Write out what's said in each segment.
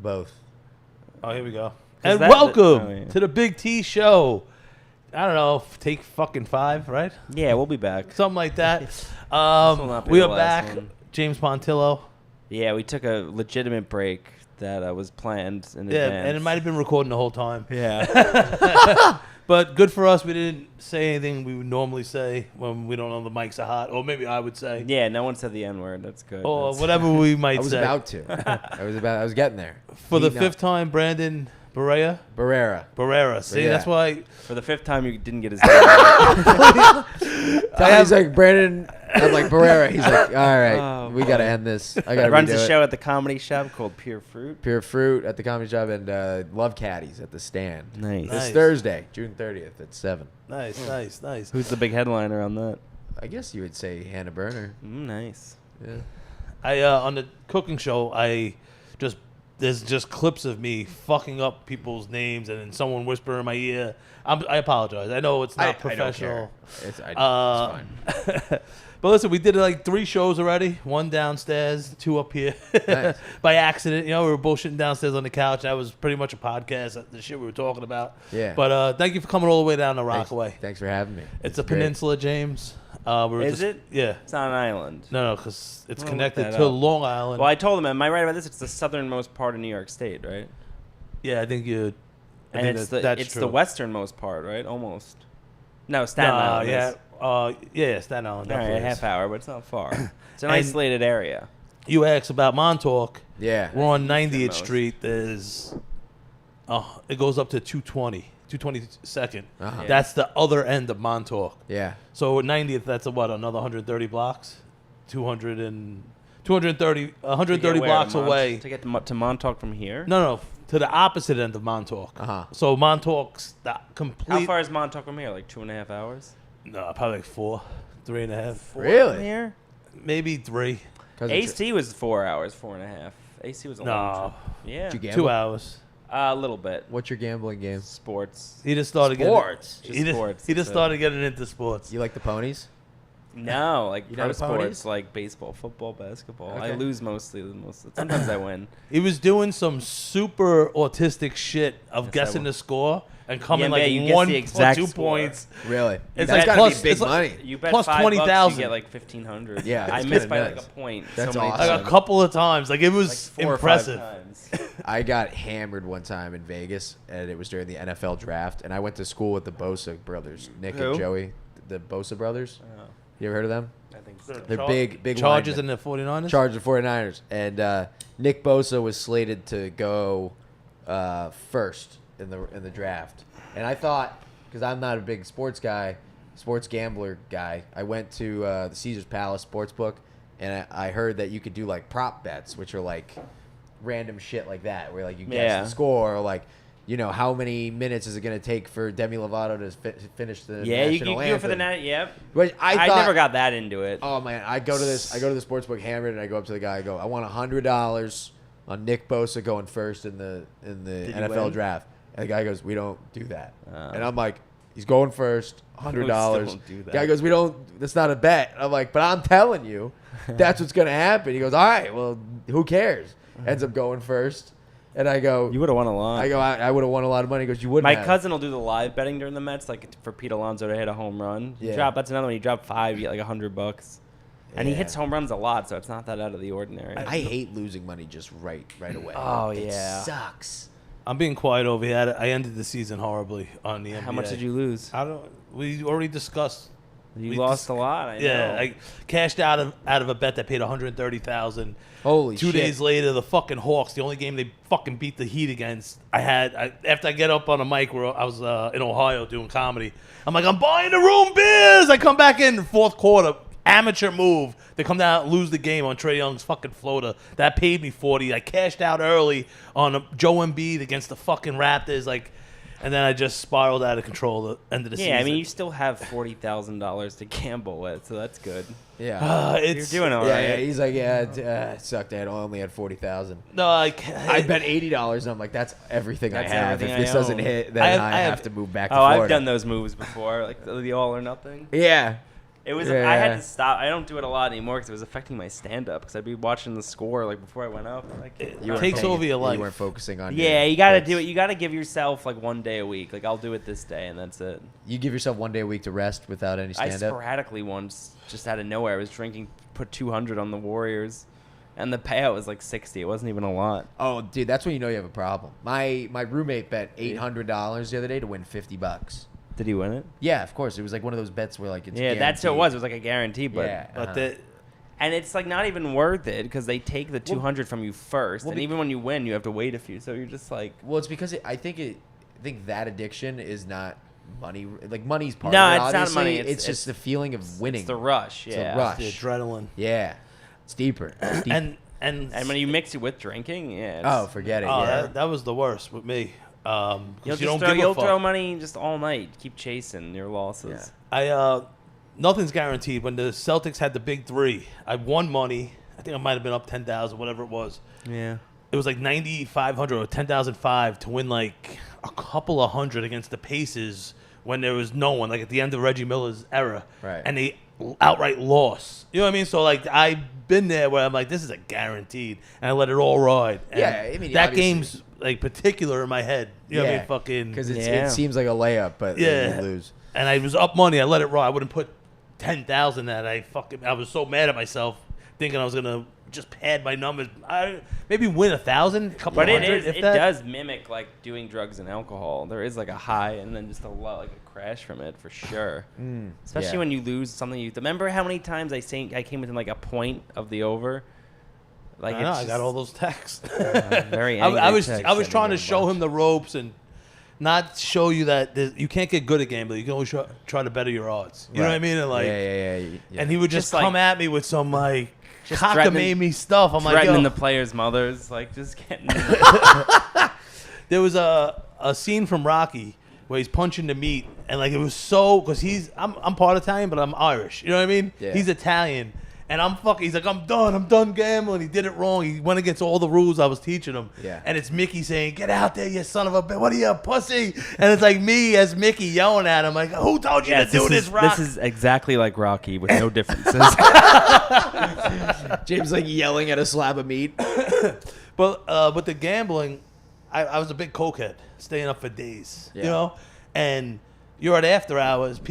Both. Oh, here we go. And welcome to the Big T Show. I don't know, take fucking 5, right? Yeah, we'll be back. Something like that. We are back. James Pontillo. Yeah, we took a legitimate break that was planned in advance. Yeah, and it might have been recording the whole time. Yeah. But good for us. We didn't say anything we would normally say when we don't know the mics are hot. Or maybe I would say. Yeah, no one said the N-word. That's good. Or whatever we might say. I was about to. I was getting there. For the 5th time, Brandon Barrera. See, that's why. For the 5th time, you didn't get his name right. He's like, Brandon. I'm like, Barrera. He's like, all right, we got to end this. I got to runs a show at the comedy shop called Pure Fruit. Pure Fruit at the comedy shop and Love Caddies at the Stand. Nice. This Thursday, June 30th at 7. Nice. Who's the big headliner on that? I guess you would say Hannah Berner. Nice. Yeah. On the cooking show, there's just clips of me fucking up people's names and then someone whisper in my ear. I apologize. I know it's not professional. It's fine. But listen, we did like 3 shows already. 1 downstairs, 2 up here. Nice. By accident. We were bullshitting downstairs on the couch. That was pretty much a podcast, the shit we were talking about. Yeah. But thank you for coming all the way down to Rockaway. Thanks for having me. It's a peninsula, James. Is it? Yeah. It's not an island. No, because it's connected to Long Island. Well, I told him, am I right about this? It's the southernmost part of New York State, right? Yeah, I think you. And it's the westernmost part, right? Almost. No, Staten Island. Yeah, Staten Island. All right, a half hour, but it's not far. It's an isolated area. You asked about Montauk. Yeah. We're on 90th Street. There's, it goes up to 222nd. Uh-huh. That's the other end of Montauk. Yeah. So 90th, that's another 130 blocks? 130 blocks away. To get to Montauk from here? No, to the opposite end of Montauk. Uh-huh. So Montauk's the complete. How far is Montauk from here? Like 2.5 hours? No, probably like 4, 3.5. 4 Really? from here? Maybe 3. AC was 4 hours, 4.5. AC was a long trip. Yeah. Did you gamble? 2 hours. A little bit. What's your gambling game? Sports. He just started Sports. He just started getting into sports. You like the ponies? No, like pro not a sports, ponies? like baseball, football, basketball. Okay. I lose mostly. Sometimes I win. He was doing some super autistic shit of guessing the score and coming like you guess 1 the or exact 2 score. points. Really? It's That's like gotta plus be big money. You bet plus $5, 20,000. you get like 1,500. Yeah, I it's missed kinda by nuts. like a point. That's so many awesome. Like times. a couple of times. Like it was Like 4 impressive. or 5 times. I got hammered one time in Vegas, and it was during the NFL draft. And I went to school with the Bosa brothers, Nick Who? and Joey, the Bosa brothers. You ever heard of them? I think so. They're big Chargers linemen. and the 49ers? Chargers and 49ers. And Nick Bosa was slated to go first in the draft. And I thought, because I'm not a big sports gambler guy, I went to the Caesars Palace Sportsbook, and I heard that you could do like prop bets, which are like random shit like that, where like you guess the score, or like, how many minutes is it going to take for Demi Lovato to finish the national you can do it for the anthem? night. Yep. Which I never got that into it. Oh man, I go to the sportsbook hammered, and I go up to the guy. I go, I want $100 on Nick Bosa going first in the NFL draft. And the guy goes, we don't do that. And I'm like, he's going first, $100. Don't do that. Guy goes, we don't. That's not a bet. I'm like, but I'm telling you, that's what's gonna happen. He goes, all right, well, who cares? Ends up going first. And I go, You would have won a lot. I go, I would have won a lot of money. He goes, you wouldn't. My have. cousin will do the live betting during the Mets, like for Pete Alonso to hit a home run. Yeah. That's another one. You drop 5, you get like $100. And he Yeah. hits home runs a lot, so it's not that out of the ordinary. I hate losing money just right away. Oh, It yeah. sucks. I'm being quiet over here. I ended the season horribly on the NBA. How much did you lose? We already discussed. You lost a lot. I know. I cashed out of a bet that paid $130,000. Holy 2 shit. days later, the fucking Hawks, the only game they fucking beat the Heat against. After I get up on a mic where I was in Ohio doing comedy, I'm like, I'm buying the room beers. I come back in the fourth quarter, amateur move. They come down and lose the game on Trae Young's fucking floater. That paid me $40. I cashed out early on Joe Embiid against the fucking Raptors. And then I just spiraled out of control at the end of the season. Yeah, I mean, you still have $40,000 to gamble with, so that's good. Yeah. You're doing all Yeah, right. he's like, it sucked. I only had 40,000. No, I bet $80, and I'm like, that's everything I That's have. everything If this I doesn't own. hit, then I have to move back to Oh, Florida. I've done those moves before, like the all or nothing. Yeah. It was. I had to stop. I don't do it a lot anymore because it was affecting my stand-up. Because I'd be watching the score like before I went up. It takes over your life. You weren't focusing on. Yeah, you got to do it. You got to give yourself like 1 day a week. Like I'll do it this day and that's it. You give yourself 1 day a week to rest without any stand-up? I sporadically once, just out of nowhere, I was drinking, put 200 on the Warriors, and the payout was like 60. It wasn't even a lot. Oh, dude, that's when you know you have a problem. My roommate bet $800 the other day to win $50. Did he win it? Yeah, of course. It was like one of those bets where like it's yeah, that's what it was. It was like a guarantee, but and it's like not even worth it because they take the 200 from you first, and even when you win, you have to wait a few. So you're just like, well, it's because I think that addiction is not money. Like money's part. No, of it, it's obviously. not money. It's just the feeling of winning. It's the rush. It's yeah, a rush. The adrenaline. Yeah, it's deeper. It's deeper. And when you mix it with drinking, forget it. Oh, yeah. that was the worst with me. You'll throw money just all night, keep chasing your losses. Yeah. Nothing's guaranteed. When the Celtics had the big three, I won money. I think I might have been up 10,000, whatever it was. Yeah. It was like 9,500 or 10,005 to win like a couple of hundred against the Pacers when there was no one, like at the end of Reggie Miller's era. Right. And they outright lost. You know what I mean? So like I've been there where I'm like, this is a guaranteed, and I let it all ride. And yeah, I mean that game's like particular in my head. You know what I mean? Fucking because it seems like a layup, but then you lose. And I was up money. I let it ride. I wouldn't put 10,000 that I was so mad at myself thinking I was gonna just pad my numbers. I maybe win 1,000, a couple but hundred. It does mimic like doing drugs and alcohol. There is like a high and then just a crash from it for sure. Especially when you lose something. You remember how many times I came within like a point of the over. Like I got all those texts. Very angry. I was trying to show him the ropes and not show you that you can't get good at gambling. You can always try to better your odds. You know what I mean? And like, yeah. And he would just come at me with some like cockamamie stuff. I'm like, threatening the players' mothers, like just getting. There was a scene from Rocky where he's punching the meat, and like it was so because I'm part Italian, but I'm Irish. You know what I mean? Yeah. He's Italian. And he's like, I'm done gambling. He did it wrong. He went against all the rules I was teaching him. Yeah. And it's Mickey saying, get out there, you son of a bitch. What are you, a pussy? And it's like me as Mickey yelling at him, like, who told you to do this, Rock? This is exactly like Rocky with no differences. James like yelling at a slab of meat. But the gambling, I was a big cokehead, staying up for days, you know? And you're at after hours,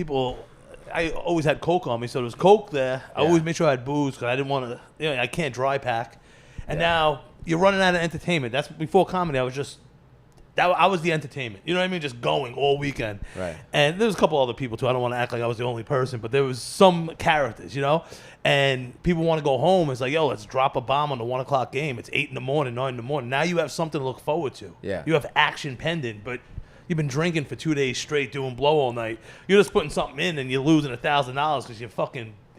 I always had Coke on me, so there was Coke there. I always made sure I had booze because I didn't want to, I can't dry pack. And now you're running out of entertainment. That's before comedy. I was the entertainment. You know what I mean? Just going all weekend. Right. And there was a couple other people too. I don't want to act like I was the only person, but there was some characters, you know? And people want to go home. It's like, yo, let's drop a bomb on the 1 o'clock game. It's 8 in the morning, 9 in the morning. Now you have something to look forward to. Yeah. You have action pending, but you've been drinking for 2 days straight, doing blow all night. You're just putting something in, and you're losing $1,000 because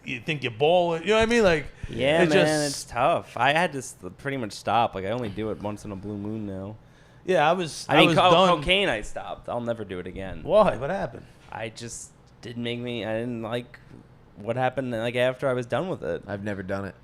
you think you're balling. You know what I mean? Like, it's tough. I had to pretty much stop. Like, I only do it once in a blue moon now. Yeah, I was done. Cocaine I stopped. I'll never do it again. Why? What happened? I just didn't make me. I didn't like what happened. Like after I was done with it. I've never done it.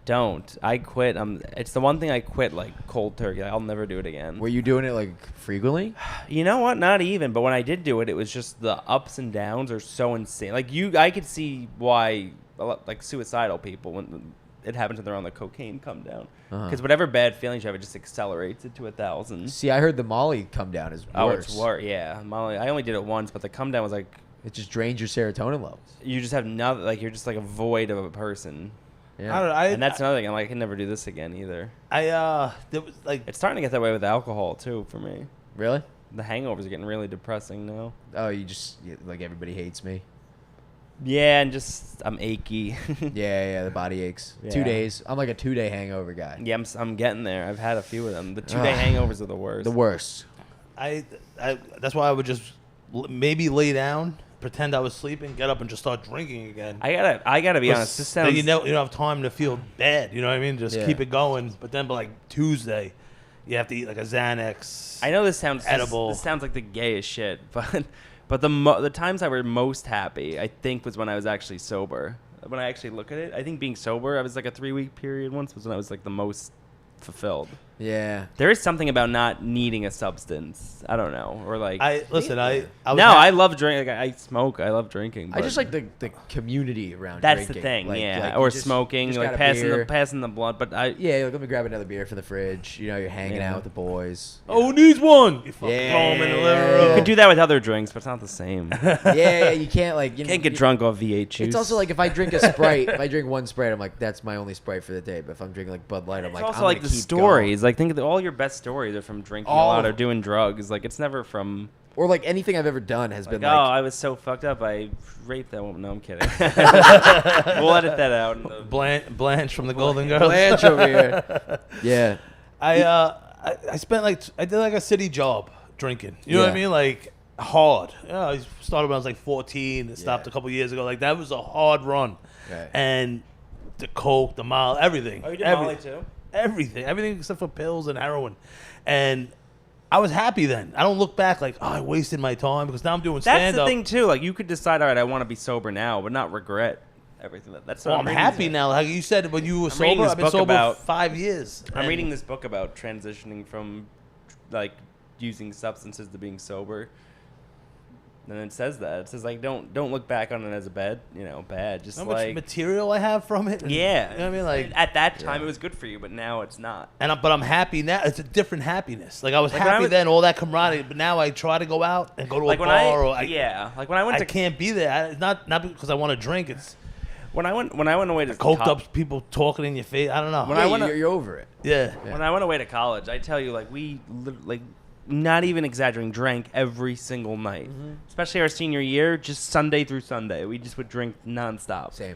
Don't. I quit. It's the one thing I quit like cold turkey. I'll never do it again. Were you doing it like frequently? You know what? Not even. But when I did do it, it was just the ups and downs are so insane. Like I could see why like suicidal people when it happens when they're on the cocaine come down because whatever bad feelings you have, it just accelerates it to 1,000. See, I heard the Molly come down is worse. Oh, it's worse. Yeah, Molly. I only did it once, but the come down was like it just drains your serotonin levels. You just have nothing. Like you're just like a void of a person. Yeah. And that's another thing. I'm like, I can never do this again either. There was like it's starting to get that way with alcohol too for me. Really? The hangovers are getting really depressing now. Oh, like everybody hates me. Yeah, and just I'm achy. yeah, the body aches. Yeah. 2 days. I'm like a 2-day hangover guy. Yeah, I'm getting there. I've had a few of them. The 2-day hangovers are the worst. The worst. That's why I would just maybe lay down, pretend I was sleeping, get up and just start drinking again. I gotta be honest. This sounds you don't have time to feel bad. You know what I mean? Just keep it going. But then, like Tuesday, you have to eat like a Xanax. I know this sounds edible. This sounds like the gayest shit, but the times I were most happy, I think, was when I was actually sober. When I actually look at it, I think being sober, I was like a 3-week period once was when I was like the most fulfilled. Yeah. There is something about not needing a substance. I don't know, or like. I was I love drinking. Like, I smoke. I love drinking. I but just like the community around that's drinking. the thing, Like, yeah. like Or you just smoking, like got a beer. passing the blunt. But I. Yeah, like, let me grab another beer from the fridge. You know, you're hanging Yeah. out with the boys. Oh, needs one. You fucking Yeah. throw 'em in the living room. You could do that with other drinks, but it's not the same. Yeah, you can't like you Can't get drunk off V8 juice. It's also like if I drink a Sprite, if I drink one Sprite, I'm like, that's my only Sprite for the day. But if I'm drinking like Bud Light, I'm it's like, also I'm like gonna the keep stories. going. Like think of all your best stories are from drinking All a lot of or them. doing drugs. Like it's never from. Or like anything I've ever done has Like, been oh, like, I was so fucked up. I raped that woman. No, I'm kidding. We'll edit that out. In the... Blanche from the Golden Girls. Blanche over here. Yeah. I spent I did like a city job drinking. You know what I Yeah. mean? Like hard. Yeah, I started when I was like 14. It stopped a couple years ago. Like that was a hard run. Right. And the coke, the Molly, everything. Oh, you did Molly too? Everything except for pills and heroin. And I was happy then. I don't look back like, oh, I wasted my time because now I'm doing That's stand the up. thing too. Like you could decide, all right, I want to be sober now, but not regret everything. That's Well, what I'm reading happy this- now. Like you said, when you were reading sober, this I've been book sober about- 5 years. I'm And reading this book about transitioning from like using substances to being sober. And it says that. It says like don't look back on it as a bad. Just how like much material I have from it. And, yeah. You know what I mean? Like, at that time it was good for you, but now it's not. but I'm happy now. It's a different happiness. Like I was Like, when I happy was- then, all that camaraderie. But now I try to go out and go to Like a when bar. like when I went I to can't be there. It's not because I want to drink. It's when I went away to coked up people talking in your face. I don't know. When Yeah, I wanna- you're over it. yeah. When I went away to college, I tell you, like not even exaggerating, drank every single night. Especially our senior year, just Sunday through Sunday. We just would drink nonstop. Same.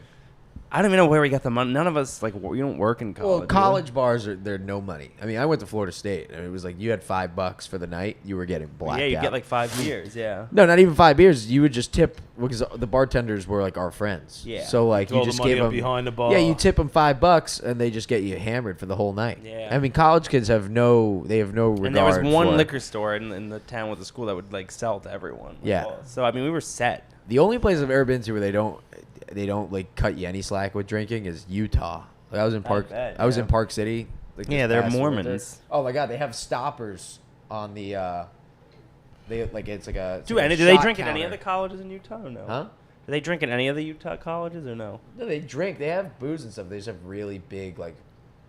I don't even know where we got the money. None of us, we don't work in college. Well, college bars they're no money. I mean, I went to Florida State, and it was like you had $5 for the night, you were getting blacked Yeah, you out. get like 5 years, yeah. No, not even 5 beers. You would just tip because the bartenders were like our friends. Yeah. So like Throw you the just money gave up them behind the bar. Yeah, you tip them $5, and they just get you hammered for the whole night. Yeah. I mean, college kids have no regard. And there was one for- liquor store in the town with the school that would like sell to everyone. Yeah. So I mean, we were set. The only place I've ever been to where they don't like cut you any slack with drinking is Utah. Like I was in Park. bet, I was yeah. in Park City. Like, this Yeah, they're past winter. Mormons. Oh my God, they have stoppers on the. They like it's like a. it's Do like a they shot drink at any counter. of the colleges in Utah or no? Huh? Do they drink at any of the Utah colleges or no? No, they drink. They have booze and stuff. They just have really big like.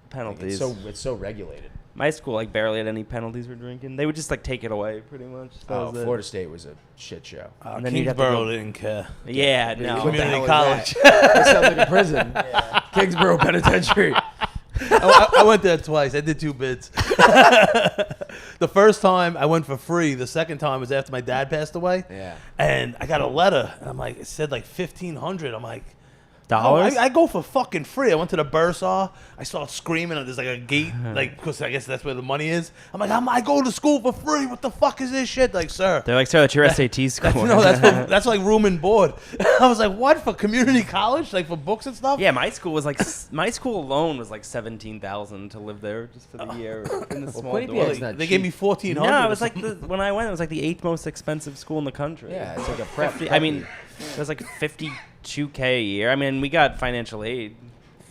Penalties. It's so regulated. My school like barely had any penalties for drinking. They would just like take it away pretty much. That Oh, was it. Florida State was a shit show. And then you'd have to Kingsborough go- didn't care. Yeah, no. What the hell Community is college. that? That sounds like a prison. Kingsborough Penitentiary. I went there twice. I did 2 bids. The first time I went for free. The second time was after my dad passed away. Yeah. And I got a letter, and I'm like, it said like $1,500. I'm like, Dollars? I go for fucking free. I went to the Bursar. I started screaming. And there's like a gate, like because I guess that's where the money is. I'm like, I go to school for free. What the fuck is this shit? Like, sir. They're like, sir, that's your SAT score. No, that's like room and board. I was like, what, for community college, like for books and stuff? Yeah, my school was like my school alone was like 17,000 to live there just for the year in the small Quinnipiac's dorm. not They gave me cheap. $1,400. No, it was like when I went, it was like the 8th most expensive school in the country. Yeah, it's like a prep. I mean, it was like 52K a year. I mean, we got financial aid.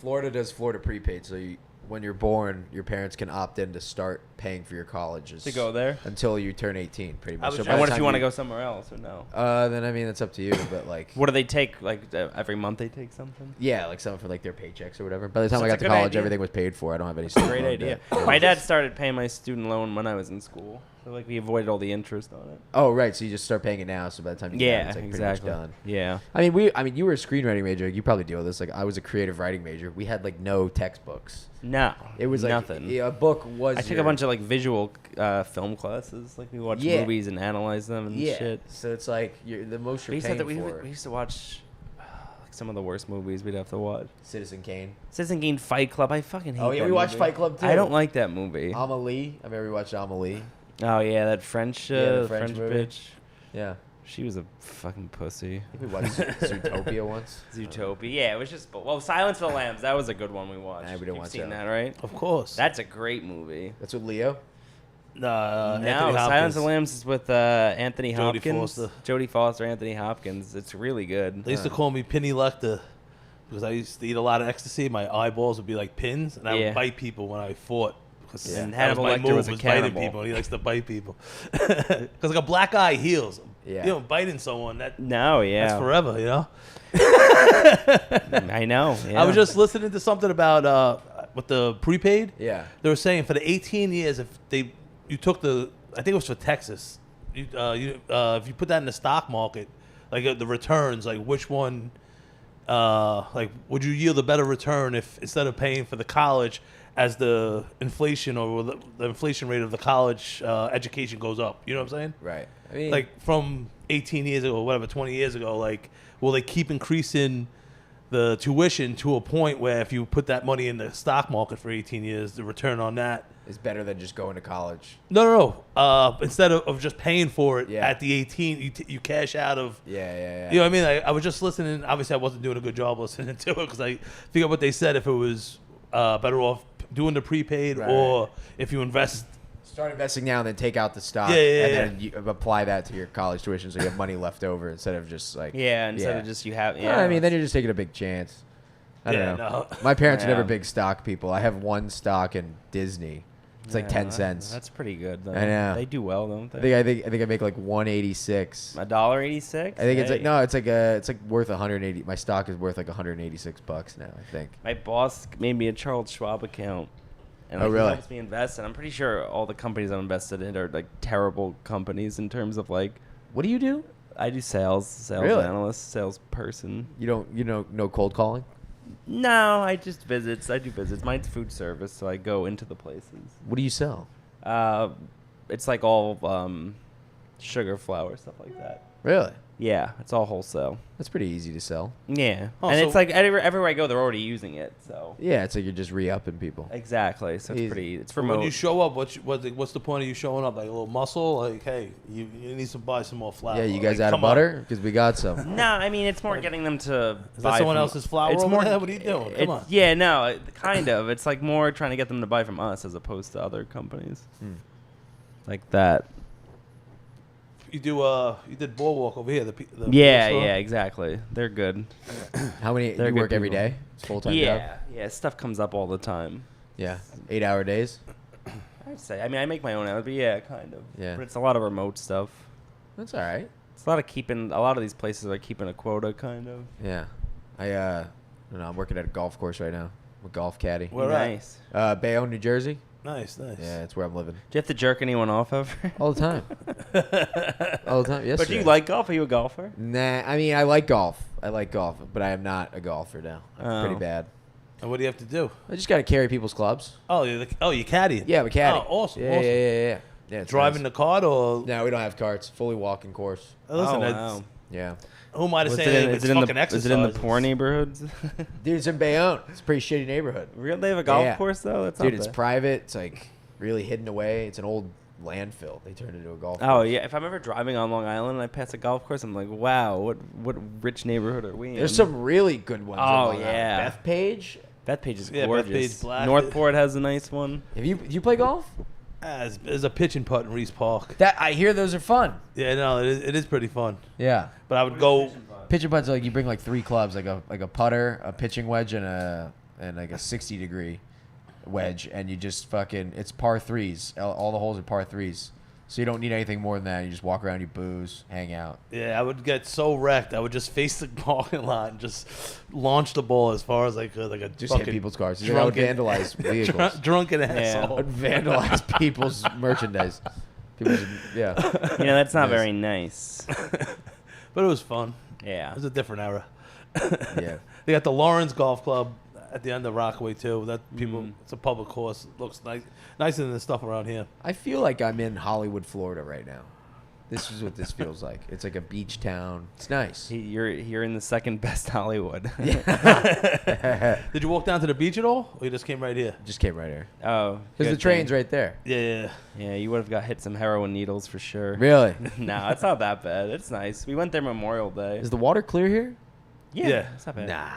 Florida does Florida prepaid, so when you're born, your parents can opt in to start paying for your colleges To go there? until you turn 18, pretty much. was So trying by And the what if time you want to go somewhere else or no? Then I mean that's up to you, but like What do they take? Like every month they take something? yeah, like something for like their paychecks or whatever. By the time So I it's got a to good college, idea. everything was paid for. I don't have any student Great loan idea. debt. My dad started paying my student loan when I was in school. So like we avoided all the interest on it. Oh right, so you just start paying it now. So by the time you get Yeah, out, it's like exactly. pretty much done. Yeah. I mean, you were a screenwriting major. You probably deal with this. Like I was a creative writing major. We had like no textbooks. No. It was like nothing. a book was. I took a bunch of like visual film classes. Like we watched Yeah. movies and analyze them and shit. So it's like the most you're We used, to paying have to, for. we used to watch like some of the worst movies we'd have to watch. Citizen Kane. Citizen Kane, Fight Club. I fucking hate Oh yeah, that we watched movie. Fight Club too. I don't like that movie. Amelie. I remember we watched Amelie. Oh yeah, that French, Yeah, the French movie. bitch. Yeah. She was a fucking pussy. I think we watched Zootopia once. Zootopia. Yeah, it was just. Well, Silence of the Lambs. That was a good one we watched. Nah, we didn't You've watch seen that. that, right? Of course. That's a great movie. That's with Leo. No, Anthony Silence Hopkins. of the Lambs is with Anthony Jodie Hopkins. Foster. Jodie Foster, Anthony Hopkins. It's really good. They used to call me Penny Lecter because I used to eat a lot of ecstasy. My eyeballs would be like pins, and I Yeah. would bite people when I fought 'cause And that Hannibal my Lecter move, was a biting cannibal. people. He likes to bite people. Because like a black eye heals. Yeah. You know, biting someone that's forever. You know. I know. Yeah. I was just listening to something about with the prepaid. Yeah. They were saying for the 18 years, if you took I think it was for Texas, if you put that in the stock market, like the returns, like which one, like would you yield a better return if instead of paying for the college as the inflation or the inflation rate of the college education goes up? You know what I'm saying? Right. I mean, Like from 18 years ago, whatever, 20 years ago, like will they keep increasing the tuition to a point where if you put that money in the stock market for 18 years, the return on that it's better than just going to college. no. Instead of just paying for it Yeah. at the 18, you cash out of. Yeah. You know what I mean? I was just listening. Obviously, I wasn't doing a good job listening to it because I figured what they said if it was better off doing the prepaid Right. or if you invest. Start investing now and then take out the stock Yeah. and then you apply that to your college tuition so you have money left over instead of just like instead of just you have. Yeah. Well, I mean, then you're just taking a big chance. I don't Yeah, know. no. My parents are Yeah. never big stock people. I have one stock in Disney. It's like 10 cents. That's pretty good. Though. I know. They do well, don't they? I think I make like 186. $1.86. I think it's like no, it's like worth 180. My stock is worth like 186 bucks now. I think. My boss made me a Charles Schwab account. And Oh, like, really? He helps me invest, and I'm pretty sure all the companies I'm invested in are like terrible companies in terms of like. What do you do? I do sales Really? analyst, salesperson. You no cold calling? No, I just visits. I do visits. Mine's food service, so I go into the places. What do you sell? It's like all sugar, flour, stuff like that. Really? Yeah, it's all wholesale. That's pretty easy to sell. Yeah, Oh, and so- it's like everywhere I go, they're already using it. So Yeah, it's like you're just re-upping people. exactly. So it's Easy. pretty. It's When remote. you show up, what's the point of you showing up? Like a little muscle? Like, hey, you need to buy some more flour. Yeah, you guys like, out of come on. butter? Because we got some. No, I mean it's more getting them to. Is buy that someone from- else's flour It's over more. there? What are you doing? Come on. Yeah, no, kind of. It's like more trying to get them to buy from us as opposed to other companies. Like that. You did Boardwalk over here. The Yeah, store? yeah, exactly. They're good. How many? They're You good work every people. day? It's full-time Yeah, job? yeah. Stuff comes up all the time. Yeah. 8-hour days? I'd say. I mean, I make my own hours, but yeah, kind of. Yeah. But it's a lot of remote stuff. That's all right. It's a lot of keeping. A lot of these places are keeping a quota, kind of. Yeah. I don't know, I'm working at a golf course right now. I'm a golf caddy. Where at? nice. Bayonne, New Jersey. Nice. Yeah, that's where I'm living. Do you have to jerk anyone off ever? All the time. All the time. Yes. But do you like golf? Are you a golfer? Nah, I mean, I like golf, but I am not a golfer now. I'm pretty Oh. bad. And what do you have to do? I just got to carry people's clubs. Oh, you caddy. Yeah, I'm a caddy. Oh, awesome. Yeah, awesome. yeah. It's Driving nice. the cart or No, we don't have carts. Fully walking course. Listen, Oh, that's- wow. Yeah. who am I to Was say it in, it's is it in fucking the, exercise? is it in the poor neighborhoods? Dude, it's in Bayonne. It's a pretty shitty neighborhood. Really? They have a golf Yeah. course, though? That's Dude, not it's bad. private. It's like really hidden away. It's an old landfill. They turned it into a golf Oh, course. yeah. If I'm ever driving on Long Island and I pass a golf course, I'm like, wow, what rich neighborhood are we in? There's some really good ones. Oh, in Long Island. yeah. Bethpage. Bethpage is Yeah, gorgeous. Bethpage Black. Northport has a nice one. Do you play golf? There's a pitch and putt in Reese Park. That I hear those are fun. Yeah, no, it is pretty fun. Yeah. But I would go. Pitch and putts like you bring like 3 clubs, like a putter, a pitching wedge, and like a 60-degree wedge, and you just fucking it's par 3s. All the holes are par 3s, so you don't need anything more than that. You just walk around, you booze, hang out. Yeah, I would get so wrecked. I would just face the parking lot and just launch the ball as far as I could, like a Just fucking hit people's cars. I would vandalize vehicles. drunken I asshole. would vandalize people's merchandise. Yeah. You know, that's not Yes. very nice. But it was fun. Yeah. It was a different era. Yeah. They got the Lawrence Golf Club at the end of Rockaway too. That people, it's a public course. It looks nicer than the stuff around here. I feel like I'm in Hollywood, Florida right now. This is what this feels like. It's like a beach town. It's nice. You're in the second best Hollywood. Did you walk down to the beach at all, or you just came right here? Just came right here. Oh. Because the good train's thing. right there. Yeah. Yeah, you would have got hit some heroin needles for sure. Really? No, it's not that bad. It's nice. We went there Memorial Day. Is the water clear here? Yeah. Yeah. It's not bad. Nah.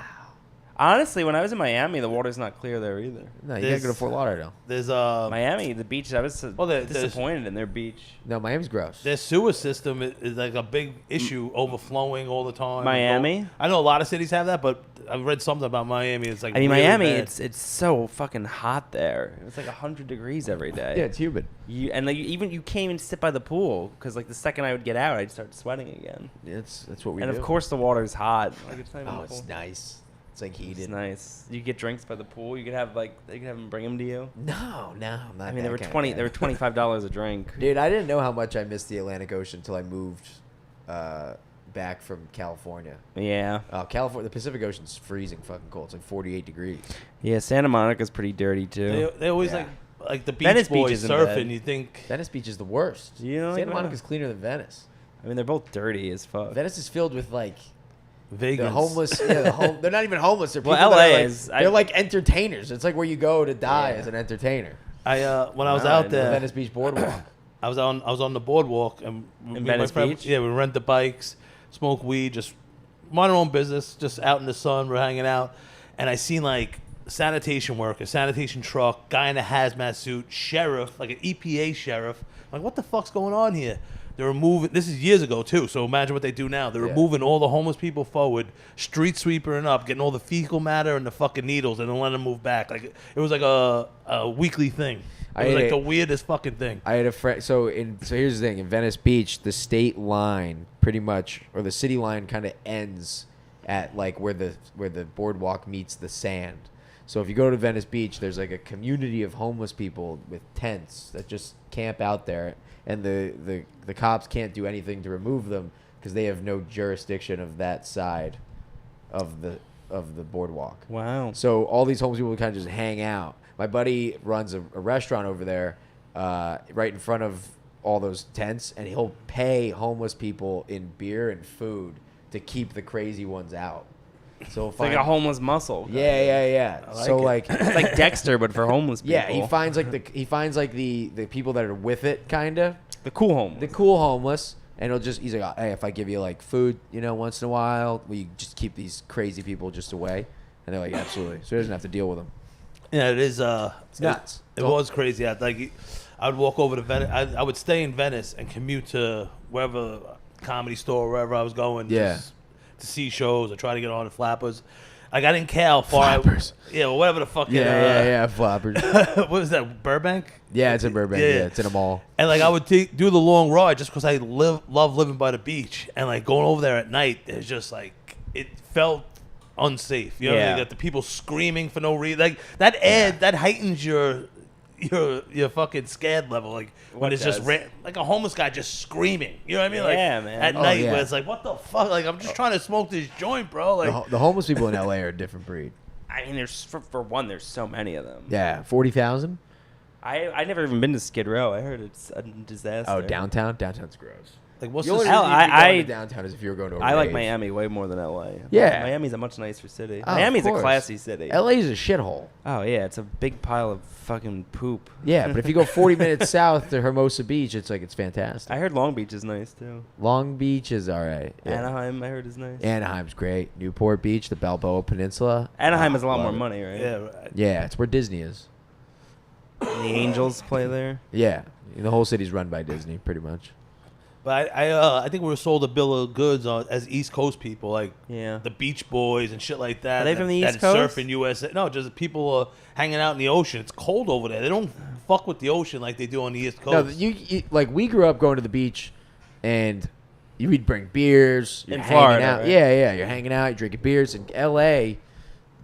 Honestly, when I was in Miami, the water's not clear there either. No, you gotta go to Fort Lauderdale. There's Miami, the beach. I was there's- disappointed in their beach. No, Miami's gross. their sewer system is like a big issue, overflowing all the time. Miami? I know a lot of cities have that, but I've read something about Miami. It's like I mean, really Miami, bad. it's so fucking hot there. It's like 100 degrees every day. Yeah, it's humid. You can't even sit by the pool because like the second I would get out, I'd start sweating again. Yeah, that's what we And do. of course, the water's hot. Like it's not even Oh, it's cold. nice. It's like heated. It's nice. You get drinks by the pool. You could have they could have them bring them to you. No, I'm not. I mean, that kind of guy. They were $25 a drink. Dude, I didn't know how much I missed the Atlantic Ocean until I moved back from California. Yeah. California, the Pacific Ocean's freezing fucking cold. It's like 48 degrees. Yeah, Santa Monica's pretty dirty too. They always Yeah. like the beach Venice Beach boys isn't surfing. bad. You think Venice Beach is the worst. You know, Santa like, Monica's cleaner than Venice. I mean, they're both dirty as fuck. Venice is filled with like Vegas? the homeless. Yeah, they're not even homeless. They're Well, people that LA are like, is- They're like entertainers. It's like where you go to die Yeah. as an entertainer. When I was Wow, out I The there, Venice Beach Boardwalk. I was on the boardwalk and me and my Venice friend- Beach? Yeah, we rent the bikes, smoke weed, just mind our own business, just out in the sun. We're hanging out, and I seen like sanitation worker, sanitation truck, guy in a hazmat suit, sheriff, like an EPA sheriff. I'm like, what the fuck's going on here? They're removing. This is years ago too, so imagine what they do now. They're Yeah. removing all the homeless people forward, street sweepering up, getting all the fecal matter and the fucking needles, and then letting them move back. Like it was like a weekly thing. It was like the weirdest fucking thing. I had a friend. So here's the thing: in Venice Beach, the state line pretty much, or the city line, kind of ends at like where the boardwalk meets the sand. So if you go to Venice Beach, there's like a community of homeless people with tents that just camp out there, and the cops can't do anything to remove them because they have no jurisdiction of that side of the boardwalk. Wow. So all these homeless people kind of just hang out. My buddy runs a restaurant over there, right in front of all those tents, and he'll pay homeless people in beer and food to keep the crazy ones out. So It's like a homeless muscle. yeah. like So it. like, It's like Dexter, but for homeless people. yeah, he finds like the people that are with it, kind of the cool homeless. the cool homeless, and he's like, hey, if I give you like food, once in a while, will you just keep these crazy people just away? And they're like, absolutely. So he doesn't have to deal with them. Yeah, it is. It's nuts. It was crazy. I would walk over to Venice. I would stay in Venice and commute to wherever comedy store, wherever I was going. Yeah. Just to see shows or try to get on the Flappers. Like I didn't care how far. Flappers. Well, whatever the fuck. Yeah, flappers. What was that? Burbank. Yeah, it's in Burbank. Yeah. Yeah, it's in a mall. And like I would do the long ride just because I love living by the beach, and like going over there at night, it's just like it felt unsafe. You know, what I mean? Yeah. You got the people screaming for no reason. Like that that heightens your fucking scared level. Like when What it's just does? like a homeless guy just screaming. You know what I mean? Like Yeah, man. at Oh, night yeah. where it's like, what the fuck? Like I'm just trying to smoke this joint, bro. Like The homeless people in LA are a different breed. I mean, there's for one, there's so many of them. Yeah, 40,000. I never even been to Skid Row. I heard it's a disaster. Oh, downtown. Downtown's gross. what's The only this? Hell, reason you'd be going I- to downtown is if you were going to. I like Miami way more than LA. Yeah. Miami's a much nicer city. Oh, of Miami's a course. classy city. LA's a shithole. Oh yeah, it's a big pile of fucking poop. Yeah, but if you go 40 minutes south to Hermosa Beach, it's fantastic. I heard Long Beach is nice too. Long Beach is all right. Yeah. Anaheim, I heard is nice. Anaheim's great. Newport Beach, the Balboa Peninsula. Anaheim has a lot love more it. money, right? Yeah, right. Yeah, it's where Disney is. The Angels play there. Yeah, the whole city's run by Disney, pretty much. But I think we were sold a bill of goods as East Coast people, like Yeah. the Beach Boys and shit like that. Are they from the that East Coast? Surf in USA. No, just people hanging out in the ocean. It's cold over there. They don't fuck with the ocean like they do on the East No, Coast. you like we grew up going to the beach, and you'd bring beers. You're In hanging Florida, out. right? Yeah, you're hanging out. You're drinking beers. In LA,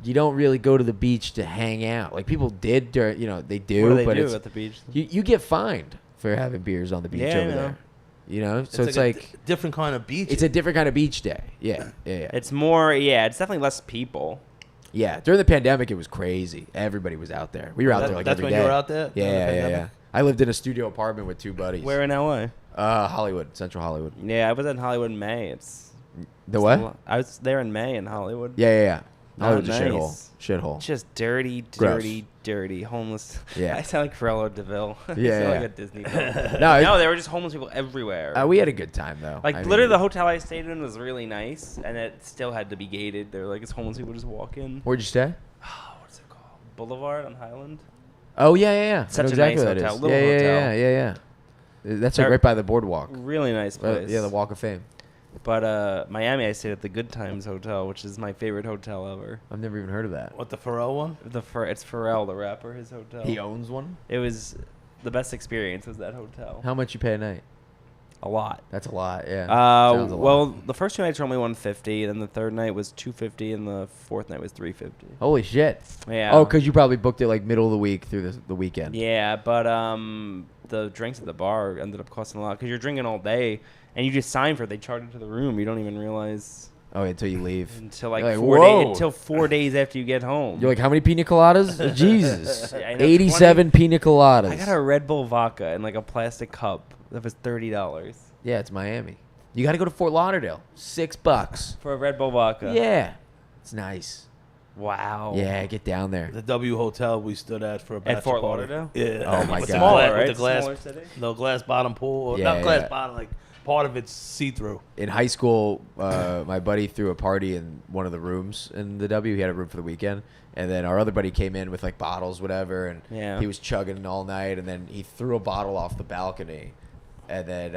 you don't really go to the beach to hang out. Like people did, during, they do, What do they but do it's, at the beach? you get fined for having beers on the beach Yeah, I over know. there. So it's a like different kind of beach. it's a different kind of beach day. Yeah. It's more, yeah. It's definitely less people. Yeah, during the pandemic, it was crazy. Everybody was out there. We were out there like That's every when day. you were out there? During the Yeah. pandemic? I lived in a studio apartment with two buddies. Where in LA? Hollywood, Central Hollywood. Yeah, I was in Hollywood in May. It's The what? I was there in May in Hollywood. Yeah. Hollywood's Not a nice. shithole. Just dirty, Gross. dirty, homeless. Yeah. I sound like Cruella DeVille. I Yeah, sound like yeah. a Disney film. No, No, there were just homeless people everywhere. we had a good time though. Like I mean, literally, the hotel I stayed in was really nice, and it still had to be gated. They're like, it's homeless people just walk in. Where'd you stay? Oh, what's it called? Boulevard on Highland. Oh yeah. Such I know a exactly nice what that hotel, is. little hotel. Yeah. That's like They're- right by the boardwalk. Really nice place. Yeah, the Walk of Fame. But Miami, I stayed at the Good Times Hotel, which is my favorite hotel ever. I've never even heard of that. What, the Pharrell one? It's Pharrell, the rapper, his hotel. He owns one. It was the best experience. Was that hotel? How much you pay a night? A lot. That's a lot. Yeah. Sounds a lot. Well, the first 2 nights were only $150, then the third night was $250, and the fourth night was $350. Holy shit. Yeah. Oh, because you probably booked it like middle of the week through the weekend. Yeah, but the drinks at the bar ended up costing a lot because you're drinking all day, and you just sign for it. They charge it to the room. You don't even realize Oh, until you leave. until like You're 4 "Whoa." days. Until 4 days after you get home. You're like, how many pina coladas? Jesus. I know, 87 pina coladas. I got a Red Bull vodka in like a plastic cup that was $30 Yeah, it's Miami. You got to go to Fort Lauderdale. $6. for a Red Bull vodka. Yeah. It's nice. Wow. Yeah, get down there. The W Hotel we stood at for a bachelor At Fort party. Lauderdale? Yeah. Oh, my With God. the Smaller, gla- right? With the glass, Smaller city? no glass bottom pool. Yeah, Not glass yeah. bottom, like part of it's see-through. In high school, my buddy threw a party in one of the rooms in the W. He had a room for the weekend. And then our other buddy came in with like bottles, whatever. And Yeah. he was chugging all night. And then he threw a bottle off the balcony. And then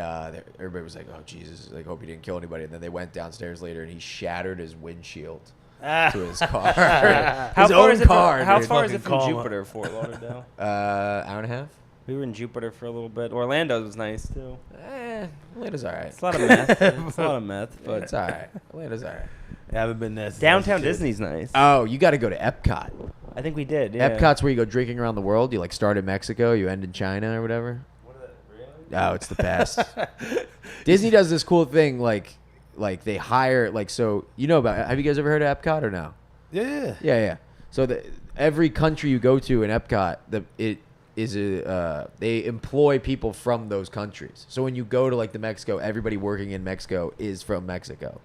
everybody was like, oh, Jesus, like, hope he didn't kill anybody. And then they went downstairs later and he shattered his windshield to his car. How his far own is it? car. How dude. far is it Fucking from karma. Jupiter, Fort Lauderdale? Hour and a half? We were in Jupiter for a little bit. Orlando was nice too. Atlanta's all right. It's a lot of meth. It's a lot of meth, but It's all right. Atlanta's all right. I haven't been there since I was a downtown kid. Disney's nice. Oh, you got to go to Epcot. I think we did. Yeah. Epcot's where you go drinking around the world. You like start in Mexico, you end in China or whatever. Oh, it's the best. Disney does this cool thing, like they hire, like, so you know about. Have you guys ever heard of Epcot or no? Yeah. Yeah. So every country you go to in Epcot, they employ people from those countries. So when you go to like the Mexico, everybody working in Mexico is from Mexico,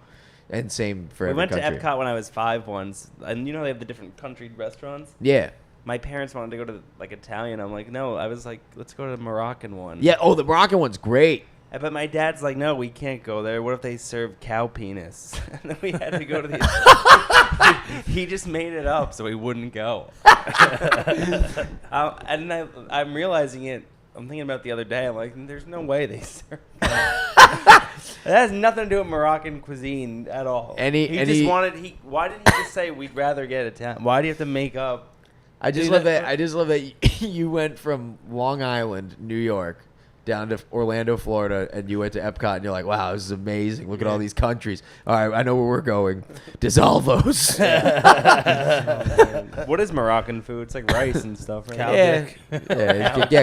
and same for We every went country. to Epcot when I was 5 once, and you know they have the different country restaurants. Yeah. My parents wanted to go to like Italian. I'm like, no. I was like, let's go to the Moroccan one. Yeah. Oh, the Moroccan one's great. But my dad's like, no, we can't go there. What if they serve cow penis? And then we had to go to the. He just made it up so we wouldn't go. And I'm realizing it. I'm thinking about it the other day. I'm like, there's no way they serve. That has nothing to do with Moroccan cuisine at all. Why didn't he just say we'd rather get Italian? Why do you have to make up? I just Dude, love that. I just love that you went from Long Island, New York, down to Orlando, Florida, and you went to Epcot, and you're like, "Wow, this is amazing! Look at all these countries. All right, I know where we're going. Dissolvos." What is Moroccan food? It's like rice and stuff, right? Cow yeah, dick.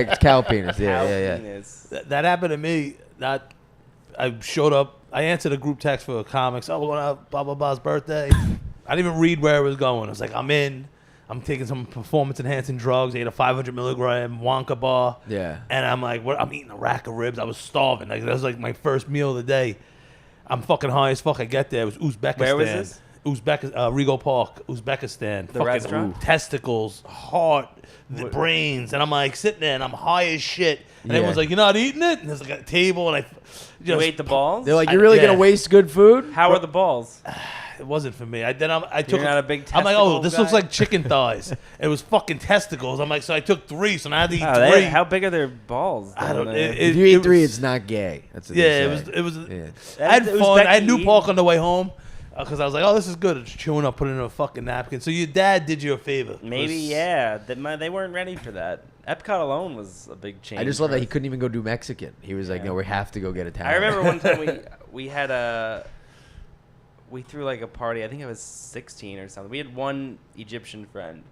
it's cow penis. Cow Yeah. penis. That happened to me. I showed up. I answered a group text for comics. Oh, we're going to blah, blah, blah's birthday. I didn't even read where it was going. I was like, I'm in. I'm taking some performance-enhancing drugs. I ate a 500-milligram Wonka bar. Yeah. And I'm like, what? I'm eating a rack of ribs. I was starving. Like, that was like my first meal of the day. I'm fucking high as fuck. I get there. It was Uzbekistan. Where was this? Regal Park, Uzbekistan. The Fucking restaurant? Testicles, heart, the brains. And I'm like sitting there and I'm high as shit. And Yeah. everyone's like, you're not eating it? And there's like a table and You ate the balls? They're like, "You're really Yeah. gonna waste good food?" How are the balls? It wasn't for me. I took. You're not a big I'm like, oh, testicle this guy? looks like chicken thighs. It was fucking testicles. I'm like, so I took 3, so now I had to eat Oh, 3. how big are their balls? I don't. know. If you eat 3, it's not gay. That's what Yeah, they it say. was. Yeah. I had It was fun. I had Becky New eating. Park on the way home because I was like, oh, this is good. Just chewing up, putting in a fucking napkin. So your dad did you a favor. Maybe, yeah. They weren't ready for that. Epcot alone was a big change. I just love for that he us. couldn't even go do Mexican. He was like, Yeah. "No, we have to go get Italian." I remember one time we had we threw like a party. I think I was 16 or something. We had one Egyptian friend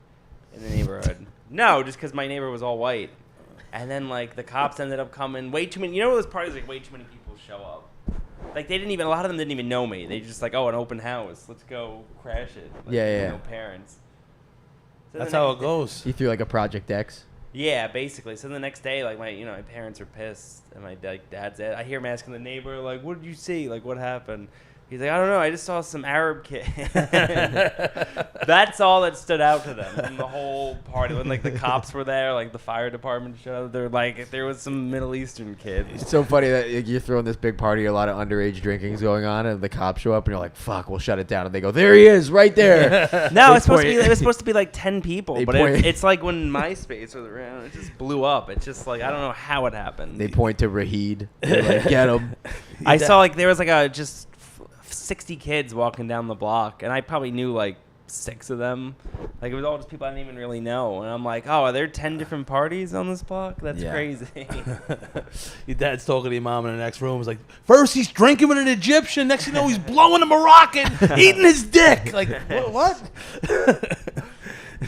in the neighborhood. No, just because my neighbor was all white. And then like the cops ended up coming. Way too many. You know those parties like way too many people show up. Like they didn't even. A lot of them didn't even know me. They just like, oh, an open house. Let's go crash it. Like, Yeah. No parents. So That's the how next it goes. He threw like a Project X. Yeah, basically. So the next day, like my parents are pissed, and my dad's. I hear him asking the neighbor, like, "What did you see? Like, what happened?" He's like, I don't know. I just saw some Arab kid. That's all that stood out to them in the whole party. When like the cops were there, like the fire department showed up, they're like, there was some Middle Eastern kid. It's so funny that you're throwing this big party, a lot of underage drinking's going on, and the cops show up, and you're like, "Fuck, we'll shut it down." And they go, "There he is, right there." No, it was supposed to be like 10 people, but point- it's like when MySpace was around, it just blew up. It's just like I don't know how it happened. They point to Rahid. They're like, "Get him." I saw like there was like just 60 kids walking down the block, and I probably knew like 6 of them. Like it was all just people I didn't even really know, and I'm like, oh, are there 10 different parties on this block? That's crazy. Your dad's talking to your mom in the next room. He's like, first he's drinking with an Egyptian, next you know he's blowing a Moroccan, eating his dick. Like what?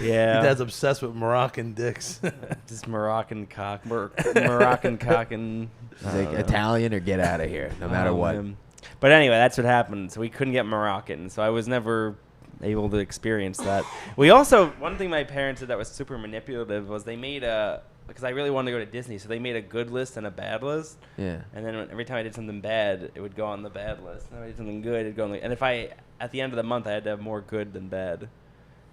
Yeah, Your dad's obsessed with Moroccan dicks. just Moroccan cock, Moroccan cock, and He's like, Italian or get out of here, no matter what. But anyway, that's what happened. So we couldn't get Moroccan. So I was never able to experience that. We also, one thing my parents did that was super manipulative was they made because I really wanted to go to Disney, so they made a good list and a bad list. Yeah. And then every time I did something bad, it would go on the bad list. And if I did something good, it'd go on the... And if at the end of the month, I had to have more good than bad.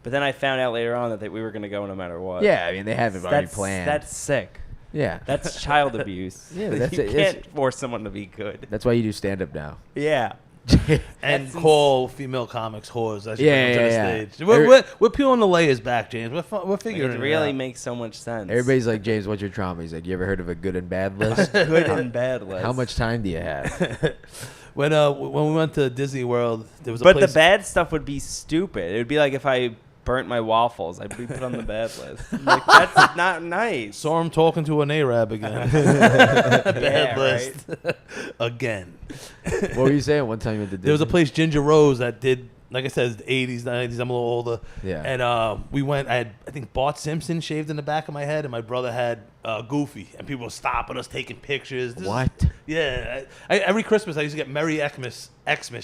But then I found out later on that we were going to go no matter what. Yeah, I mean, they have it already planned. That's sick. Yeah. That's child abuse. Yeah, that's you it. can't force someone to be good. That's why you do stand-up now. Yeah. And call female comics whores. As you Yeah, bring them to yeah, the stage. We're peeling the layers back, James. We're figuring It it really out. makes so much sense. Everybody's like, James, what's your trauma? He's like, you ever heard of a good and bad list? Good and bad list. How much time do you have? When we went to Disney World, there was a But place. the bad stuff would be stupid. It would be like if I burnt my waffles, I'd be put on the bad list. I'm like, that's not nice. Saw him talking to an Arab again. Bad Yeah, list. Again. What were you saying? One time you went to Disney? There was a place, Ginger Rose, that did, like I said, 80s, 90s. I'm a little older. Yeah. And we went, I think Bart Simpson shaved in the back of my head, and my brother had Goofy. And people were stopping us, taking pictures. What? Yeah. Every Christmas, I used to get Merry Xmas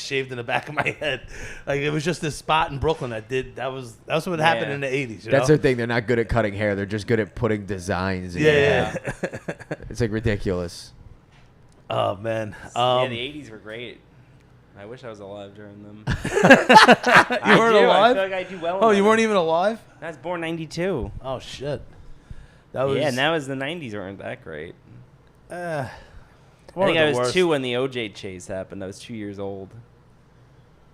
shaved in the back of my head. Like, it was just this spot in Brooklyn that was what happened in the 80s. That's their thing. They're not good at cutting hair. They're just good at putting designs in your head. It's like ridiculous. Oh, man. Yeah, the 80s were great. I wish I was alive during them. You weren't alive? I feel like I do well. Oh, you weren't even alive? I was born 92. Oh, shit. That was... Yeah, now as the 90s weren't that great. I one think of I the was worst. 2 when the OJ chase happened. I was 2 years old.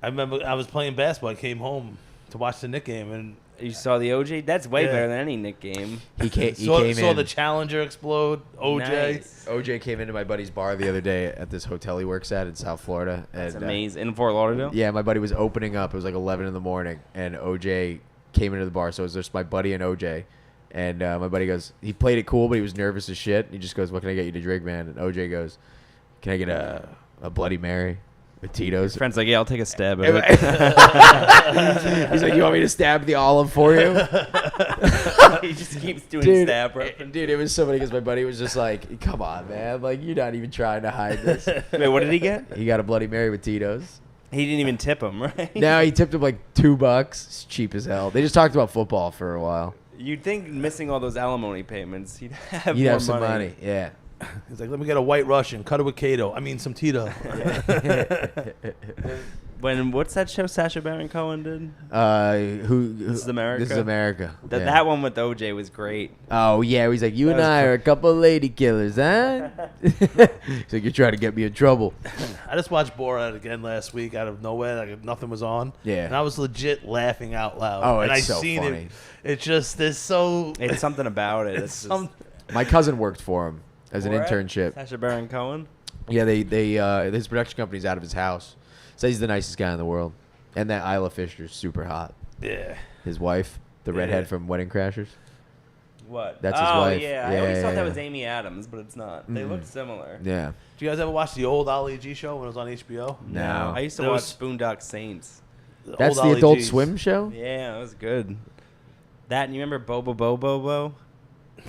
I remember I was playing basketball. I came home to watch the Knick game, and You saw the OJ? That's way Yeah. better than any Knick game. He came saw in. the Challenger explode. OJ. Nice. OJ came into my buddy's bar the other day at this hotel he works at in South Florida. That's and, amazing. In Fort Lauderdale? Yeah, my buddy was opening up. It was like 11 in the morning, and OJ came into the bar. So it was just my buddy and OJ. And my buddy goes, he played it cool, but he was nervous as shit. He just goes, "What can I get you to drink, man?" And OJ goes, "Can I get a Bloody Mary with Tito's?" Friend's like, yeah, I'll take a stab at it. He's like, "You want me to stab the olive for you?" He just keeps doing Dude, stab references. dude, it was so funny because my buddy was just like, "Come on, man! Like, you're not even trying to hide this." Wait, what did he get? He got a Bloody Mary with Tito's. He didn't even tip him, right? Now he tipped him like $2. It's cheap as hell. They just talked about football for a while. You'd think missing all those alimony payments, he'd have You'd more have some money. Yeah. He's like, let me get a White Russian, cut it with Cato. I mean, some Tito. What's that show Sacha Baron Cohen did? Who? This is America? This is America. Yeah. That one with OJ was great. Oh yeah, he's like, "You and That was I are a couple of lady killers, huh?" He's like, "You're trying to get me in trouble." I just watched Borat again last week out of nowhere. Like nothing was on. Yeah. And I was legit laughing out loud. Oh, and it's I so seen funny. It's just there's so. It's something about it. It's some. My cousin worked for him as an Borat? internship. Sacha Baron Cohen? Yeah, they his production company's out of his house. So he's the nicest guy in the world. And that Isla Fisher's super hot. Yeah. His wife, the Yeah. redhead from Wedding Crashers. What? That's his wife. Yeah. I Yeah, always yeah, thought that yeah. was Amy Adams, but it's not. They look similar. Yeah. Do you guys ever watch the old Ali G show when it was on HBO? No. I used to There watch was- Boondock Saints. That's old the Ali Adult Gs. Swim show? Yeah, it was good. That, and you remember Bobo Bobo?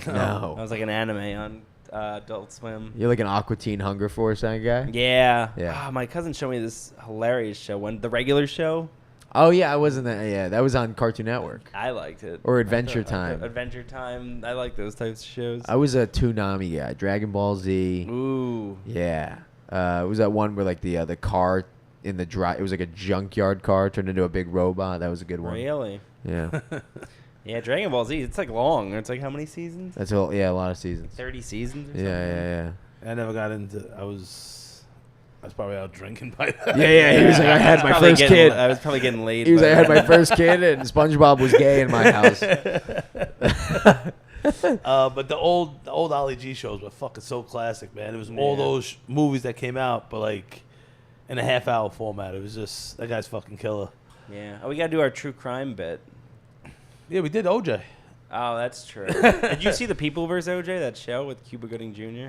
That No. was like an anime on Adult Swim. You're like an Aqua Teen Hunger Force kind of guy? Yeah. Yeah. Ah, my cousin showed me this hilarious show. The regular show, Oh, yeah, I wasn't that. Yeah, that was on Cartoon Network. I liked it. Or Adventure Time. Adventure Time. I like those types of shows. I was a Toonami guy. Dragon Ball Z. Ooh. Yeah. It was that one where like the car in the dry. It was like a junkyard car turned into a big robot. That was a good one. Really? Yeah. Yeah, Dragon Ball Z. It's like long. It's like how many seasons? That's all. Yeah, a lot of seasons. 30 seasons. Or Yeah, something? yeah, yeah. I never got into. I was probably out drinking by then. Yeah. He was like, I had my Probably first getting- kid. I was probably getting laid. He was by like, I had then. my first kid, and SpongeBob was gay in my house. But the old Ollie G shows were fucking so classic, man. It was all Yeah. those movies that came out, but like in a half-hour format. It was just that guy's fucking killer. Yeah. Oh, we gotta do our true crime bit. Yeah, we did OJ. Oh, that's true. Did you see the People vs. OJ, that show with Cuba Gooding Jr.?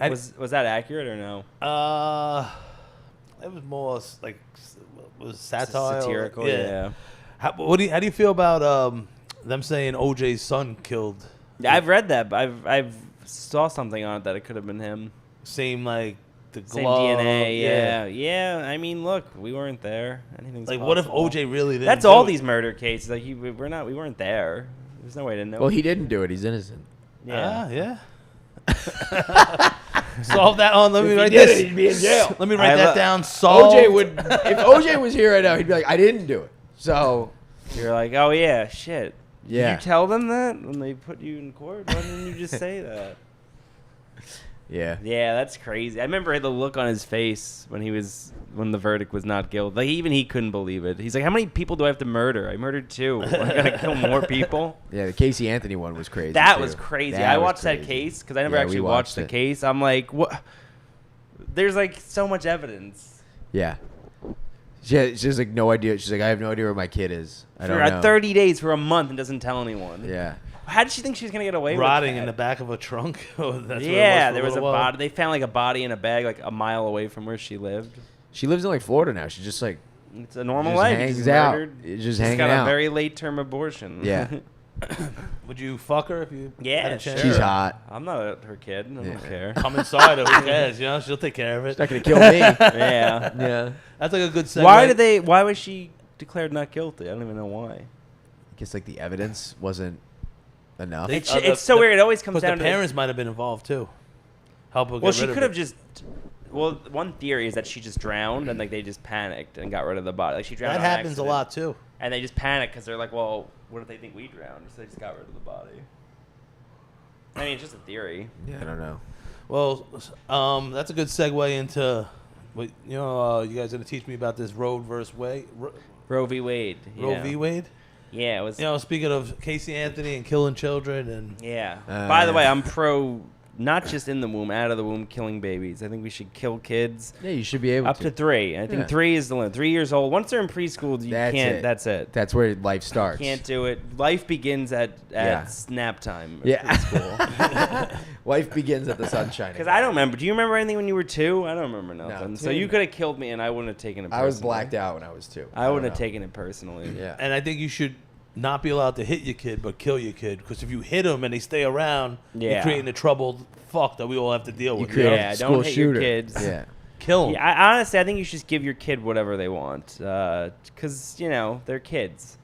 Was that accurate or no? It was more like was satire, Satirical. Yeah. How do you feel about them saying OJ's son killed? Yeah, I've read that. But I've saw something on it that it could have been him. Same like the Same glove. DNA. Yeah. I mean, look, we weren't there. Anything's Like, what if possible. OJ really didn't? That's do all it? these murder cases. Like, we weren't there. There's no way to know. Well, he didn't do it. He's innocent. yeah. Solve that on. Let me If he write did this. it, he'd be in jail. Let me write I that lo- down. Solve. OJ would. If OJ was here right now, he'd be like, I didn't do it. So You're like, oh yeah, shit. Yeah. Did you tell them that when they put you in court? Why didn't you just say that? yeah. Yeah, that's crazy. I remember the look on his face when the verdict was not guilty. Like even he couldn't believe it. He's like, how many people do I have to murder? I murdered 2. I gotta kill more people. Yeah, the Casey Anthony one was crazy. That too. was crazy. That I was watched that crazy. case because I never Yeah, actually we watched the it. case. I'm like, what? There's like so much evidence. Yeah. She's like no idea. She's like, I have no idea where my kid is. I don't For know. 30 days, for a month, and doesn't tell anyone. Yeah. How did she think she was gonna get away Rotting with in that? the back of a trunk. Oh, that's Yeah, what there it was a for little while. body. They found like a body in a bag like a mile away from where she lived. She lives in like Florida now. She's just like It's a normal just life. hangs She's out. murdered. Just She's hanging got out. a very late term abortion. Yeah. Would you fuck her if you Yeah, had a chance? sure. She's hot. I'm not her kid. I don't Yeah. care. Come inside her. Who cares? You know, she'll take care of it. She's not gonna kill me. Yeah. Yeah. That's like a good segue. Why was she declared not guilty? I don't even know why. I guess like the evidence wasn't enough. They- It's so weird. It always comes Because down the to parents might have been involved too. Help her get Well, she rid of could have it. just. Well, one theory is that she just drowned and like they just panicked and got rid of the body. Like she drowned. That on happens accident. a lot too. And they just panic because they're like, well, what if they think we drowned? So they just got rid of the body. I mean, it's just a theory. Yeah, I don't know. Well, that's a good segue into, what you guys are gonna teach me about this Roe versus Wade. Roe v. Wade. Roe yeah. v. Wade. Yeah, it was. Speaking of Casey Anthony and killing children and Yeah. By the way, I'm pro not just in the womb, out of the womb, killing babies. I think we should kill kids Yeah, you should be able up to 3. I think Yeah. 3 is the limit. 3 years old. Once they're in preschool, you That's can't. it. That's it. That's where life starts. Can't do it. Life begins at Yeah. snap time. Yeah. Preschool. Life begins at the sunshine. Because I don't remember. Do you remember anything when you were 2? I don't remember nothing. So 2. you could have killed me, and I wouldn't have taken it. I was personally. blacked out when I was 2. I don't wouldn't have know. taken it personally. Yeah. and I think you should not be allowed to hit your kid, but kill your kid. Because if you hit them and they stay around, you're Yeah. creating the troubled fuck that we all have to deal You with. create Yeah, a don't school hit your shooter. kids. Yeah. Kill them. Yeah, honestly, I think you should just give your kid whatever they want. Because, they're kids.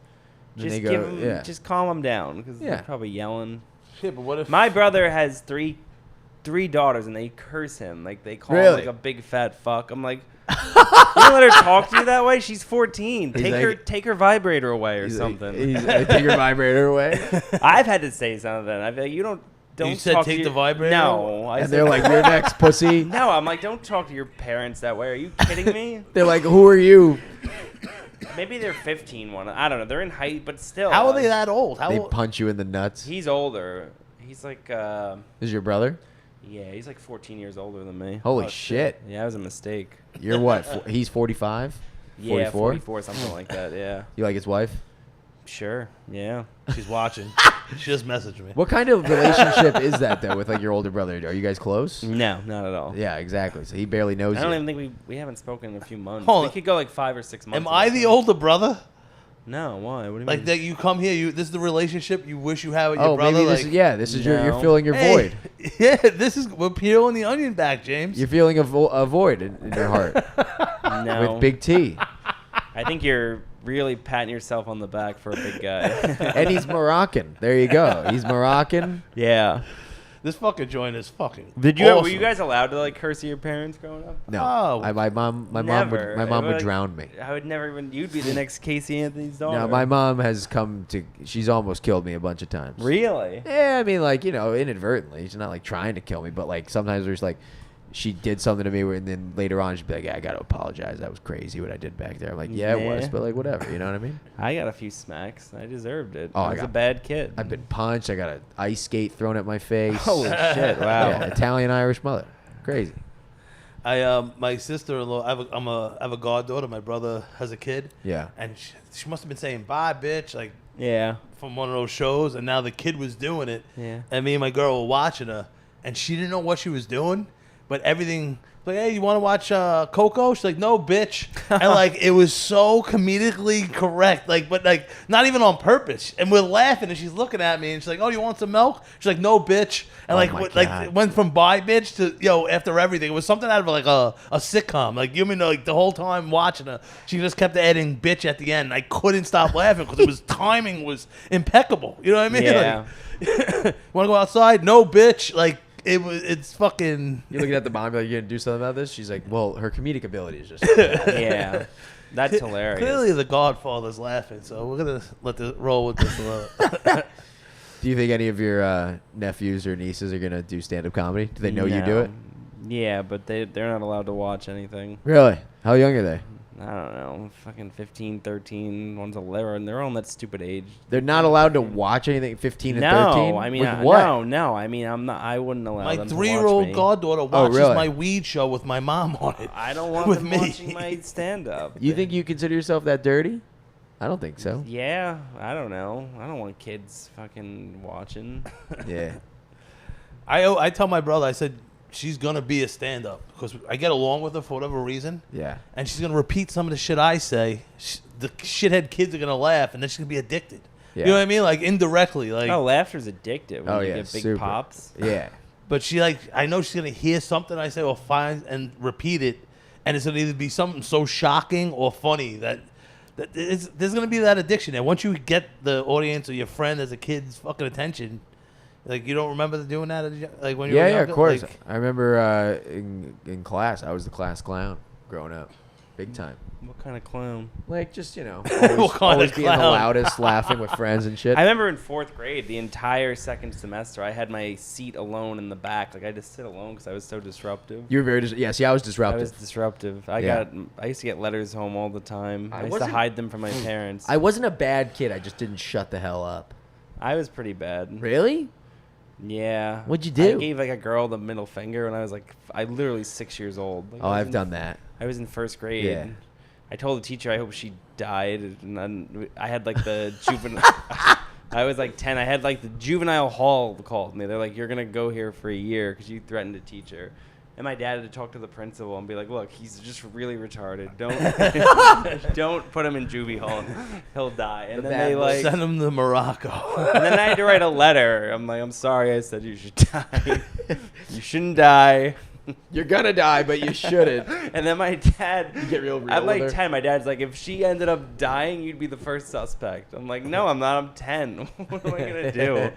Then Just they go- give them, yeah. just calm them down. Because Yeah. they're probably yelling. Shit, but what if My brother has three daughters, and they curse him. Like, they call him Really? like a big fat fuck. I'm like, you don't let her talk to you that way? She's 14. He's Take her vibrator away or He's something. take your vibrator away. I've had to say something. I'd be like, you don't You said talk take to the your-" vibrator? No. I And said, they're like, "You're next, pussy." no, I'm like, don't talk to your parents that way. Are you kidding me? They're like, "Who are you?" Maybe they're 15 one. I don't know. They're in height, but still. How are they that old? How They old? punch you in the nuts. He's older. He's like, Is your brother? yeah, he's like 14 years older than me. Holy Oh, shit! Yeah, it was a mistake. You're what? He's 45. Yeah, 44? 44, something like that. Yeah, You like his wife? sure. Yeah. She's watching. She just messaged me. What kind of relationship is that though with like your older brother? Are you guys close? No, not at all. Yeah, exactly. So he barely knows I don't you. even think we haven't spoken in a few months. Hold We on. could go like 5 or 6 months. Am I the older brother? No, why? What do you Like mean? that you come here, this is the relationship you wish you had with your Oh, brother? maybe this like, is this is you're No. filling your hey, void. Yeah, this is, we're peeling the onion back, James. You're feeling a void in your heart No. with Big T, I think you're really patting yourself on the back for a big guy. and he's Moroccan. There you go. He's Moroccan. Yeah. This fucking joint is fucking. Did you? Awesome. Were you guys allowed to like curse at your parents growing up? No, Oh. my mom Never. would Like, drown me. I would never even. You'd be the next Casey Anthony's daughter. No, my mom has come to. She's almost killed me a bunch of times. Really? Yeah, I mean, like, inadvertently. She's not like trying to kill me, but like sometimes there's like, she did something to me, and then later on she'd be like, "Yeah, I got to apologize. That was crazy what I did back there." I'm like, "Yeah, it was," but like whatever. You know what I mean? I got a few smacks. I deserved it. Oh, I was a bad kid. I've been punched. I got an ice skate thrown at my face. Holy shit! Wow. Yeah, Italian Irish mother. Crazy. My sister-in-law. I have a goddaughter. My brother has a kid. Yeah. And she must have been saying "bye, bitch," like Yeah. from one of those shows, and now the kid was doing it. Yeah. And me and my girl were watching her, and she didn't know what she was doing, but everything. Like, hey, you want to watch Coco? She's like, no, bitch. And like, it was so comedically correct, like, but like, not even on purpose. And we're laughing, and she's looking at me, and she's like, oh, you want some milk? She's like, no, bitch. And like, like, it went from bye, bitch to after everything. It was something out of like a sitcom. Like, you mean like the whole time watching her, she just kept adding bitch at the end. I couldn't stop laughing because it was timing was impeccable. You know what I mean? Yeah. Like, want to go outside? No, bitch. Like. It's fucking. You're looking at the mom, like, you gonna do something about this? She's like, well, her comedic ability is just. Yeah. That's hilarious. Clearly, the Godfather's laughing, so we're gonna let this roll with this a little. Do you think any of your nephews or nieces are gonna do stand-up comedy? Do they know you do it? Yeah, but they're not allowed to watch anything. Really? How young are they? I don't know. Fucking 15, 13. One's 11. They're all in that stupid age. They're not allowed to watch anything 15 and No, 13? I mean, With what? no. I mean, I'm not. I wouldn't allow My them to 3-year-old watch me. goddaughter watches really? my weed show with my mom on it. I don't want with them me. watching my stand-up. You think you consider yourself that dirty? I don't think so. Yeah, I don't know. I don't want kids fucking watching. Yeah. I tell my brother, I said, she's gonna be a stand-up because I get along with her for whatever reason. Yeah. And she's gonna repeat some of the shit I say. The shithead kids are gonna laugh, and then she's gonna be addicted. Yeah. You know what I mean? Like indirectly, like. Oh, laughter's addictive. When Oh, you yeah, get big super. pops. Yeah. But she I know she's gonna hear something I say or find and repeat it, and it's gonna either be something so shocking or funny that there's gonna be that addiction. And once you get the audience or your friend as a kid's fucking attention, like you don't remember doing that, like when you were Yeah, younger? of course. Like, I remember in class, I was the class clown growing up. Big time. What kind of clown? Like, just, always, What kind always of being the clown? loudest, laughing with friends and shit. I remember in 4th grade, the entire second semester, I had my seat alone in the back. Like, I just sit alone because I was so disruptive. You were very yeah, see, I was I disruptive. was disruptive. I Yeah. used to get letters home all the time. I I used to wasn't- hide them from my parents. I wasn't a bad kid. I just didn't shut the hell up. I was pretty bad. Really? Yeah. What'd you do? I gave like a girl the middle finger when I was like, I literally 6 years old. Like, Oh, I was I've in- done that. I was in 1st grade. Yeah. I told the teacher I hope she died, and then I had like the juvenile. I was like 10. I had like the juvenile hall called me. They're like, "You're gonna go here for a year because you threatened a teacher." And my dad had to talk to the principal and be like, "Look, he's just really retarded. Don't put him in juvie hall. He'll die." And The then bad they boy. like, send them to Morocco. and then I had to write a letter. I'm like, "I'm sorry. I said you should die. You shouldn't die." You're gonna die, but you shouldn't. And then my dad, You get real at like with her? 10, my dad's like, if she ended up dying, you'd be the first suspect. I'm like, no, I'm not. I'm 10. What am I going to do?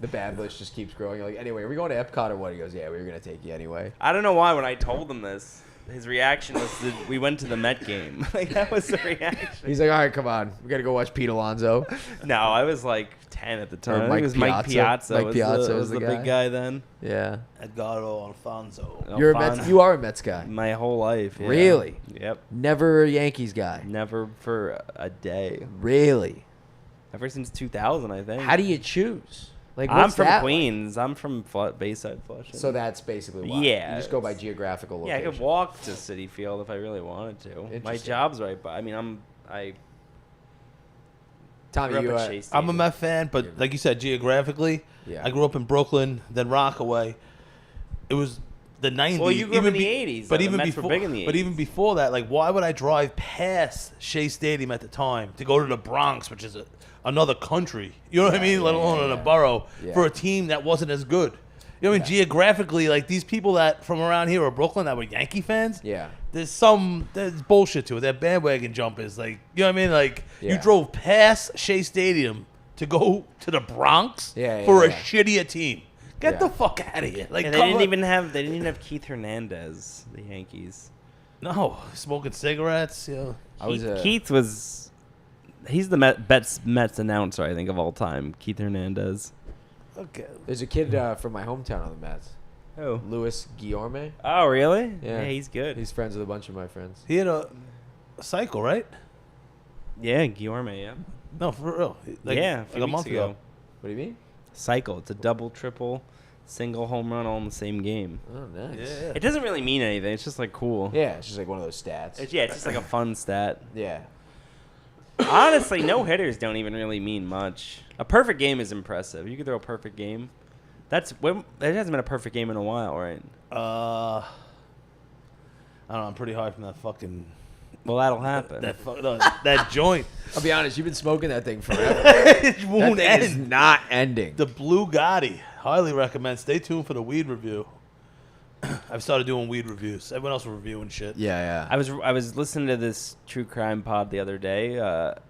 The bad list just keeps growing. You're like, anyway, are we going to Epcot or what? He goes, yeah, we were gonna take you anyway. I don't know why when I told him this, his reaction was that we went to the Met game. Like, that was the reaction. He's like, all right, come on, we gotta go watch Pete Alonso. No, I was like 10 at the time. I think Mike it was Mike Piazza. Piazza. Mike was Piazza the, was was the the guy. big guy then. Yeah. Edgardo Alfonso. You're a Alfonso. Mets. You are a Mets guy. My whole life. Yeah. Really? Yep. Never a Yankees guy. Never for a day. Really? Ever since 2000, I think. How do you choose? Like, I'm what's from that like? Queens. I'm from Bayside Flushing. So that's basically why. Yeah, You just go by it's- geographical yeah, I location. could walk to City Field if I really wanted to. My Interesting. job's right by. I mean, I Tommy, grew you up at Shea I'm a Stadium. Met fan, but like you said, geographically, Yeah. I grew up in Brooklyn, then Rockaway. It was the 90s. Well, you grew up in the 80s, But though. The even Mets were before, big in the but even 80s. before that, like, why would I drive past Shea Stadium at the time to go to the Bronx, which is another country? You know what I mean? Let alone in a borough Yeah. for a team that wasn't as good. You know what I mean? Geographically, like these people that from around here or Brooklyn that were Yankee fans. Yeah. There's bullshit to it. They're bandwagon jumpers. Like, you know what I mean? Like, Yeah. you drove past Shea Stadium to go to the Bronx Yeah, for yeah. a shittier team. Get Yeah. the fuck out of here! Like And they didn't even have Keith Hernandez, the Yankees. no smoking cigarettes. You know. Keith was he's the Mets announcer, I think, of all time. Keith Hernandez. Okay. There's a kid from my hometown on the Mets. Oh. Louis Guillorme. Oh, really? Yeah. He's good. He's friends with a bunch of my friends. He had a cycle, right? Yeah, Guillorme, yeah. No, for real. Like, yeah, like a month ago. What do you mean? Cycle. It's a double, triple, single home run all in the same game. Oh, nice. Yeah. It doesn't really mean anything. It's just like cool. Yeah, it's just like one of those stats. It's just like a fun stat. Yeah. Honestly, no hitters don't even really mean much. A perfect game is impressive. You could throw a perfect game. There hasn't been a perfect game in a while, right? I don't know. I'm pretty high from that fucking Well, that'll happen. that joint. I'll be honest, you've been smoking that thing forever. It That won't thing is end. not ending. The Blue Gotti. Highly recommend. Stay tuned for the weed review. I've started doing weed reviews. Everyone else is reviewing shit. Yeah. I was listening to this true crime pod the other day.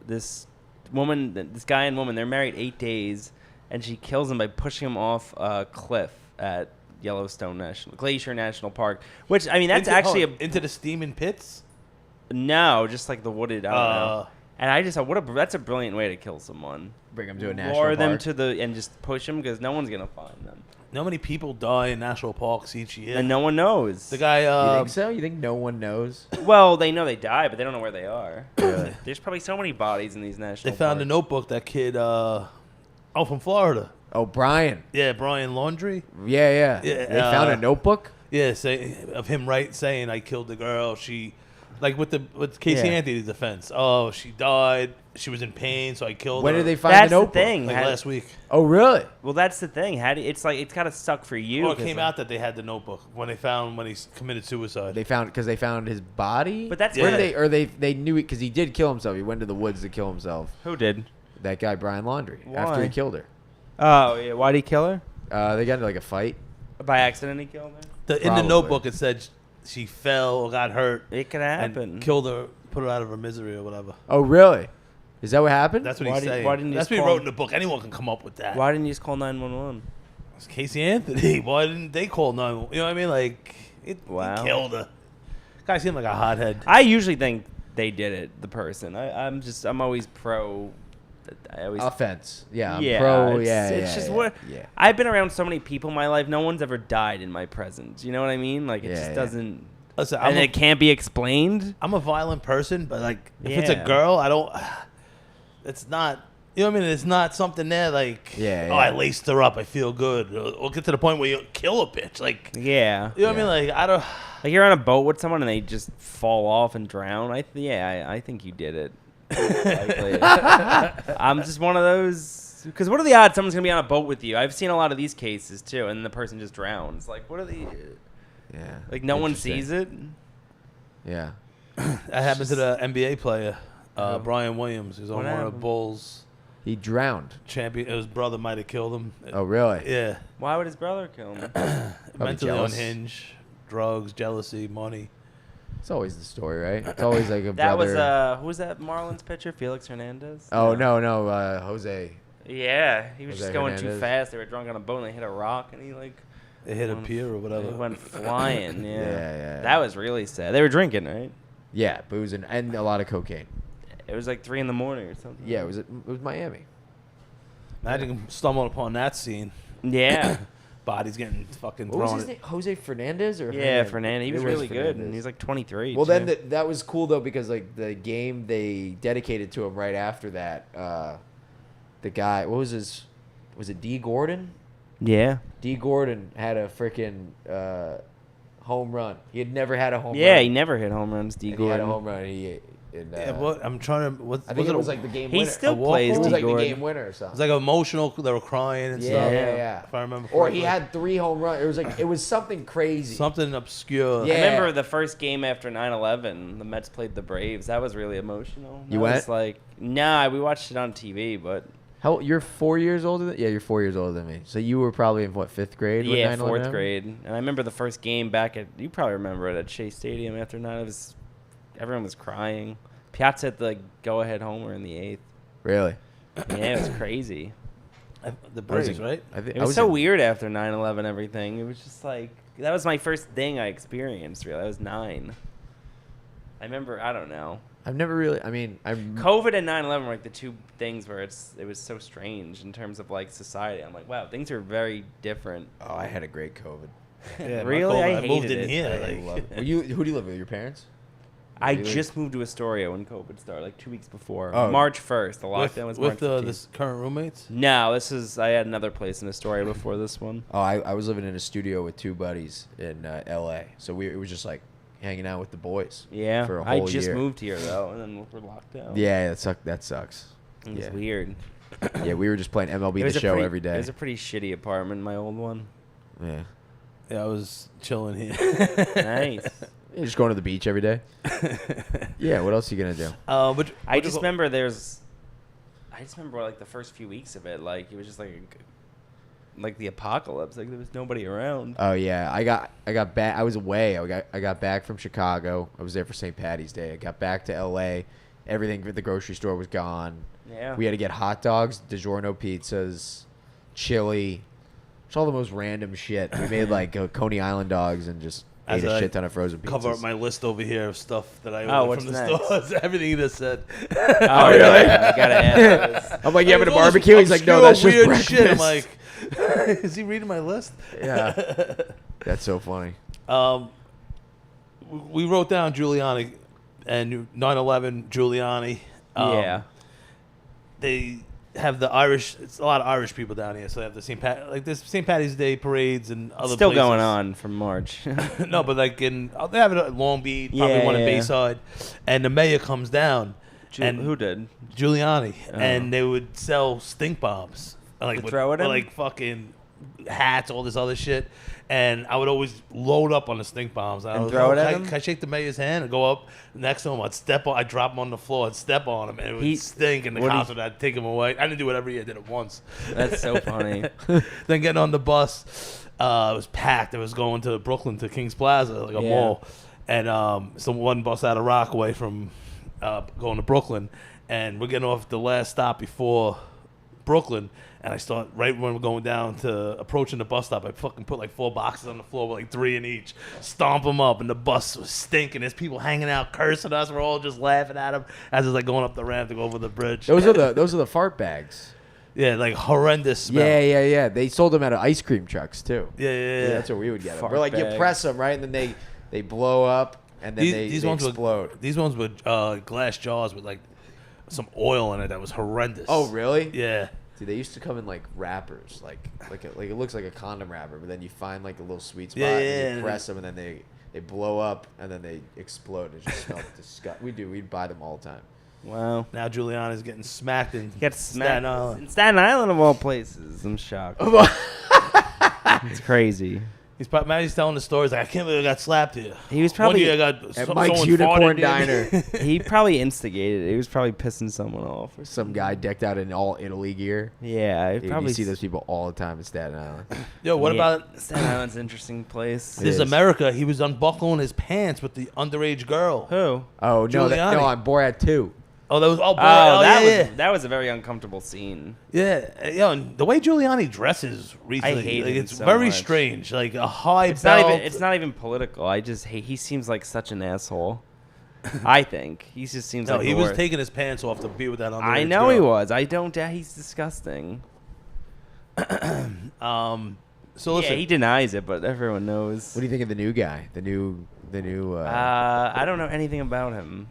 This guy and woman, they're married 8 days, and she kills him by pushing him off a cliff at Glacier National Park. Which, I mean, that's into the steaming pits. No, just like the wooded. I don't know. And I just thought, that's a brilliant way to kill someone. Bring them to a national Lure them park. and just push them because no one's gonna find them, How many people die in national parks each year? and no one knows. The guy. You think so? You think no one knows? Well, they know they die, but they don't know where they are. Really? There's probably so many bodies in these national. They found a parks. notebook. That kid. From Florida. Oh, Brian. Yeah, Brian Laundrie. Yeah. Yeah, They found a notebook? Yeah, of him saying I killed the girl. She, like with Casey Yeah. Anthony's defense. Oh, she died. She was in pain, so I killed When her. did they find That's the the notebook? thing. Like last week. Oh, really? Well, that's the thing. It's got to suck for you. Well, it 'cause, came out that they had the notebook when he committed suicide. They found his body. But that's Where Yeah. they knew it because he did kill himself. He went to the woods to kill himself. Who did? That guy Brian Laundrie. Why? After he killed her, Oh yeah. Why'd he kill her? they got into like a fight. By accident, he killed her. In the Probably. notebook, it said she fell or got hurt It could happen. and killed her, put her out of her misery or whatever. Oh, really? Is that what happened? That's what Why he's did- saying. why didn't you That's just what he call wrote in the book. Anyone can come up with that. Why didn't you just call 911? It's Casey Anthony. Why didn't they call 911? You know what I mean? Like, he killed her. Guy seemed like a hothead. I usually think they did it. The person. I'm always pro. I always. Offense. Yeah. I'm Yeah, pro. it's just what Yeah. I've been around so many people in my life. No one's ever died in my presence. You know what I mean? Like it Yeah, just yeah. doesn't. Listen, And it can't be explained. I'm a violent person, but like, if it's a Yeah. girl, I don't. It's not. You know what I mean? It's not something there like, Yeah, oh, yeah. I laced her up. I feel good. Or get to the point where you kill a bitch. Like, Yeah. you know what I mean? Like, I don't. Like you're on a boat with someone and they just fall off and drown. I think you did it. Likely. I'm just one of those. Because what are the odds someone's gonna be on a boat with you? I've seen a lot of these cases too, and the person just drowns. Like, what are the? Yeah. Like, no one Interesting. sees it. Yeah. That happened to the NBA player, Brian Williams, who's on What one of the happened? Bulls He drowned. champion. His brother might have killed him. Oh, really? Yeah. Why would his brother kill him? Mentally jealous. unhinged, drugs, jealousy, money. It's always the story, right? It's always like a That brother. was who was that Marlins pitcher? Felix Hernandez. Oh no, Jose. Yeah, he was Jose just going too Hernandez. fast. They were drunk on a boat and they hit a rock and he like They hit a went- pier or he whatever. went flying. Yeah. Yeah. That was really sad. They were drinking, right? Yeah, booze and a lot of cocaine. It was like 3 a.m. or something. Yeah, it was Miami. Imagine stumbling upon that scene. Yeah. Bodies getting fucking What was thrown. his name? Jose Fernandez or Yeah, Fernandez. He It was really good, Fernandez. and he's like 23. Well, too. then that was cool though because like the game they dedicated to him right after that. The guy, what was his? Was it D. Gordon? Yeah. D. Gordon had a freaking home run. He had never had a home run. Yeah, he never hit home runs, D. And he had a Gordon. home run. Yeah, what I'm trying to. What I think was it was a- like the game He winner. still A walk-off? plays It was D. like the Gordon. game winner or It something. was like emotional. They were crying and Yeah, stuff. yeah. If I remember. Or he correctly. had 3 home runs. It was something crazy. something obscure. Yeah. I remember the first game after 9/11, the Mets played the Braves. That was really emotional. You That went? was like, nah, we watched it on TV, but You're 4 years older than? Yeah, you're 4 years older than me. So you were probably in what, 5th grade? when yeah, 9/11 fourth happened? grade. And I remember the first game back at, you probably remember it, at Shea Stadium after 9. It was, everyone was crying. Piazza hit the go-ahead homer in the 8th. Really? Yeah, it was crazy. The Braves, right? It was so weird after 9/11. Everything. It was just like that was my first thing I experienced. Really, I was 9. I remember. I don't know. I've never really. I mean, COVID and 9/11 were like the two things where it was so strange in terms of like society. I'm like, wow, things are very different. Oh, I had a great COVID. Yeah, Really? I I moved hated in it. here. I love it. Who do you live with? Your parents? I Really? just moved to Astoria when COVID started, like 2 weeks before. Oh. March 1st. The lockdown was March with 15th. this current roommates. No, I had another place in Astoria before this one. Oh, I was living in a studio with 2 buddies in L.A. So it was just like hanging out with the boys. Yeah, For a I whole just year. moved here though, and then we're locked down. Yeah, that sucks. It was Yeah. weird. Yeah, we were just playing MLB It was The a Show pretty- every day. It was a pretty shitty apartment, my old one. Yeah. Yeah, I was chilling here. Nice. You're just going to the beach every day? Yeah, what else are you going to do? I just remember like the first few weeks of it, like it was just like the apocalypse. Like there was nobody around. Oh, yeah. I got back. I was away. I got back from Chicago. I was there for St. Patty's Day. I got back to L.A. Everything at the grocery store was gone. Yeah. We had to get hot dogs, DiGiorno pizzas, chili. It's all the most random shit. We made like Coney Island dogs and just ate a shit ton of frozen pizzas. Cover up my list over here of stuff that I Oh, ordered what's from the next? stores. Everything you just said. Oh, really? Yeah, I gotta add those. I'm like, you having a All this barbecue? He's like, no, obscure, that's just weird breakfast. shit. I'm like, is he reading my list? Yeah. That's so funny. We wrote down Giuliani and 9/11 Giuliani. Yeah. They have the Irish. It's a lot of Irish people down here, so they have the there's St. Patty's Day parades and other. Still places. going on from March. No, but like they have it at Long Beach, probably one in Yeah. Bayside, and the mayor comes down. And who did? Giuliani, Oh. and they would sell stink bombs, like To throw at him? like fucking hats, all this other shit. And I would always load up on the stink bombs. I And was, throw it at can him? Can I shake the mayor's hand and go up next to him? I'd drop him on the floor and step on him, and it would stink. And the what cops he- would take him away. I didn't do it every year; I did it once. That's so funny. Then getting on the bus, it was packed. It was going to Brooklyn to Kings Plaza, like a Yeah. mall, and one bus out of Rockaway from going to Brooklyn, and we're getting off the last stop before Brooklyn. And I start right when we're going down to approaching the bus stop. I fucking put like 4 boxes on the floor with like 3 in each, stomp them up, and the bus was stinking. There's people hanging out, cursing us. We're all just laughing at them as it's like going up the ramp to go over the bridge. Those are the fart bags. Yeah, like horrendous smell. Yeah. They sold them out of ice cream trucks too. Yeah. That's what we would get them. Fart We're like, you bags. press them, right? And then they blow up, and then they explode. These ones were glass jars with like some oil in it that was horrendous. Oh, really? Yeah. Dude, they used to come in like wrappers, like it looks like a condom wrapper, but then you find like a little sweet spot, Yeah, and you yeah. press them, and then they blow up, and then they explode. It just smells disgusting. We'd buy them all the time. Wow. Now Giuliani's getting smacked in Get Staten smacked Island. in Staten Island of all places. I'm shocked. It's crazy. He's telling the stories like, I can't believe I got slapped here. He was probably- One year I got At someone Mike's farted Unicorn near me. Diner, He probably instigated it. He was probably pissing someone off. Or some guy decked out in all Italy gear. Yeah, he Dude, probably you see those people all the time in Staten Island. Yo, what Yeah, about Staten Island's an interesting place. It this is. America? He was unbuckling his pants with the underage girl. Who? Oh no, Giuliani. on Borat 2. Oh, that was boy, That was a very uncomfortable scene. yeah. Yo, and the way Giuliani dresses recently, hate like, him it's so very much. strange. Like a high It's belt. not even political. I just hate. He seems like such an asshole. I think he just seems No, like he the was worst. taking his pants off to be with that underage I know girl. he was. I don't doubt he's disgusting. So listen, Yeah, he denies it, but everyone knows. What do you think of the new guy? The new. I don't know anything about him.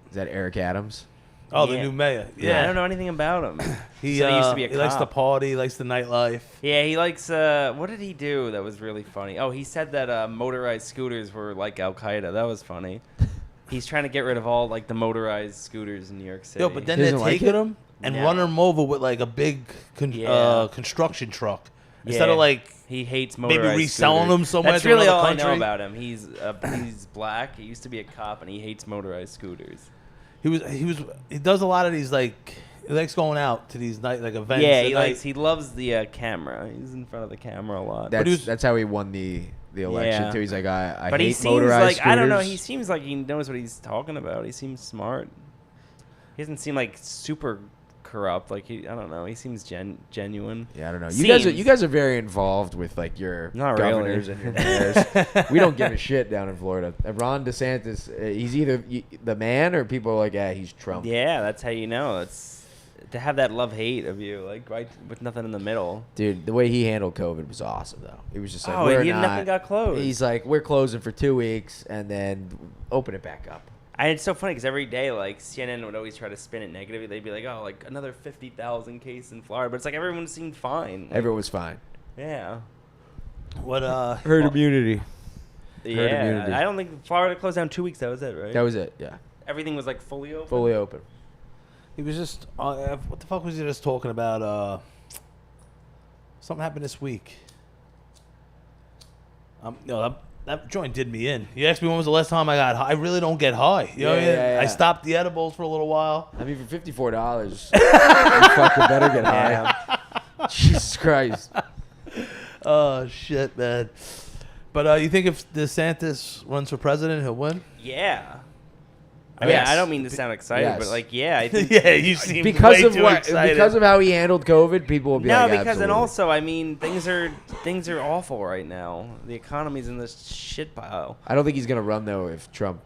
Is that Eric Adams? the Yeah. new mayor. Yeah, Yeah, I don't know anything about him. He, Said he used to be a he likes the cop. party, he likes the nightlife. Yeah, he likes. What did he do that was really funny? Oh, he said that motorized scooters were like Al Qaeda. That was funny. He's trying to get rid of all like the motorized scooters in New York City. Yo, but then He they're doesn't like taking it? him and No. running him over with like a big Yeah. construction truck instead Yeah. of like he hates maybe motorized reselling scooters. them somewhere. That's to really another all country. I know about him. He's black. He used to be a cop, and he hates motorized scooters. He does a lot of these like he likes going out to these night like events. Yeah, at night. he loves the camera. He's in front of the camera a lot. That's how he won the election Yeah. too. He's like, I but hate he seems motorized like I don't know. scooters. He seems like he knows what he's talking about. He seems smart. He doesn't seem like super corrupt. Like I don't know. He seems genuine. Yeah, I don't know. Seems. You guys are very involved with like your Not governors really. and your mayors. We don't give a shit down in Florida. And Ron DeSantis, he's either the man or people are like, yeah, he's Trump. Yeah, that's how you know. It's to have that love-hate of you, like right with nothing in the middle. Dude, the way he handled COVID was awesome, though. He was just like, Oh, we're nothing got closed. He's like, we're closing for 2 weeks and then open it back up. And it's so funny because every day, like, CNN would always try to spin it negatively. They'd be like, oh, like, another 50,000 case in Florida. But it's like everyone seemed fine. Like, Everyone was fine. Yeah. What Herd immunity. Yeah. immunity. I don't think Florida closed down 2 weeks. That was it, right? That was it, yeah. Everything was, like, fully open? Fully open. he was just what the fuck was he just talking about? Something happened this week. No, that joint did me in. You asked me when was the last time I got high. I really don't get high. You know what I mean? Yeah. I stopped the edibles for a little while. I mean, for $54, you fucking better get high. Jesus Christ. Oh, shit, man. But you think if DeSantis runs for president, he'll win? Yeah. I mean, Yes. I don't mean to sound excited, Yes. but, like, yeah. I think Yeah, you seem Because way of too what? excited. Because of how he handled COVID, people will be No, like, because absolutely. and also, I mean, things are awful right now. The economy's in this shit pile. I don't think he's gonna run though if Trump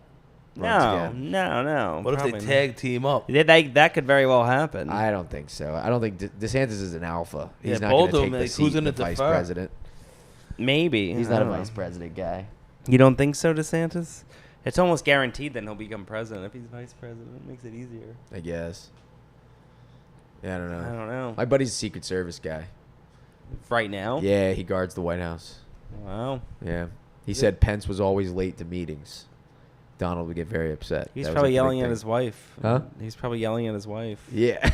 runs again. No. What if they probably tag team up? not. That could very well happen. I don't think so. I don't think DeSantis is an alpha. He's Yeah, not both gonna of take them, the like, seat who's gonna of vice defer? president. Maybe. He's I not a don't know. vice president guy. You don't think so, DeSantis? It's almost guaranteed that he'll become president if he's vice president. It makes it easier. I guess. Yeah, I don't know. I don't know. My buddy's a Secret Service guy. Right now? Yeah, he guards the White House. Wow. Yeah. He said Pence was always late to meetings. Donald would get very upset. He's That was, probably like, the yelling big at thing. his wife. Huh? He's probably yelling at his wife. Yeah.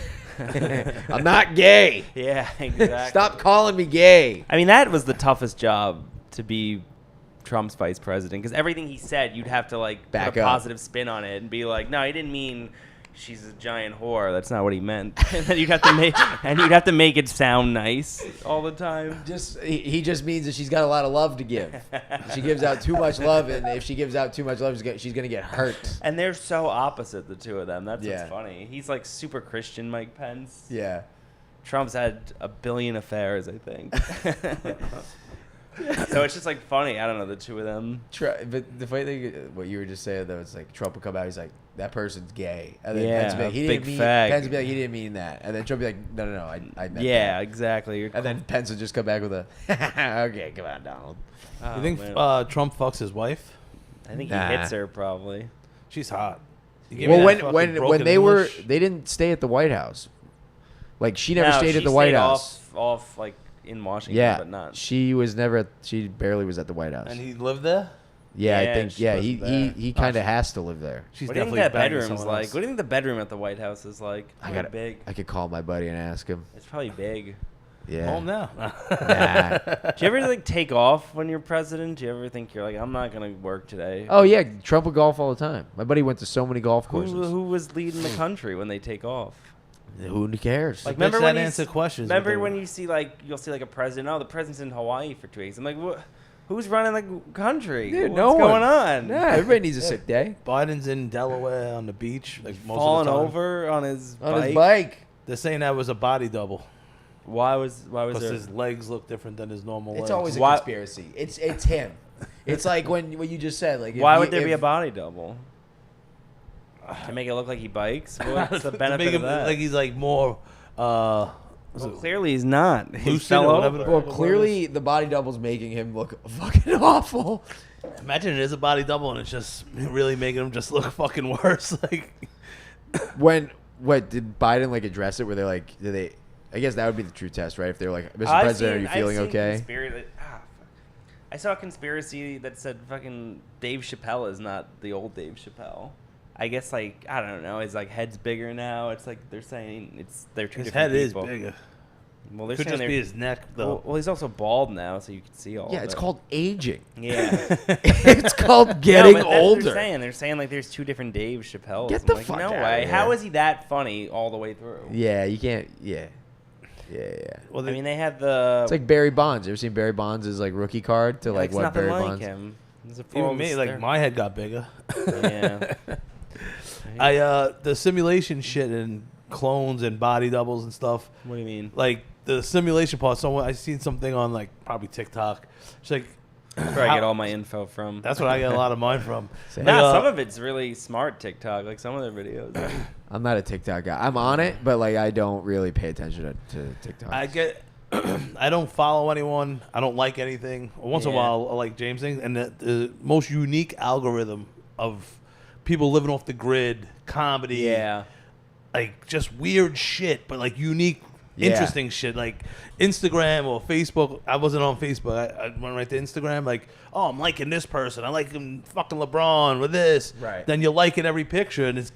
I'm not gay. Yeah, exactly. Stop calling me gay. I mean, that was the toughest job to be Trump's vice president because everything he said, you'd have to like Back put a up. positive spin on it and be like, no, he didn't mean she's a giant whore. That's not what he meant. And then you'd have to make it sound nice all the time. He just means that she's got a lot of love to give. She gives out too much love, and if she gives out too much love, she's gonna get hurt. And they're so opposite, the two of them. That's Yeah. what's funny. He's like super Christian, Mike Pence. Yeah. Trump's had a billion affairs, I think. So it's just like funny. I don't know, the two of them. But the funny thing, what you were just saying though, it's like Trump would come out, he's like, that person's gay, and then Yeah, Pence would be like, he big didn't mean. fag. Pence would be like, he didn't mean that, and then Trump would be like, no, I meant Yeah, that. exactly. You're And then Pence would just come back with a, okay, come on, Donald. oh, You think man. Trump fucks his wife? I think Nah. he hits her probably. She's hot. You give me Well, that fucking when broken they were, English. they didn't stay at the White House. Like she never No, stayed she at the White stayed House. off like in Washington, Yeah, but not. she was never. She barely was at the White House. And he lived there? Yeah, I Yeah, think. she Yeah, wasn't he there. kind of has to live there. She's What do you think definitely that banging bedroom's someone like? else. What do you think the bedroom at the White House is like? I Probably got big. I could call my buddy and ask him. It's probably big. Yeah. Home now. Nah. Do you ever like take off when you're president? Do you ever think you're like, I'm not gonna work today? Oh yeah, Trump would golf all the time. My buddy went to so many golf courses. Who was leading the country when they take off? Who cares? Like, Like, remember bitch, when that you answer questions. Remember with when the- you see like you'll see like a president? Oh, the president's in Hawaii for 2 weeks. I'm like, what? Who's running the country? Dude, What's no one. going on? Nah, everybody needs a sick day. Biden's in Delaware on the beach, like most Falling of the time. over on his On bike. his bike. They're saying that was a body double Why was because there? his legs look different than his normal legs. It's always a Why- conspiracy. It's him. It's like when you just said like. Why would there be a body double? To make it look like he bikes? What's the To benefit make of him that? like he's like more. Well, clearly he's not. He Lucid fell or whatever over. the- Well, clearly the body double's making him look fucking awful. Imagine it is a body double and it's just really making him just look fucking worse. Like, What did Biden like address it? Where they're like, did they? I guess that would be the true test, right? If they're like, Mr. President, are you feeling okay? Fuck. I saw a conspiracy that said fucking Dave Chappelle is not the old Dave Chappelle. I guess like I don't know. His like head's bigger now. It's like they're saying they're two his different head people. is bigger. Well, they're Could saying just be his neck though. well, he's also bald now, so you can see all. Yeah, of it's it. called aging. Yeah. It's called getting No, but that's what older. They're saying. They're saying like there's two different Dave Chappelles. Get I'm the like, fuck no outta way. here. How is he that funny all the way through? Yeah, you can't. Yeah. Well, I mean, they had the. It's like Barry Bonds. You ever seen Barry Bonds' like rookie card to like it's what nothing Barry like Bonds? him. There's a full even me, like my head got bigger. Yeah. The simulation shit in clones and body doubles and stuff. What do you mean? Like the simulation part. Someone I seen something on like probably TikTok. It's like That's where I get all my info from. that's what I get a lot of mine from. Nah, some of it's really smart TikTok. Like some of their videos. I'm not a TikTok guy. I'm on it, but like I don't really pay attention to TikTok. I get. I don't follow anyone. I don't like anything. Once in a while, I like James things. And the most unique algorithm of people living off the grid, comedy, Yeah. like just weird shit, but like unique, interesting shit. Like Instagram or Facebook. I wasn't on Facebook. I went right to Instagram. Like, oh, I'm liking this person. I like him, fucking LeBron with this. Right. Then you're liking every picture, and it's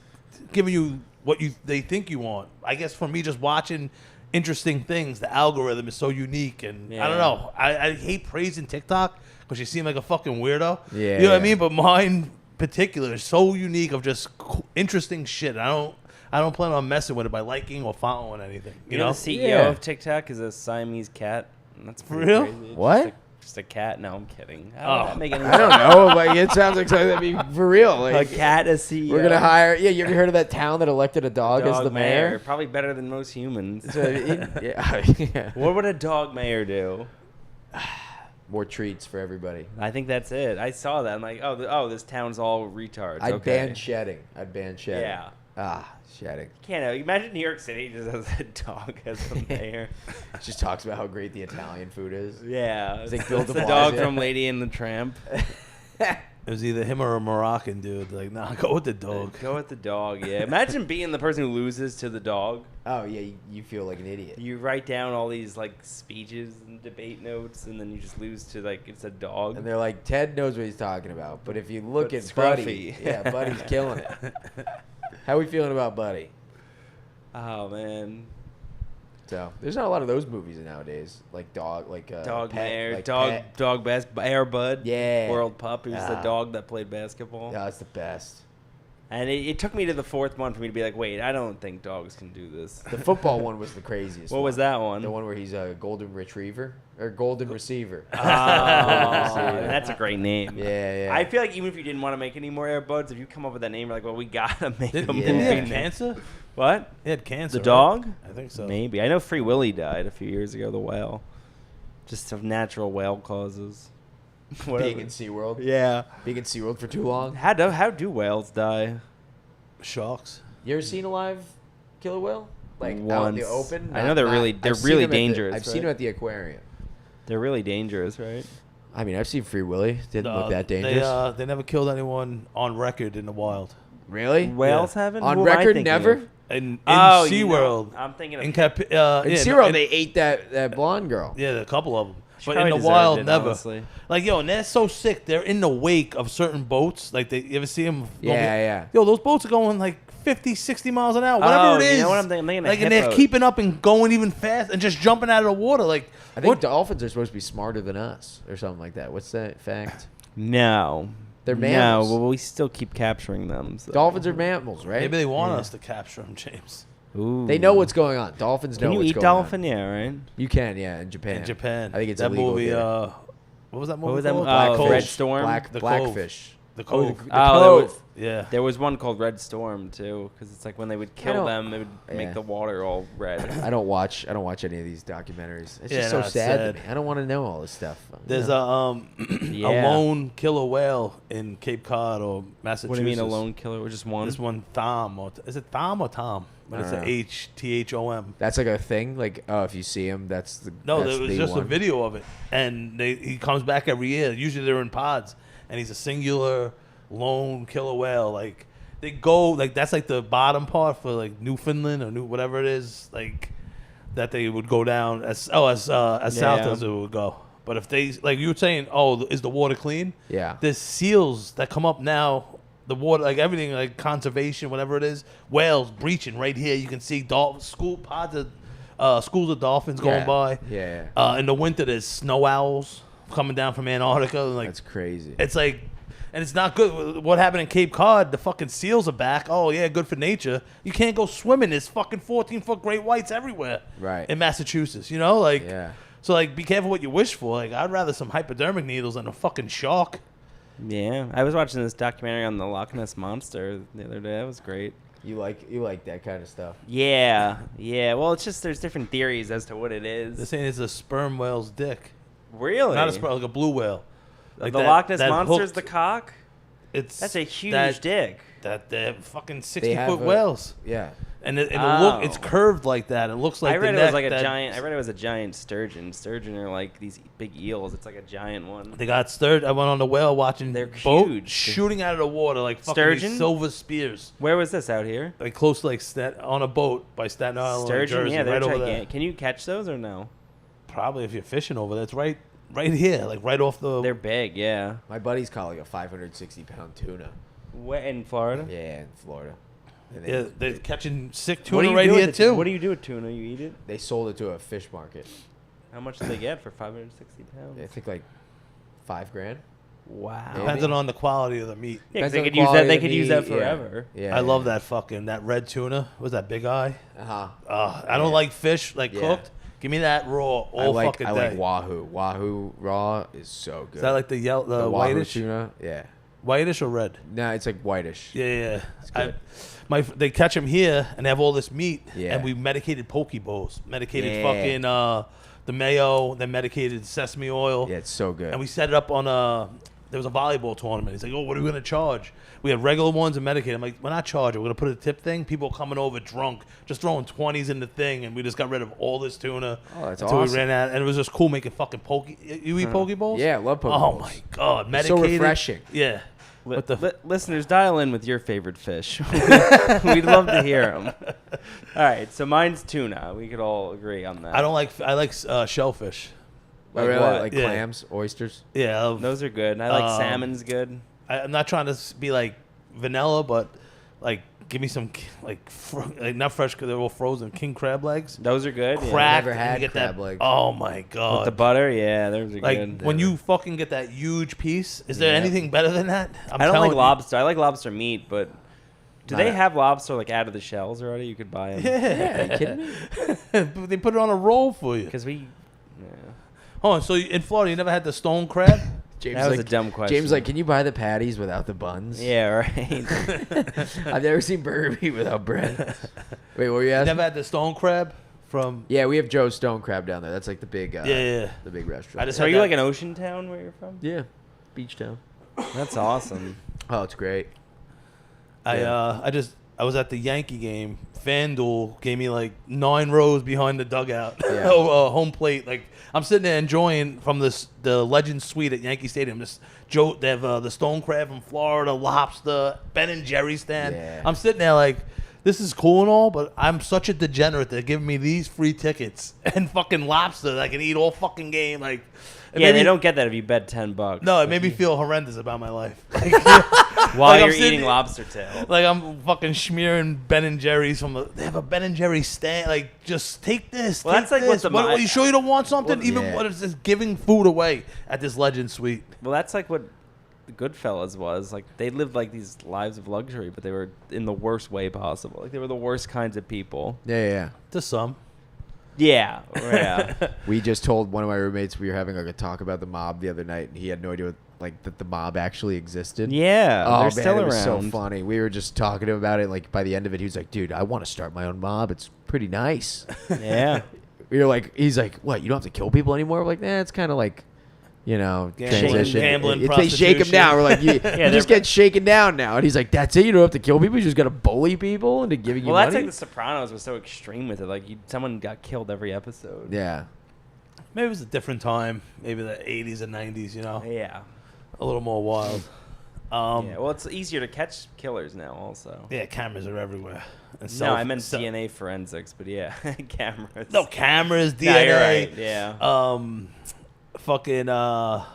giving you what they think you want. I guess for me, just watching interesting things, the algorithm is so unique, and I don't know. I hate praising TikTok because you seem like a fucking weirdo. Yeah, you know what I mean. But mine particular is so unique of just interesting shit. I don't plan on messing with it by liking or following anything. You know, the CEO of TikTok is a Siamese cat. That's For pretty real? crazy. It's What? Just a cat? No, I'm kidding. How would that make any I don't know. Like it sounds like something that'd be for real. A Like, cat as CEO. we're gonna hire. Yeah, you ever heard of that town that elected a dog as the mayor? Probably better than most humans. So yeah. What would a dog mayor do? More treats for everybody. I think that's it. I saw that. I'm like, oh, this town's all retards. I'd okay. ban shedding. Yeah. Shedding. Can't imagine New York City just has a dog as the mayor. Just talks about how great the Italian food is. Yeah. It's like Bill It's the de dog Blasio. from Lady and the Tramp. it was either him or a Moroccan dude. Like, nah, go with the dog. Go with the dog, yeah. Imagine being the person who loses to the dog. Oh yeah, you feel like an idiot. You write down all these like speeches and debate notes, and then you just lose to like it's a dog. And they're like, Ted knows what he's talking about, but if you look But at Buddy, Scruffy. Buddy's killing it. How we feeling about Buddy? Oh man, So there's not a lot of those movies nowadays, like dog dog Pet, mayor, like dog, Pet. dog Air Bud, Yeah. World Pup. He was the Ah. dog that played basketball. Yeah, that's the best. And it took me to the fourth one for me to be like, wait, I don't think dogs can do this. The football one was the craziest. What was that one? The one where he's a golden retriever or golden receiver. Oh, that's a great name. Yeah. I feel like even if you didn't want to make any more Air Buds, if you come up with that name, you're like, well, we gotta make them. Didn't he have movie cancer? What? He had cancer. The dog? I think so. Maybe. I know Free Willy died a few years ago, the whale. Just of natural whale causes. Being in SeaWorld. Yeah. Being in SeaWorld for too long. How do whales die? Sharks. You ever seen a live killer whale? Like out in Once. the open? I know they're really I've seen really them at the- dangerous, I've seen right? them at the aquarium. They're really dangerous, right? I mean, I've seen Free Willy. Didn't look that dangerous. They never killed anyone on record in the wild. Really? Whales haven't? On Who am I record, thinking never? of? In Oh, SeaWorld. I'm thinking of In In yeah, SeaWorld, in- they ate that blonde girl. Yeah, a couple of them. She But in probably the deserved wild, it, never. honestly. Like, yo, and they're so sick. They're in the wake of certain boats. Like, you ever see them? Yeah. Yo, those boats are going like 50, 60 miles an hour. Whatever it is. You know what I'm thinking? I'm thinking of like, and they're hippo. keeping up and going even fast and just jumping out of the water. Like, I think dolphins are supposed to be smarter than us or something like that. What's that fact? No. They're mammals. No, well, we still keep capturing them. So. Dolphins are mammals, right? maybe they want us to capture them, James. Ooh. They know what's going on. Dolphins know Can you what's eat going dolphin? on. Yeah, right? You can, yeah, in Japan. In Japan. I think it's that illegal movie. there. What was that movie What was that? called? Red Blackfish. Storm? The Blackfish. The Oh, Cove. the Cove. Yeah. There was one called Red Storm too, because it's like when they would kill don't- them, it would make Yeah. the water all red. I don't watch any of these documentaries. It's Yeah, just so no, it's sad, sad. to me. I don't want to know all this stuff. There's a a Yeah. lone killer whale in Cape Cod or Massachusetts. What do you mean a lone killer? Or just one? This one, Thom. Is it Thom or Tom? But it's I a don't know. Thom. That's like a thing. Like, oh, if you see him, that's the No, that's there was the just a one. video of it, and he comes back every year. Usually they're in pods, and he's a singular lone killer whale. Like they go like that's like the bottom part for like Newfoundland or whatever it is, like that they would go down as south as it would go. But if they like you were saying, oh, is the water clean? Yeah. There's seals that come up now. The water, like everything, like conservation, whatever it is, whales breaching right here. You can see schools of dolphins going by. Yeah. In the winter, there's snow owls coming down from Antarctica. Like That's crazy. it's like, and it's not good. What happened in Cape Cod? The fucking seals are back. Oh yeah, good for nature. You can't go swimming. There's fucking 14-foot great whites everywhere. Right. In Massachusetts, you know, like. Yeah. So like, be careful what you wish for. Like, I'd rather some hypodermic needles than a fucking shark. Yeah, I was watching this documentary on the Loch Ness Monster the other day. That was great. You like that kind of stuff. Yeah. Well, it's just there's different theories as to what it is. They're saying it's a sperm whale's dick. Really? Not a sperm, like a blue whale. Like the that- Loch Ness that monster's hooked- the cock. That's a huge dick. That they're fucking They have 60-foot whales. Yeah. And it Oh. look, it's curved like that. It looks like I read the it was neck like a that- giant. I read it was a giant sturgeon. Sturgeon are like these big eels. It's like a giant one. They got stirred. I went on the whale watching They're boat huge. shooting out of the water like fucking Sturgeon? these silver spears. Where was this out here? Like close to like on a boat by Staten Island, Sturgeon. Jersey, Yeah, they're right over gigantic. there. Can you catch those or no? Probably if you're fishing over there. It's right here, like right off the. They're big. Yeah. My buddy's caught like a 560-pound tuna. Where in Florida? Yeah, in Florida. And Yeah, they're catching sick What tuna do you right do here with too. What do you do with tuna? You eat it? They sold it to a fish market. How much do they get for 560 pounds? I think like $5,000. Wow. Maybe. Depending on the quality of the meat. Yeah, 'cause Depends they on could the use that. quality They of could the use that meat, yeah. forever. Yeah, I love that red tuna. Was that big eye? Uh-huh. I don't like fish like Yeah. cooked. Give me that raw all fucking I day. like wahoo. Wahoo raw is so good. Is that like the the wahoo whitish? tuna? Yeah. Whitish or red? No, it's like whitish. Yeah. good. They catch them here and they have all this meat. Yeah. And we medicated poke bowls, medicated Yeah. fucking the mayo, then medicated sesame oil. Yeah, it's so good. And we set it up on there was a volleyball tournament. He's like, oh, what are we going to charge? We had regular ones and medicated. I'm like, we're not charging. We're going to put a tip thing. People coming over drunk, just throwing 20s in the thing. And we just got rid of all this tuna. Oh, that's until awesome. we ran out. And it was just cool making fucking poke. You eat poke bowls? Yeah, I love poke Oh, bowls. my God. It's Medicated. so refreshing. Yeah. What the Listeners, dial in with your favorite fish. We'd love to hear them. All right, so mine's tuna. We could all agree on that. I like shellfish. Oh, really? what? Like Yeah. clams, oysters. Yeah. Those are good. And I like salmon's good. I'm not trying to be like vanilla, but like give me some like not fresh because they're all frozen king crab legs. Those are good. Yeah. Cracked, never and had you get crab that. legs. Oh my God. With the butter, yeah, those are like good. when you fucking get that huge piece, is there Yeah. anything better than that? I don't like telling you. lobster. I like lobster meat, but do they Not- have lobster like out of the shells already? You could buy them. Yeah, are you kidding me? They put it on a roll for you. Because we. Yeah. Hold on, so in Florida, you never had the stone crab? James That was like, a dumb question. James like, can you buy the patties without the buns? Yeah, right. I've never seen burger meat without bread. Wait, what were you You asking? never had the stone crab from? Yeah, we have Joe's Stone Crab down there. That's like the big, Yeah. the big restaurant. I just so are had you that- like an ocean town where you're from? yeah, beach town. That's awesome. Oh, it's great. I was at the Yankee game. FanDuel gave me like 9 rows behind the dugout, Yeah. home plate. Like I'm sitting there enjoying from the Legend Suite at Yankee Stadium. They have the stone crab from Florida, lobster, Ben and Jerry's stand. Yeah. I'm sitting there like, this is cool and all, but I'm such a degenerate. They're giving me these free tickets and fucking lobster that I can eat all fucking game. Like, it Yeah, made they me- don't get that if you bet $10. No, it made me feel horrendous about my life. Like, While like I'm you're sitting- eating lobster tail. like I'm fucking smearing Ben and Jerry's they have a Ben and Jerry's stand. Like, just take this. Well, take that's like this. what you sure you don't want something? Well, Even yeah. what is this giving food away at this Legend Suite? Well, that's like what the Goodfellas was. Like they lived like these lives of luxury, but they were in the worst way possible. Like they were the worst kinds of people. Yeah. To some. Yeah, yeah. We just told one of my roommates we were having like a talk about the mob the other night, and he had no idea that the mob actually existed. Yeah, Oh they're man, still it was so around. funny. We were just talking to him about it. Like by the end of it, he was like, "Dude, I want to start my own mob. It's pretty nice." Yeah. We were like, he's like, "What? You don't have to kill people anymore?" We're like, "Nah, it's kind of like, transition. Gambling, They shake him prostitution. down. We're like, you they're- just get shaken down now." And he's like, "That's it. You don't have to kill people. You just got to bully people into giving you Well, that's money." like The Sopranos was so extreme with it. Like someone got killed every episode. Yeah. Maybe it was a different time. Maybe the 80s and 90s, Yeah. a little more wild. Yeah. Well, it's easier to catch killers now, also. Yeah, cameras are everywhere. And No, I meant self- DNA forensics, but yeah, cameras. No, cameras, DNA. No, you're right. Yeah. Fucking, Well,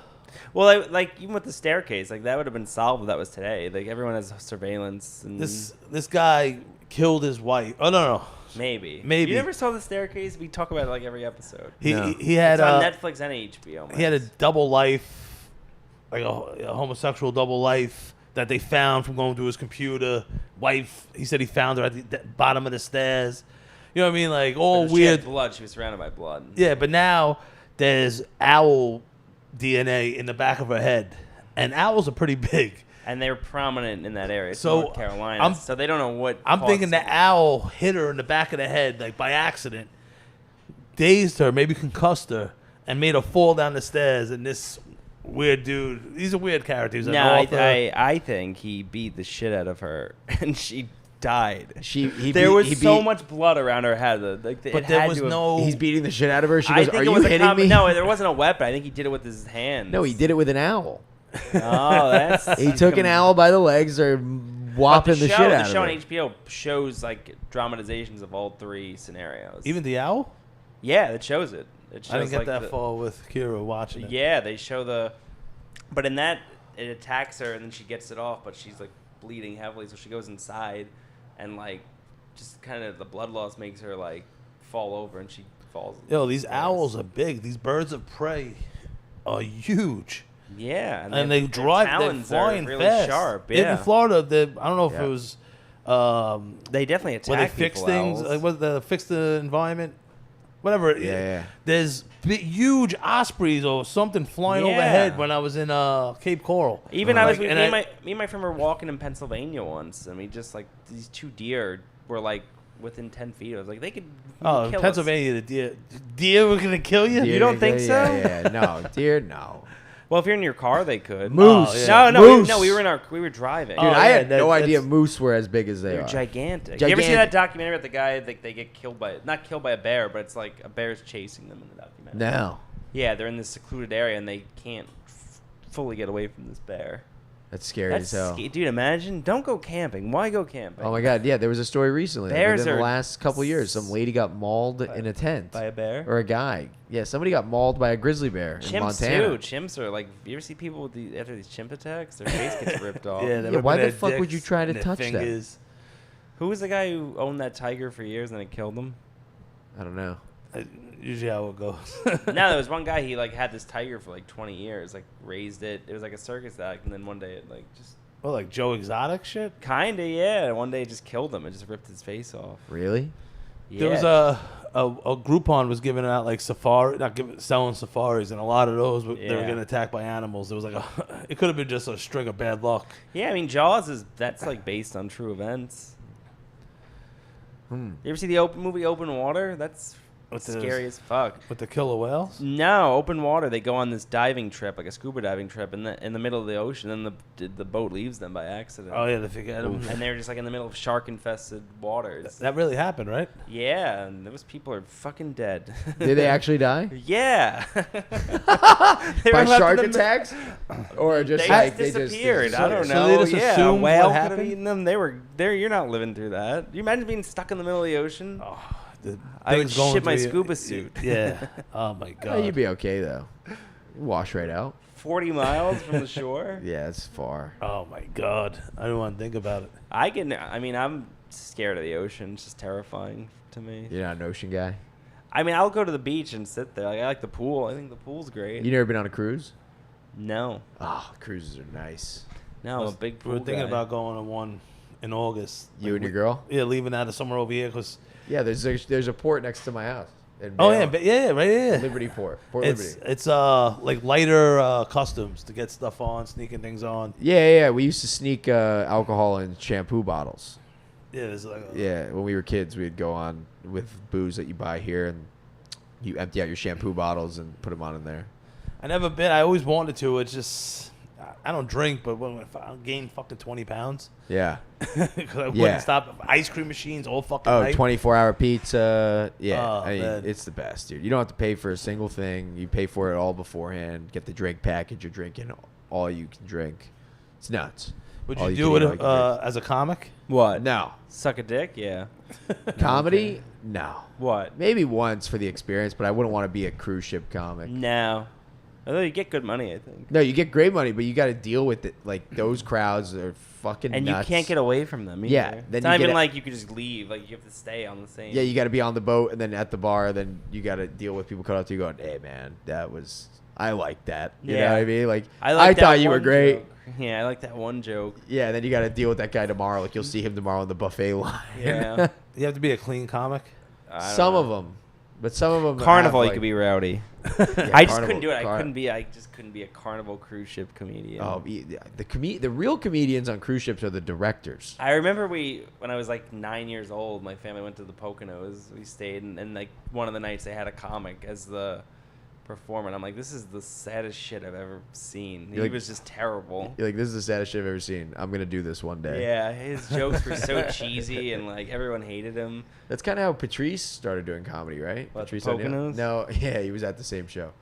like even with the staircase, like that would have been solved if that was today. Like everyone has surveillance and this guy killed his wife. Oh, no. maybe. Maybe. You never saw the staircase? We talk about it like every episode. No. He had It's on Netflix and HBO. he had a Max. double life, like a homosexual double life that they found from going through his computer. Wife, he said he found her at the bottom of the stairs. You know what I mean? Like all She had weird. blood. She was surrounded by blood. Yeah, but now there's owl DNA in the back of her head, and owls are pretty big. And they're prominent in that area. So, North Carolina. So they don't know what. I'm thinking the caused owl hit her in the back of the head, like by accident, dazed her, maybe concussed her, and made her fall down the stairs. And this weird dude, these are weird characters. No, I think he beat the shit out of her, and she died. There was so much blood around her head. Like, but there was no. He's beating the shit out of her. She I goes, think "Are it you was hitting me?" No, there wasn't a weapon. I think he did it with his hands. No, he did it with an owl. Oh, that's. He took an owl by the legs, or whopping the shit out of her. The show on HBO shows like dramatizations of all three scenarios. Even the owl? Yeah, it shows it. It shows I didn't get like that far with Kira watching it. Yeah, they show the. But in that, it attacks her and then she gets it off, but she's like bleeding heavily, so she goes inside, and like, just kind of the blood loss makes her like fall over and she falls. Yo, these owls are big. These birds of prey are huge. Yeah, and they drive. They're flying really fast. Sharp. Yeah. In Florida, I don't know if it was. They definitely attack. Where they fix things, like what the fix the environment, whatever. Yeah. There's huge ospreys or something flying overhead when I was in Cape Coral. Even me and my friend were walking in Pennsylvania once, and we just like these two deer were like within 10 feet. I was like, they could. Oh, in Pennsylvania, the deer were gonna kill you. You don't think so? Yeah, no, deer, no. Well, if you're in your car, they could. Moose. Oh, yeah. No, we were driving. Dude, I had no idea moose were as big as they They're are. gigantic. You ever see that documentary about the guy that they get killed by? Not killed by a bear, but it's like a bear's chasing them in the documentary. No. Yeah, they're in this secluded area and they can't fully get away from this bear. That's scary as hell. Dude, imagine. Don't go camping. Why go camping? Oh my God! Yeah, there was a story recently. Bears within are the last couple of years, some lady got mauled in a tent by a bear, or a guy. Yeah, somebody got mauled by a grizzly bear in Montana. Chimps are like. You ever see people with after these chimp attacks? Their face gets ripped off. Yeah, why the fuck would you try to touch that? Who was the guy who owned that tiger for years and it killed him? I don't know. Usually how it goes. No, there was one guy. He like had this tiger for like 20 years. Like raised it. It was like a circus act, and then one day it like just. Well, like Joe Exotic shit? Kinda, yeah. One day it just killed him. It just ripped his face off. Really? Yeah. There was a Groupon was giving out like selling safaris, and a lot of those they were getting attacked by animals. There was like it could have been just a string of bad luck. Yeah, I mean Jaws that's like based on true events. You ever see the movie Open Water? That's scary as fuck. With the killer whales? No, Open Water. They go on this diving trip, like a scuba diving trip, in the middle of the ocean. And the boat leaves them by accident. Oh yeah, they forget them. And they're just like in the middle of shark-infested waters. That really happened, right? Yeah, and those people are fucking dead. Did they actually die? Yeah. By shark attacks, or just they disappeared. I don't know. So they just assumed a whale what could have happened? eaten them. They were there. You're not living through that. You imagine being stuck in the middle of the ocean? Oh. I would shit my scuba suit. Yeah. Oh my God. Yeah, you'd be okay though. Wash right out. 40 miles from the shore. Yeah, it's far. Oh my God. I don't want to think about it. I'm scared of the ocean. It's just terrifying to me. You're not an ocean guy. I mean, I'll go to the beach and sit there. Like, I like the pool. I think the pool's great. You never been on a cruise? No. Oh, cruises are nice. No, I'm a big pool We were thinking guy. about going on one in August. You and your girl? Yeah, leaving out of summer over here because. Yeah, there's a port next to my house. Oh yeah, right here. Liberty Port. Liberty. It's like lighter customs to get stuff on, sneaking things on. Yeah. We used to sneak alcohol in shampoo bottles. Yeah, there's like. When we were kids, we'd go on with booze that you buy here, and you empty out your shampoo bottles and put them on in there. I never been. I always wanted to. It's just I don't drink, but when I gained fucking 20 pounds. Yeah. Because I wouldn't stop. Ice cream machines all fucking night. 24-hour pizza. Yeah. Oh, I mean, man. it's the best, dude. You don't have to pay for a single thing. You pay for it all beforehand. Get the drink package. You're drinking all you can drink. It's nuts. Would all you can do eat, it all you can drink. as a comic? What? No. Suck a dick? Yeah. Comedy? No. What? Maybe once for the experience, but I wouldn't want to be a cruise ship comic. No. Although you get good money, I think. No, you get great money, but you got to deal with it. Like, those crowds are fucking and nuts. You can't get away from them either. Yeah. Then it's you not even get like you could just leave. Like, you have to stay on the same. Yeah, you got to be on the boat, and then at the bar, then you got to deal with people coming up to you going, hey, man, I like that. You know what I mean? Like, I thought you were great. Joke. Yeah, I like that one joke. Yeah, and then you got to deal with that guy tomorrow. Like, you'll see him tomorrow on the buffet line. Yeah. You have to be a clean comic? Some of them. But some of them Carnival, have, you could be rowdy. Yeah, I just Carnival- couldn't do it. Car- I just couldn't be a Carnival cruise ship comedian. Oh, the real comedians on cruise ships are the directors. I remember when I was like 9 years old, my family went to the Poconos. We stayed, and like one of the nights they had a comic as the performer. And I'm like, this is the saddest shit I've ever seen. He was just terrible. You're like, this is the saddest shit I've ever seen. I'm gonna do this one day. Yeah, his jokes were so cheesy, and like everyone hated him. That's kind of how Patrice started doing comedy, right? What, Patrice the O'Neal? Poconos? No, yeah, he was at the same show.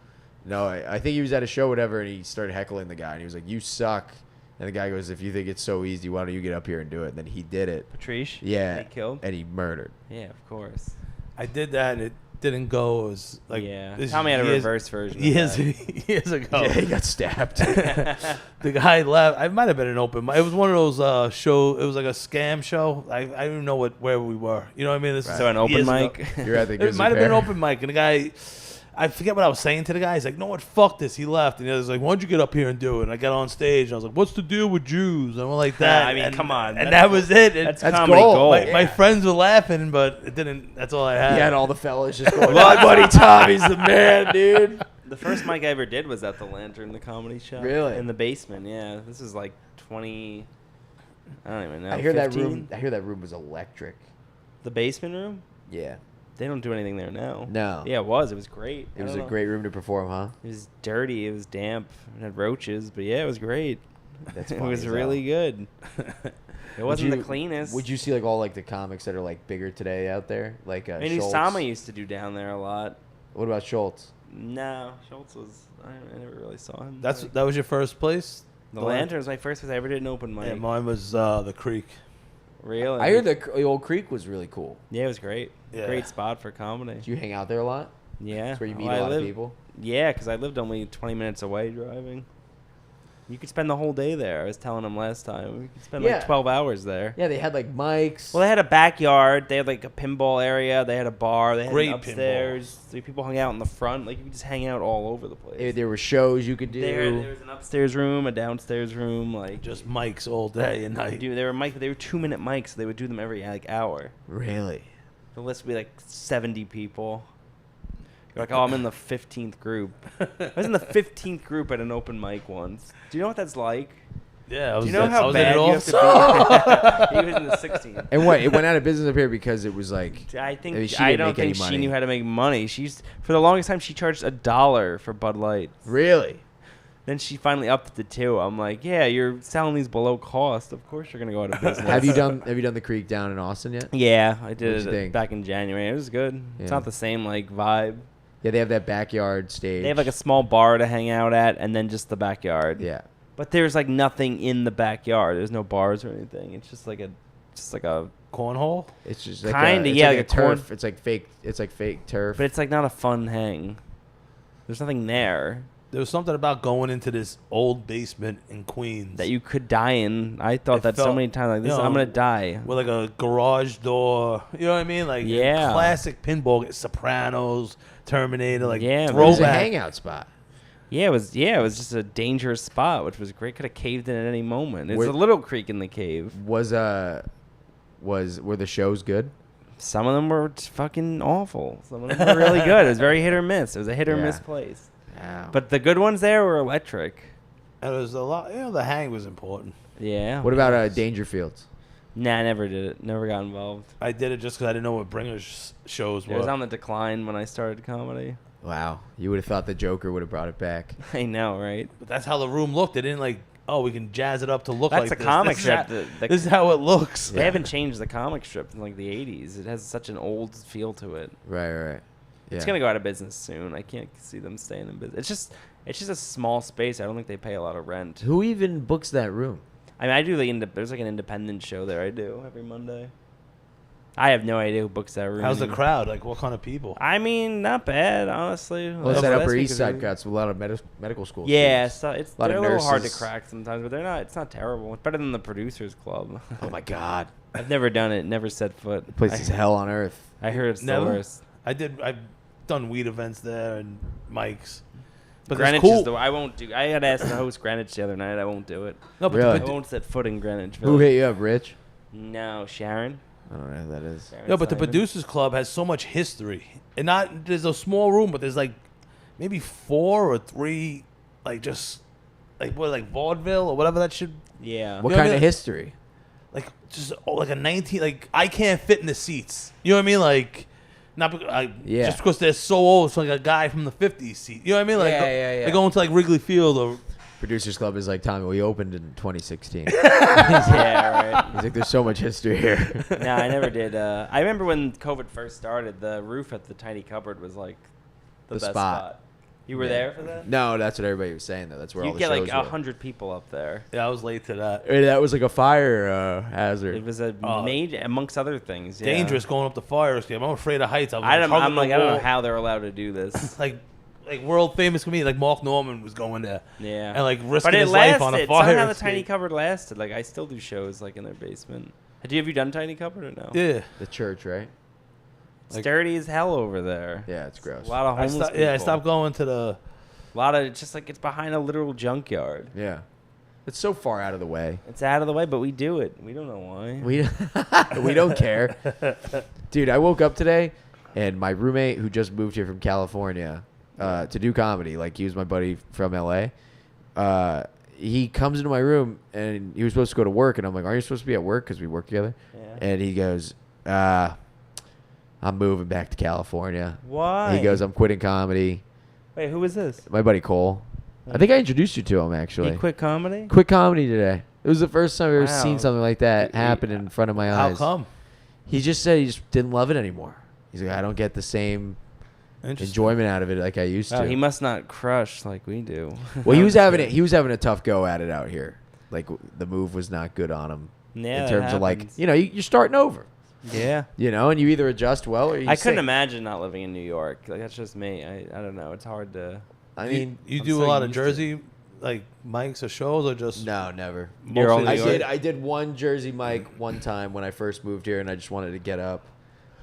No, I think he was at a show, whatever, and he started heckling the guy, and he was like, "You suck." And the guy goes, "If you think it's so easy, why don't you get up here and do it?" And then he did it. Patrice? Yeah. He killed? And he murdered. Yeah, of course. I did that, and it didn't go. It was like Yeah. this Tommy had a years- reverse version of Years, that. years ago. Yeah, he got stabbed. The guy left. I might have been an open mic. It was one of those show. It was like a scam show. I don't even know where we were. You know what I mean? This is So an open years mic? ago. You're at the It Grizzly might have been an Bear. open mic, and the guy, I forget what I was saying to the guy. He's like, "No, what? Fuck this." He left, and he was like, "Why don't you get up here and do it?" And I got on stage, and I was like, "What's the deal with Jews?" And I went like that. I mean, and, come on. And that was it. And That's That's comedy gold. gold. my friends were laughing, but it didn't. That's all I had. He had all the fellas just going, "My buddy Tommy's the man, dude." The first mic I ever did was at the Lantern, the comedy show. Really? In the basement, yeah. This is like 20. I don't even know. I hear 15? that room was electric. The basement room? Yeah. They don't do anything there now. No. Yeah, it was. It was great. It was I a don't know. great room to perform, huh? It was dirty. It was damp. It had roaches, but yeah, it was great. That's It funny was as really good. It wasn't the you- cleanest. Would you see like all like the comics that are like bigger today out there, like I mean, Schultz? Usama used to do down there a lot. What about Schultz? No, Schultz was. I never really saw him. that was your first place. the Lantern was my first place I ever did an open mic. Yeah, mine was the Creek. Really? I heard the old Creek was really cool. Yeah, it was great. Yeah. Great spot for comedy. Did you hang out there a lot? Yeah. That's where you meet Well, a I lot of lived- people. Yeah, because I lived only 20 minutes away driving. You could spend the whole day there. I was telling him last time. We could spend Yeah. like 12 hours there. Yeah, they had like mics. Well, they had a backyard. They had like a pinball area. They had a bar. They had Great an upstairs. So people hung out in the front. Like you could just hang out all over the place. There were shows you could do. There was an upstairs room, a downstairs room. Like Just mics all day and night. they were 2-minute mics. So they would do them every like hour. Really? The list would be like 70 people. You're like, oh, I'm in the 15th group. I was in the 15th group at an open mic once. Do you know what that's like? Yeah, I was, Do you know I how was in it bad you all. have to be? He was in the 16th. And what? It went out of business up here because it was like. I I mean, think she I didn't don't make any think she money. knew how to make money. For the longest time she charged $1 for Bud Light. Really? Then she finally upped it to 2. I'm like, yeah, you're selling these below cost. Of course you're gonna go out of business. Have you done the Creek down in Austin yet? Yeah, I What'd did you it think? back in January. It was good. Yeah. It's not the same like vibe. Yeah, they have that backyard stage. They have like a small bar to hang out at, and then just the backyard. Yeah. But there's like nothing in the backyard. There's no bars or anything. It's just like a Cornhole? It's just like Kinda, it's yeah, like like a a corn- turf. It's like fake. It's like fake turf. but it's like not a fun hang. There's nothing there There was something about going into this old basement in Queens that you could die in. I thought It that so felt- many times. Like this, you know, I'm gonna die. with like a garage door. You know what I mean? Like Yeah. classic pinball, Sopranos, Terminator, like Yeah, it was a throwback. hangout spot. Yeah, it was just a dangerous spot, which was great. Could have caved in at any moment. It's Where- a little creek in the cave. Were the shows good? Some of them were fucking awful. Some of them were really good. It was very hit or miss. It was a hit or Yeah. miss place. Wow. But the good ones there were electric. And there was a lot. You know, the hang was important. Yeah. what about Dangerfields? Nah, I never did it. Never got involved. I did it just because I didn't know what Bringer's shows It were. was on the decline when I started comedy. Wow, you would have thought the Joker would have brought it back. I know, right? But that's how the room looked. They didn't like, oh, we can jazz it up to look That's like a this. comic This is strip. how- This is how it looks. They haven't changed the comic strip in like the 80s. It has such an old feel to it. Right. Yeah. It's gonna go out of business soon. I can't see them staying in business. It's just a small space. I don't think they pay a lot of rent. Who even books that room? I mean, I do there's like an independent show there. I do every Monday. I have no idea who books that room. How's the anymore. crowd? Like, what kind of people? I mean, not bad, honestly. Well, it's That's that what Upper I East think Side of it. cuts with a lot of medical school. Yeah, students. so it's A lot they're of a little hard to nurses. crack sometimes, but they're not. It's not terrible. It's better than the Producers Club. Oh my God, I've never done it. Never set foot. the place is hell on earth. I heard it's Never? the worst. I've done weed events there and mics. But Greenwich it's cool. is the I won't do. I had asked the host Greenwich the other night. I won't do it. No, but Really? I won't set foot in Greenwich. Who hit you up, Rich? No, Sharon. I don't know who that is. Darren No, but the Simon. Producers Club has so much history, and not there's a small room, but there's like maybe 4 or 3, like just like vaudeville or whatever that should. Yeah. What You know what kind I of mean? history? Like just like a 19, like I can't fit in the seats. You know what I mean? Like not Yeah. just because they're so old. It's like a guy from the 50s seat. You know what I mean? Like Yeah. They go into like Wrigley Field or Producers Club is like, Tommy, we opened in 2016. Yeah, right. He's like, there's so much history here. No, I never did. I remember when COVID first started, the roof at the tiny cupboard was like the The best spot. spot. You were Yeah. there for that? No, that's what everybody was saying, though. That's where all You the get shows like were. 100 people up there. yeah, I was late to that. Hey, that was like a fire hazard. It was a major, amongst other things. Yeah. Dangerous going up the fire escape. I'm afraid of heights. I'm hugging like, the I don't know wall. how they're allowed to do this. like world famous comedian like Mark Norman was going there. Yeah. And like risking But it his life lasted. on a fire. Somehow the escape. tiny cupboard lasted. Like I still do shows like in their basement. Have you done tiny cupboard or no? Yeah. The church, right? It's Like- dirty as hell over there. Yeah, it's gross. A lot of homeless people. I stopped going to the. A lot of just like it's behind a literal junkyard. Yeah. It's so far out of the way. It's out of the way, but we do it. We don't know why. We don't care. Dude, I woke up today, and my roommate who just moved here from California to do comedy, like he was my buddy from L.A., he comes into my room, and he was supposed to go to work, and I'm like, aren't you supposed to be at work because we work together? Yeah. And he goes, I'm moving back to California. Why? He goes, I'm quitting comedy. Wait, who is this? My buddy Cole. I think I introduced you to him, actually. He quit comedy? Quit comedy today. It was the first time I've ever Wow. seen something like that happen in front of my How eyes. come? He just said he just didn't love it anymore. He's like, I don't get the same enjoyment out of it like I used Oh, to. he must not crush like we do. Well, he was having a tough go at it out here. Like the move was not good on him Yeah, in that terms of like, happens. you're starting over. Yeah. And you either adjust well or you I couldn't sink. imagine not living in New York. Like that's just me. I don't know. It's hard to. I mean, you I'm do so a lot of used to it. Jersey like mics or shows or just no, never. You're all mostly New New York? York? I did one Jersey mic one time when I first moved here, and I just wanted to get up.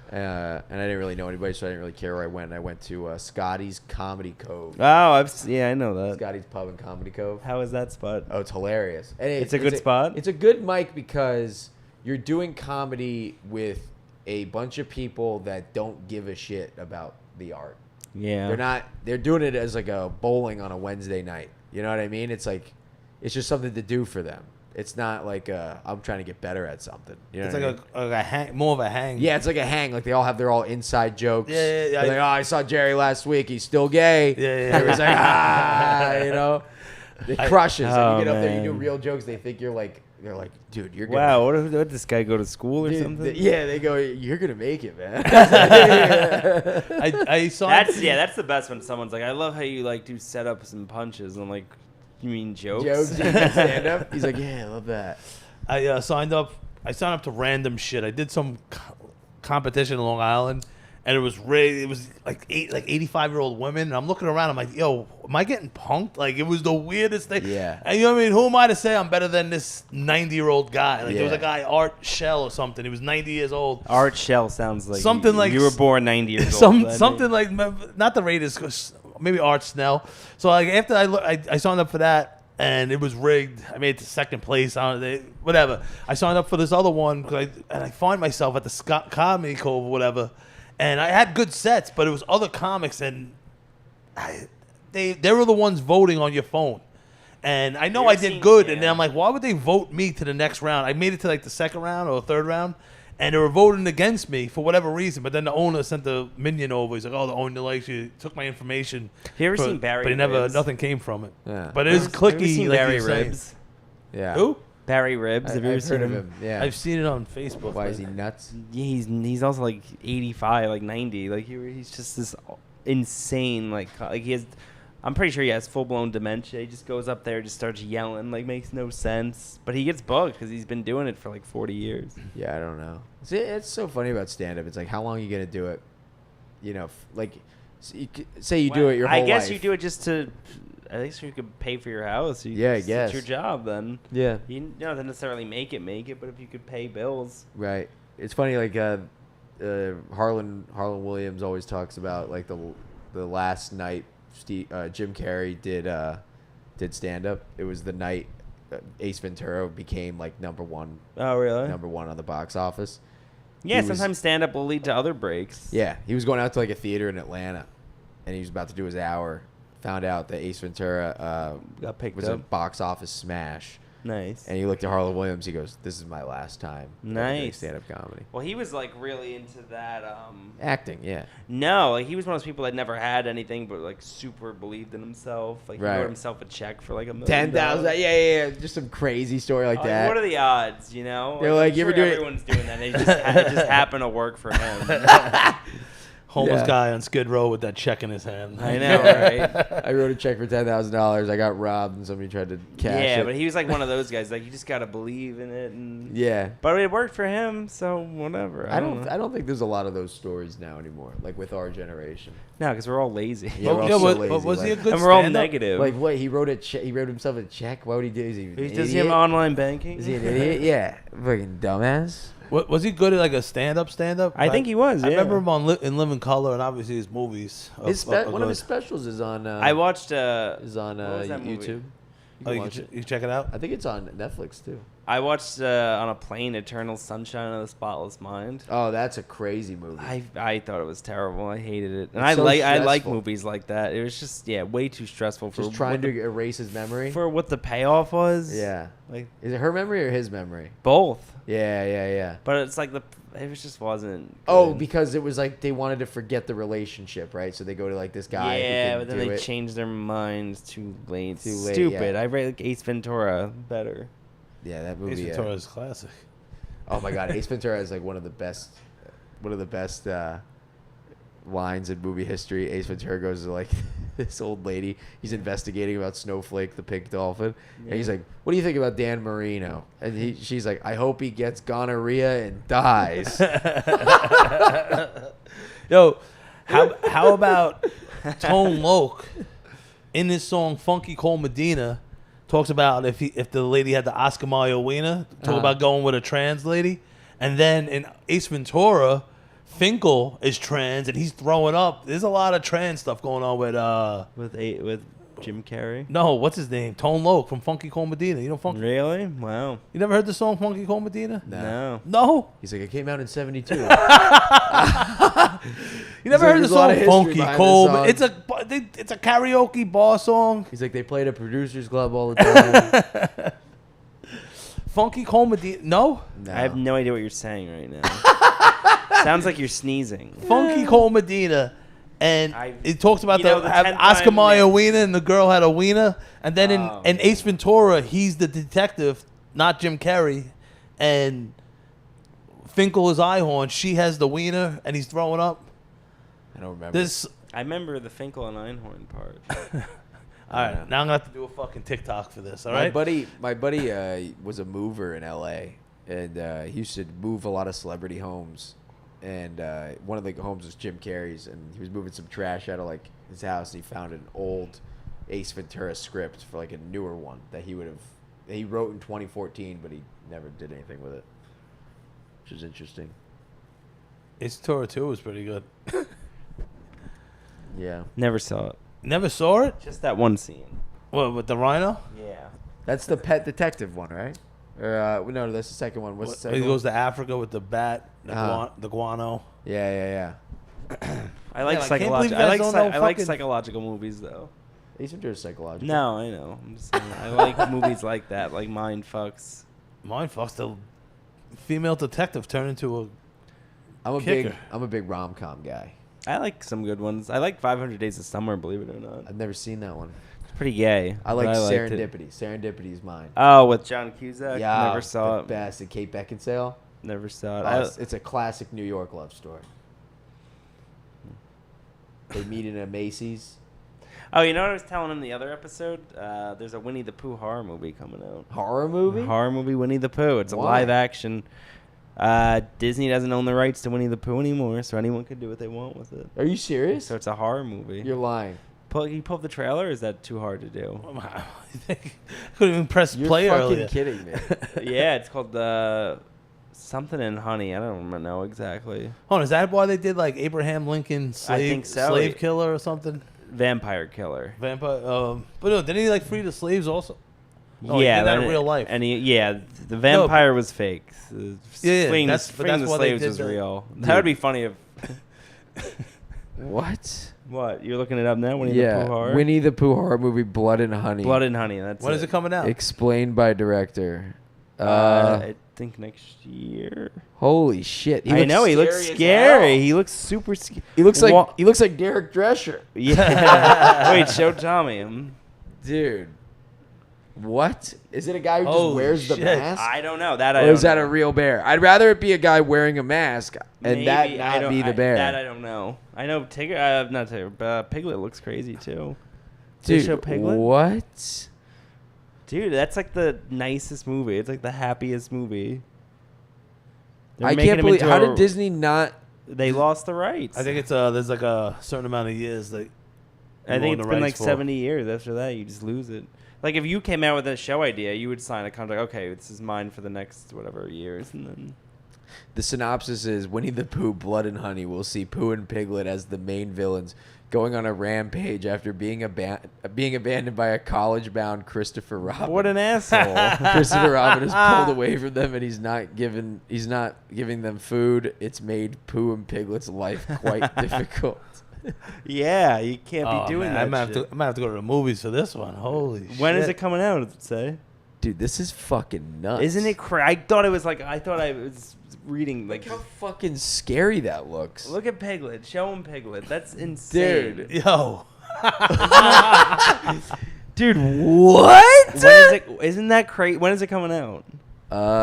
And I didn't really know anybody, so I didn't really care where I went. And I went to Scotty's Comedy Cove. Oh, I know that. Scotty's Pub and Comedy Cove. How is that spot? Oh, it's hilarious. And It's a good spot? It's a good mic because you're doing comedy with a bunch of people that don't give a shit about the art. Yeah. They're doing it as like a bowling on a Wednesday night. You know what I mean? It's like, it's just something to do for them. It's not like I'm trying to get better at something. You know It's what I like mean? a hang, more of a hang. Yeah, it's like a hang. Like they all have their all inside jokes. Yeah. They're like, oh, I saw Jerry last week. He's still gay. Yeah. Everybody's like, It crushes. Oh, and you get up there, you do man. real jokes. They think they're like, dude, you're gonna. Wow. What did this guy go to school or Dude, something? yeah, they go, you're gonna make it, man. I saw. That's the best when someone's like, I love how you like do setups and punches. And I'm like, you mean jokes? Jokes, stand up. He's like, yeah, I love that. I signed up. I signed up to random shit. I did some competition in Long Island, and it was rigged. It was like 85-year-old women. And I'm looking around. I'm like, yo, am I getting punked? Like it was the weirdest thing. Yeah. And you know what I mean? Who am I to say I'm better than this 90-year-old guy? Like there was a Yeah. guy, Art Shell or something. He was 90 years old. Art Shell sounds like Something like you were born 90 years old. Something like not the Raiders, maybe Art Snell. So like after I signed up for that. And it was rigged. I made it to second place. Whatever. I signed up for this other one and I find myself at the Comedy Cove or whatever. And I had good sets, but it was other comics, and they were the ones voting on your phone. And I know You're I did seeing- good, and then yeah. I'm like, why would they vote me to the next round? I made it to like the second round or third round, and they were voting against me for whatever reason. But then the owner sent the minion over. He's like, oh, the owner likes you. Took my information. Have you ever seen Barry But Ribs? nothing came from it. Yeah. But it is Have you ever clicky. seen like Barry you're saying. Ribs? Yeah. Who? Barry Ribs. Have you ever I've seen heard of him. Yeah. I've seen it on Facebook. Why but- is he nuts? Yeah, he's also like 85, like 90. Like he's just this insane like he has. I'm pretty sure he has full blown dementia. He just goes up there, just starts yelling, like makes no sense. But he gets bugged because he's been doing it for like 40 years. Yeah, I don't know. See, it's so funny about stand up. It's like, how long are you gonna do it? Say you do it your whole I guess life. you do it just to. At least you could pay for your house. Yeah, I guess. It's your job then. Yeah. You don't necessarily make it, but if you could pay bills. Right. It's funny, like Harlan Williams always talks about like the last night Jim Carrey did stand up. It was the night Ace Ventura became like number one Oh really? on the box office, Yeah, He was- sometimes stand-up will lead to other breaks. Yeah, he was going out to like a theater in Atlanta, and he was about to do his hour. Found out that Ace Ventura Got picked was a up. box office smash, Nice. and he looked at Harlan Williams. He goes, "This is my last time doing Nice. stand-up comedy." Well, he was like really into that. Acting, yeah. No, like he was one of those people that never had anything, but like super believed in himself. Like he Right. wrote himself a check for like $1 million. 10,000. Yeah. Just some crazy story like that. What are the odds? You know, They're like, I'm you ever sure do it- everyone's doing that. It just happened to work for him. Homeless Yeah. guy on Skid Row with that check in his hand. I know, right? I wrote a check for $10,000. I got robbed, and somebody tried to cash Yeah, it. but he was like one of those guys. Like you just gotta believe in it, and Yeah. but it worked for him, so whatever. I know. don't think there's a lot of those stories now anymore. Like with our generation. No, because we're all lazy. Yeah, we're all so but lazy, was he a like- good and we're all stand-up? negative. Like what? He wrote he wrote himself a check. Why would he do? Is he an Does he idiot? have online banking? Is he an idiot? Yeah. Fucking dumbass. Was he good at like a stand-up? I think he was. I Yeah. remember him on in Living Color, and obviously his movies. One of his specials is on. I watched. Is on what was that movie? YouTube. Oh, You can watch it. you check it out. I think it's on Netflix too. I watched on a plane, Eternal Sunshine of the Spotless Mind. Oh, that's a crazy movie. I thought it was terrible. I hated it, and It's so I like stressful. movies like that. It was just way too stressful for Just trying what to the, erase his memory. for what the payoff was. Yeah. like Is it her memory or his memory? both. Yeah. But it's like it just wasn't. Oh, good. because it was like they wanted to forget the relationship, right? So they go to like this guy. Yeah, who but can then do they it. changed their minds too late. Too late, Stupid. yeah. I rate like Ace Ventura better. Yeah, that Ace movie. Ventura is classic. Oh my God, Ace Ventura is like one of the best lines in movie history. Ace Ventura goes to like this old lady. He's investigating about Snowflake, the pink dolphin, and he's like, "What do you think about Dan Marino?" And she's like, "I hope he gets gonorrhea and dies." Yo, how about Tone Loc in his song "Funky Cole Medina"? Talks about if the lady had the Oscar Mayer wiener, talk about going with a trans lady, and then in Ace Ventura, Finkel is trans and he's throwing up. There's a lot of trans stuff going on with Jim Carrey. no, what's his name? Tone Loc from Funky Cole Medina. You know Funky? Really? Wow. You never heard the song Funky Cole Medina? No. No, He's like, "It came out in '72." you never like, heard the there's a lot song of history Funky behind Cole. this song. It's a karaoke bar song. He's like, "They played at Producers Club all the time." Funky Cole Medina. No, No. I have no idea what you're saying right now. Sounds like you're sneezing. Funky Cole Medina. And it talks about you know, the have 10th Oscar time Mayer that- wiener and the girl had a wiener. And then Oh, in Ace Ventura, he's the detective, not Jim Carrey. And Finkel is Einhorn. She has the wiener and he's throwing up. I don't remember. This. I remember the Finkel and Einhorn part. All right, now I'm gonna have to do a fucking TikTok for this. All My right. buddy was a mover in L.A. and he used to move a lot of celebrity homes. And one of the homes was Jim Carrey's, and he was moving some trash out of like his house, and he found an old Ace Ventura script for like a newer one that he wrote in 2014, but he never did anything with it, which is interesting. Ace Ventura 2 was pretty good. Yeah, Never saw it. Never saw it. Just that one scene. What with the rhino? Yeah. that's the pet detective one, right? Or no, that's the second one. What's the second He one? goes to Africa with the bat, Uh-huh. the guano. Yeah. I like Yeah, I can't believe you psychological. I guys don't know I like fucking- psychological movies though. Ace Ventura's psychological. No, I know. I'm just saying, I like movies like that, like Mind Fucks. Mine fucks the female detective turned into a. I'm a Kicker. big rom-com guy. I like some good ones. I like 500 Days of Summer, believe it or not. I've never seen that one. It's pretty gay. I like but liked it. Serendipity. Serendipity is mine. Oh, with John Cusack? Yeah, Never saw the it. best. And Kate Beckinsale. Never saw it. Oh, it's a classic New York love story. They meet in a Macy's. Oh, you know what I was telling him the other episode? There's a Winnie the Pooh horror movie coming out. Horror movie? Horror movie Winnie the Pooh. It's a Why? live action. Disney doesn't own the rights to Winnie the Pooh anymore, so anyone can do what they want with it. Are you serious? So it's a horror movie. You're lying. Can you pull up the trailer, or is that too hard to do? I couldn't even press You're play fucking earlier. kidding me. Yeah, it's called something in Honey. I don't know exactly. Hold on, is that why they did like Abraham Lincoln think so. slave killer or something? Vampire Killer. Vampire. But no, didn't he like free the slaves also? Oh, he did that in and- real life. And the vampire was fake. Yeah, Freeing that's the why they slaves did was that. real. That would be funny if. What? What? You're looking it up now? Winnie the Pooh horror? Winnie the Pooh horror movie, Blood and Honey. Blood and Honey. That's When is it coming out? Explained by director. I think next year. Holy shit! I know he looks scary. He looks super scary. He looks like Derek Drescher. Yeah. Wait, show Tommy him. Dude, what? Is it a guy who just Holy wears the shit. mask? I don't know. Or is that a real bear? I'd rather it be a guy wearing a mask and that not be the bear. That I don't know. I know Tigger. Not Tigger. But Piglet looks crazy too. Did Dude, they show Piglet? what? Dude, that's like the nicest movie. It's like the happiest movie. I can't believe. How did Disney not? They lost the rights. I think it's there's like a certain amount of years that. I think it's been like 70 years. years. After that, you just lose it. Like if you came out with a show idea, you would sign a contract. Okay, this is mine for the next whatever years, and then. The synopsis is Winnie the Pooh, Blood and Honey. We'll see Pooh and Piglet as the main villains going on a rampage after being abandoned by a college-bound Christopher Robin. What an asshole! Christopher Robin is pulled away from them, and he's not giving them food. It's made Pooh and Piglet's life quite difficult. Yeah, you can't be doing that. I might have to go to the movies for this one. Holy shit. When is it coming out? Does it say? Dude, this is fucking nuts. Isn't it crazy? I thought I was reading like. Look how fucking scary that looks. Look at Piglet. Show him Piglet. That's insane. Dude. Yo. Dude, what? Isn't that crazy? When is it coming out?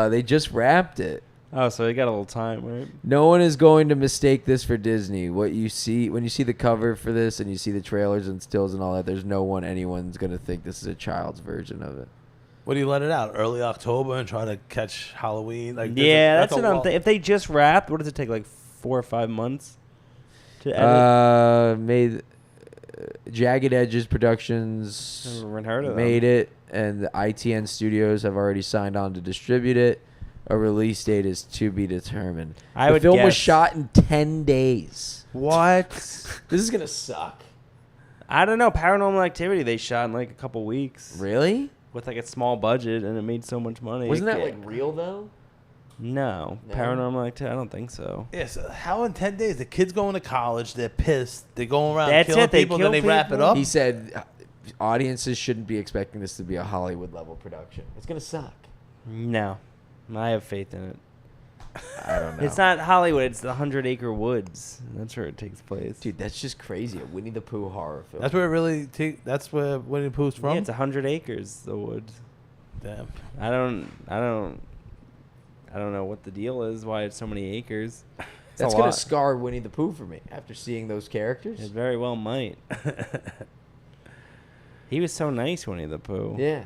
They just wrapped it. Oh, so they got a little time, right? No one is going to mistake this for Disney. What you see when you see the cover for this and you see the trailers and stills and all that, there's anyone's going to think this is a child's version of it. What do you let it out? Early October and try to catch Halloween? Like, Yeah, that's what I'm thinking. If they just wrapped, what does it take? Like 4 or 5 months to edit? Jagged Edges Productions Never even heard of made it, and the ITN Studios have already signed on to distribute it. A release date is to be determined. The film was shot in 10 days. What? This is gonna suck. I don't know. Paranormal Activity they shot in like a couple weeks. Really? With like a small budget, and it made so much money. Wasn't that like real though? No. Paranormal Activity. I don't think so. Yeah, so how in 10 days? The kids going to college, they're pissed, they're going around That's killing it, they people, kill then they wrap it people? up? He said audiences shouldn't be expecting this to be a Hollywood level production. It's gonna suck. No. I have faith in it. I don't know. It's not Hollywood. It's the 100 Acre Woods. That's where it takes place. Dude, that's just crazy. A Winnie the Pooh horror film. That's where it really that's where Winnie the Pooh's from? Yeah, it's 100 acres, the woods. Damn. I don't know what the deal is, why it's so many acres. That's gonna scar Winnie the Pooh for me after seeing those characters. It very well might. He was so nice, Winnie the Pooh. Yeah.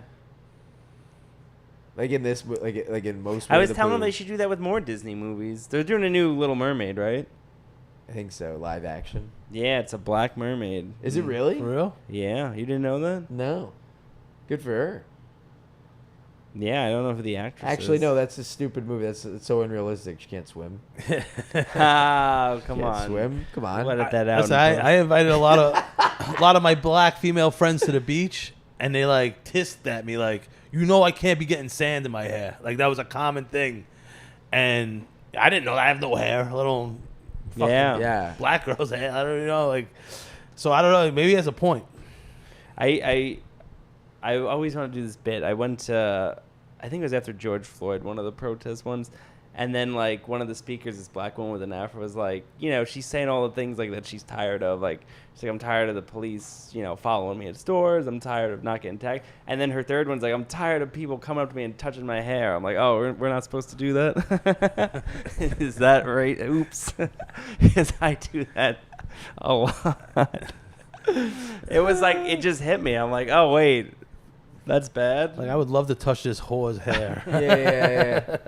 Like in this, like in most. I was Winnie the telling them Pooh. they should do that with more Disney movies. They're doing a new Little Mermaid, right? I think so. Live action. Yeah, it's a black mermaid. Is it really? For real? Yeah, you didn't know that? No. Good for her. Yeah, I don't know who the actress Actually, is. no. That's a stupid movie. It's so unrealistic. She can't swim. Oh, come Can't on. swim. Come on. We'll edit that out. Listen, I invited a lot of my black female friends to the beach, and they like hissed at me like, I can't be getting sand in my hair. Like that was a common thing, and I didn't know that. I have no hair. Little fucking Yeah. black girl's hair. I don't know. Like, so I don't know. Maybe he has a point. I always want to do this bit. I went to, I think it was after George Floyd, one of the protest ones, and then like one of the speakers, this black woman with an afro, was like, she's saying all the things like that she's tired of. Like she's like, I'm tired of the police, following me at stores. I'm tired of not getting tagged. And then her third one's like, I'm tired of people coming up to me and touching my hair. I'm like, oh, we're not supposed to do that. Is that right? Oops, because I do that a lot. It was like it just hit me. I'm like, oh wait. That's bad. Like I would love to touch this whore's hair. Yeah.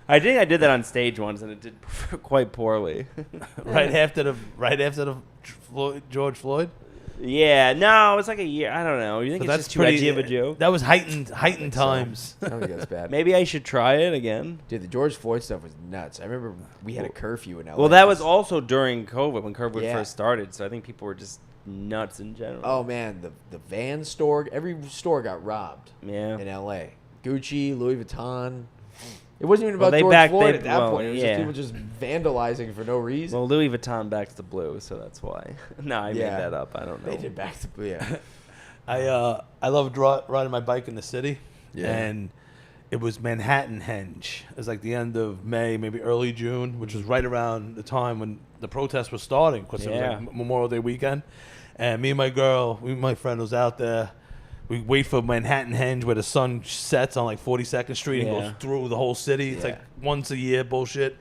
I think I did that on stage once, and it did quite poorly. right after the George Floyd. Yeah, no, it was like a year. I don't know. You think So it's just too edgy of a joke? That was heightened times. I don't think that's bad. Maybe I should try it again. Dude, the George Floyd stuff was nuts. I remember we had a curfew in LA. Well, that was also during COVID, when COVID Yeah. first started. So I think people were just nuts in general. Oh man, the Van store, every store got robbed. Yeah. In L.A. Gucci, Louis Vuitton. It wasn't even about they George Floyd at that well, point. It was yeah. just people just vandalizing for no reason. Well, Louis Vuitton backs the blue, so that's why. No, I Yeah. made that up. I don't know. They did back to yeah. I loved riding my bike in the city, Yeah. and it was Manhattan Henge. It was like the end of May, maybe early June, which was right around the time when the protest was starting, because it was Yeah. like Memorial Day weekend. And me and my friend was out there. We wait for Manhattan Henge where the sun sets on like 42nd Street and Yeah. goes through the whole city. It's Yeah. like once a year bullshit.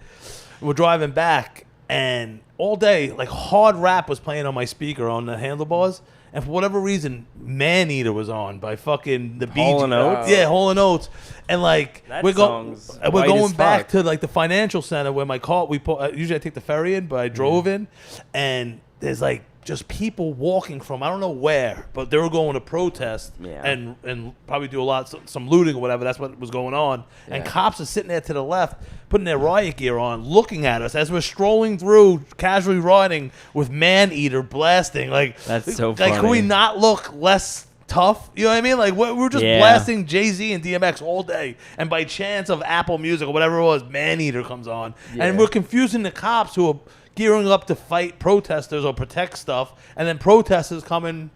We're driving back, and all day, like hard rap was playing on my speaker on the handlebars. And for whatever reason, Man Eater was on by fucking the Bee Hall Gees. and Oates? Yeah, Hall and Oates. And like That we're song's white going as back fuck. to like the financial center where my car. Usually I take the ferry in, but I drove in, and there's like just people walking from I don't know where, but they were going to protest Yeah. and probably do some looting or whatever. That's what was going on. And Yeah. cops are sitting there to the left, putting their riot gear on, looking at us as we're strolling through, casually riding with Man Eater blasting. Like That's so Like, can we funny. not look less tough? You know what I mean? Like we're just Yeah. blasting Jay-Z and DMX all day, and by chance of Apple Music or whatever it was, Man Eater comes on, Yeah. and we're confusing the cops who are gearing up to fight protesters or protect stuff, and then protesters coming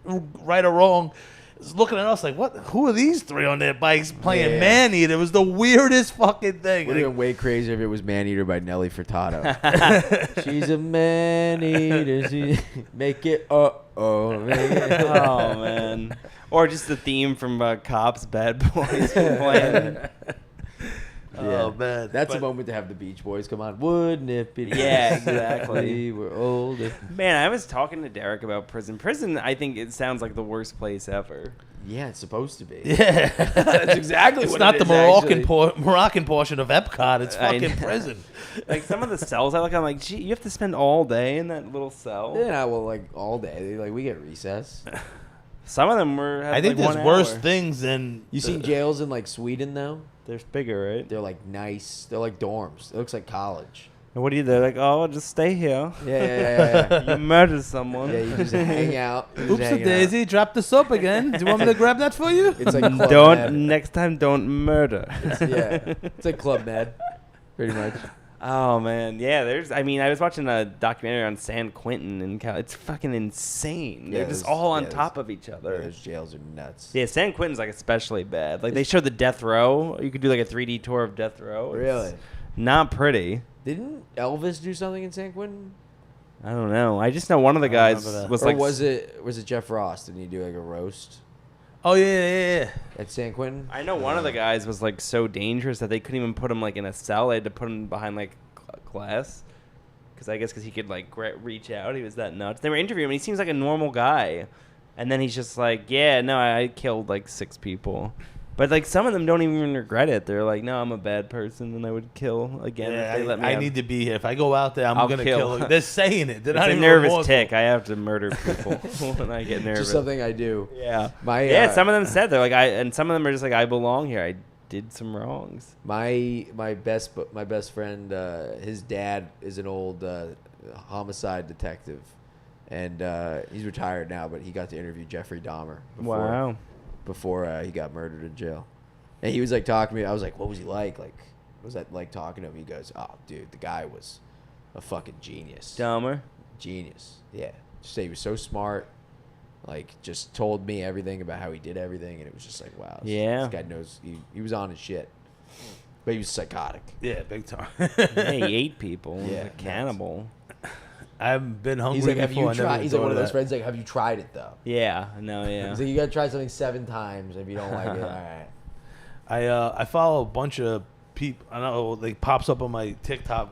right or wrong is looking at us like, what? Who are these three on their bikes playing Yeah. Man Eater? It was the weirdest fucking thing. Would Like, have been way crazier if it was Man Eater by Nelly Furtado. She's a man eater. She make it oh. Oh man. Or just the theme from Cops Bad Boys playing. Oh man, That's But- a moment to have the Beach Boys come on. Wouldn't it be? Yeah, nice exactly. We were older. Man, I was talking to Derek about prison. Prison, I think it sounds like the worst place ever. Yeah, it's supposed to be. Yeah, That's exactly it's what not it the is, Moroccan actually. Moroccan portion of Epcot. It's I fucking know. prison. Like some of the cells, I'm like, gee, you have to spend all day in that little cell. Yeah, well, like all day. Like we get recess. Some of them were. Had I think like there's 1 worse hour. things than You seen jails in like Sweden though? They're bigger, right? They're like nice. They're like dorms. It looks like college. And what do you do? Like, oh, just stay here. Yeah. You murder someone. Yeah, you just hang out. You're just Oops a hanging out. daisy, drop the soap again. Do you want me to grab that for you? It's like Club Don't Med. next time. Don't murder. Yeah, it's like Club Med, pretty much. Oh man, yeah. I was watching a documentary on San Quentin, and it's fucking insane. They're Yeah, just those- all on yeah, top of each Yeah, other. those jails are nuts. Yeah, San Quentin's like especially bad. Like they showed the death row. You could do like a 3D tour of death row. It's Really? not pretty. Didn't Elvis do something in San Quentin? I don't know. I just know one of the I guys remember that. was Or like, was it Jeff Ross? Didn't he do like a roast Oh yeah. at San Quentin? I know one of the guys was like so dangerous that they couldn't even put him like in a cell. They had to put him behind like glass. Because he could like reach out. He was that nuts. They were interviewing him. And he seems like a normal guy, and then he's just like, yeah, no, I killed like 6 people. But like some of them don't even regret it. They're like, no, I'm a bad person, and I would kill again if they let me. I have- need to be here. If I go out there, I'm I'll gonna kill. kill. They're saying it. They're It's not a even nervous remorseful. tick. I have to murder people when I get nervous. Just something I do. Yeah. My Some of them said they're like and some of them are just like, I belong here. I did some wrongs. my best friend, his dad is an old homicide detective, and he's retired now. But he got to interview Jeffrey Dahmer before he got murdered in jail. And he was like talking to me. I was like, "What was he like? Like, what was that like talking to him?" He goes, "Oh, dude, the guy was a fucking genius. Dahmer. Genius. Yeah. Just say he was so smart. Like, just told me everything about how he did everything, and it was just like, wow. Yeah. This guy knows. He was on his shit, but he was psychotic. Yeah, big time. Yeah, he ate people. He was Yeah, a cannibal. I've been hungry He's like, "Have before. you I never tried?" He's like thought one of those that. friends. Like, "Have you tried it though?" Yeah. No. Yeah. He's like, "You gotta try something 7 times. If you don't like it, all right." I follow a bunch of people. I don't know, like pops up on my TikTok.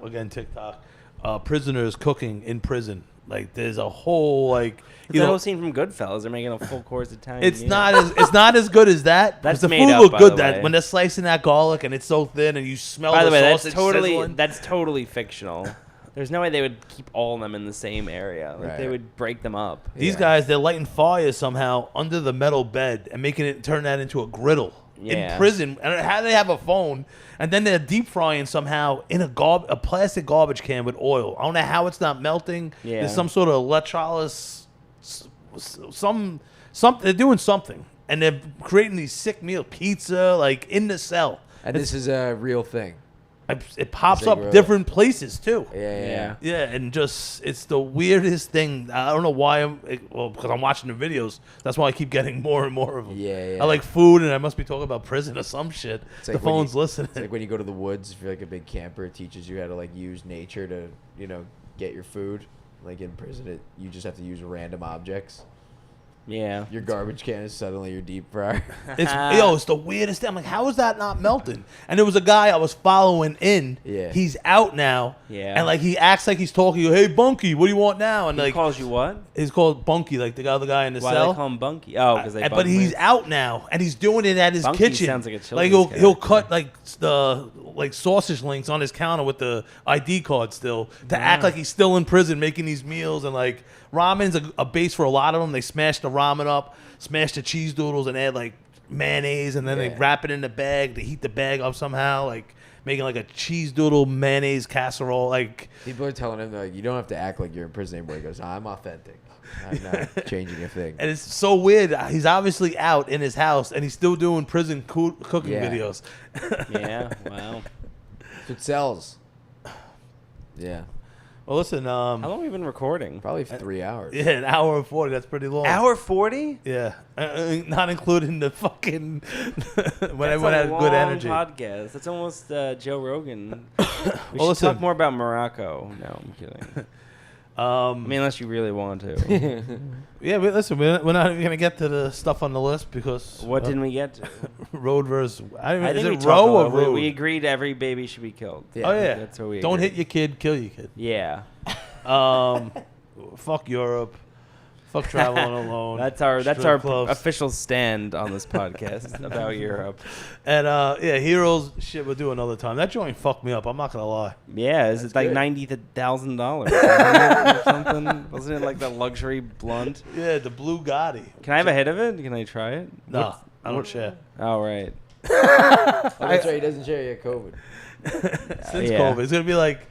Prisoners cooking in prison. Like there's a whole like It's the whole scene from Goodfellas. They're making a full course Italian. It's meal. not as good as that. 'cause That's the made food up, looked by good. the That way. when they're slicing that garlic and it's so thin and you smell By the way, sausage sizzling. that's totally fictional. There's no way they would keep all of them in the same area. Like they Right. would break them up. These Yeah. guys, they're lighting fires somehow under the metal bed and making it turn that into a griddle in Yeah. prison. And how do they have a phone? And then they're deep frying somehow in a plastic garbage can with oil. I don't know how it's not melting. Yeah. There's some sort of electrolysis some they're doing something, and they're creating these sick meal pizza like in the cell. And this is a real thing. It pops It's like up different places too. Yeah. Yeah, and just it's the weirdest thing. I don't know why because I'm watching the videos. That's why I keep getting more and more of them. Yeah. I like food, and I must be talking about prison or some shit. It's like The phone's listening. It's like when you go to the woods, if you're like a big camper, it teaches you how to like use nature to, get your food. Like in prison, you just have to use random objects. Yeah. Your garbage can is suddenly your deep fryer. It's the weirdest thing. I'm like, how is that not melting? And there was a guy I was following in. Yeah. He's out now. Yeah. And like he acts like he's talking to you. Hey, Bunky, what do you want now? And He like calls you what? he's called Bunky, like the other guy in the Why cell. they call him Bunky? Oh, because they. But bug he's him. out now, and he's doing it at his Bunky kitchen. sounds like a like children's he'll character. cut like the sausage links on his counter with the ID card still to act like he's still in prison making these meals, and like ramen's a base for a lot of them. They smash the ramen up, smash the cheese doodles, and add like mayonnaise, and then they wrap it in the bag. They heat the bag up somehow, like making like a cheese doodle mayonnaise casserole. Like People are telling him, like, you don't have to act like you're in prison anymore. He goes, I'm authentic. I'm not changing a thing. and it's so weird. He's obviously out in his house, and he's still doing prison cooking Yeah. videos. Yeah. Wow. It sells. Yeah. Well, listen. How long have we been recording? Probably 3 hours. Yeah, an hour and 40. That's pretty long. Hour 40? Yeah, not including the fucking when everyone That's had a long good energy. podcast. That's almost Joe Rogan. We Well, should talk listen. more about Morocco. No, I'm kidding. I mean, unless you really want to. Yeah, but listen, we're not even gonna get to the stuff on the list because What didn't we get to? road versus I is think we it row or talked about- road? we agreed every baby should be killed. Yeah. Oh yeah, That's what we don't agreed. hit your kid, kill your kid. Yeah. Fuck Europe. Fuck traveling alone. That's our Strip clubs. official stand on this podcast about Europe. And yeah, Heroes shit we'll do another time. That joint fucked me up. I'm not gonna lie. Yeah, is That's it like good. $90,000 or something? Wasn't it like the luxury blunt? Yeah, the Blue Gotti. Can I have a hit of it? Can I try it? No, I don't share. Oh, right. Oh, that's right. He doesn't share your COVID. Since Yeah. COVID, it's gonna be like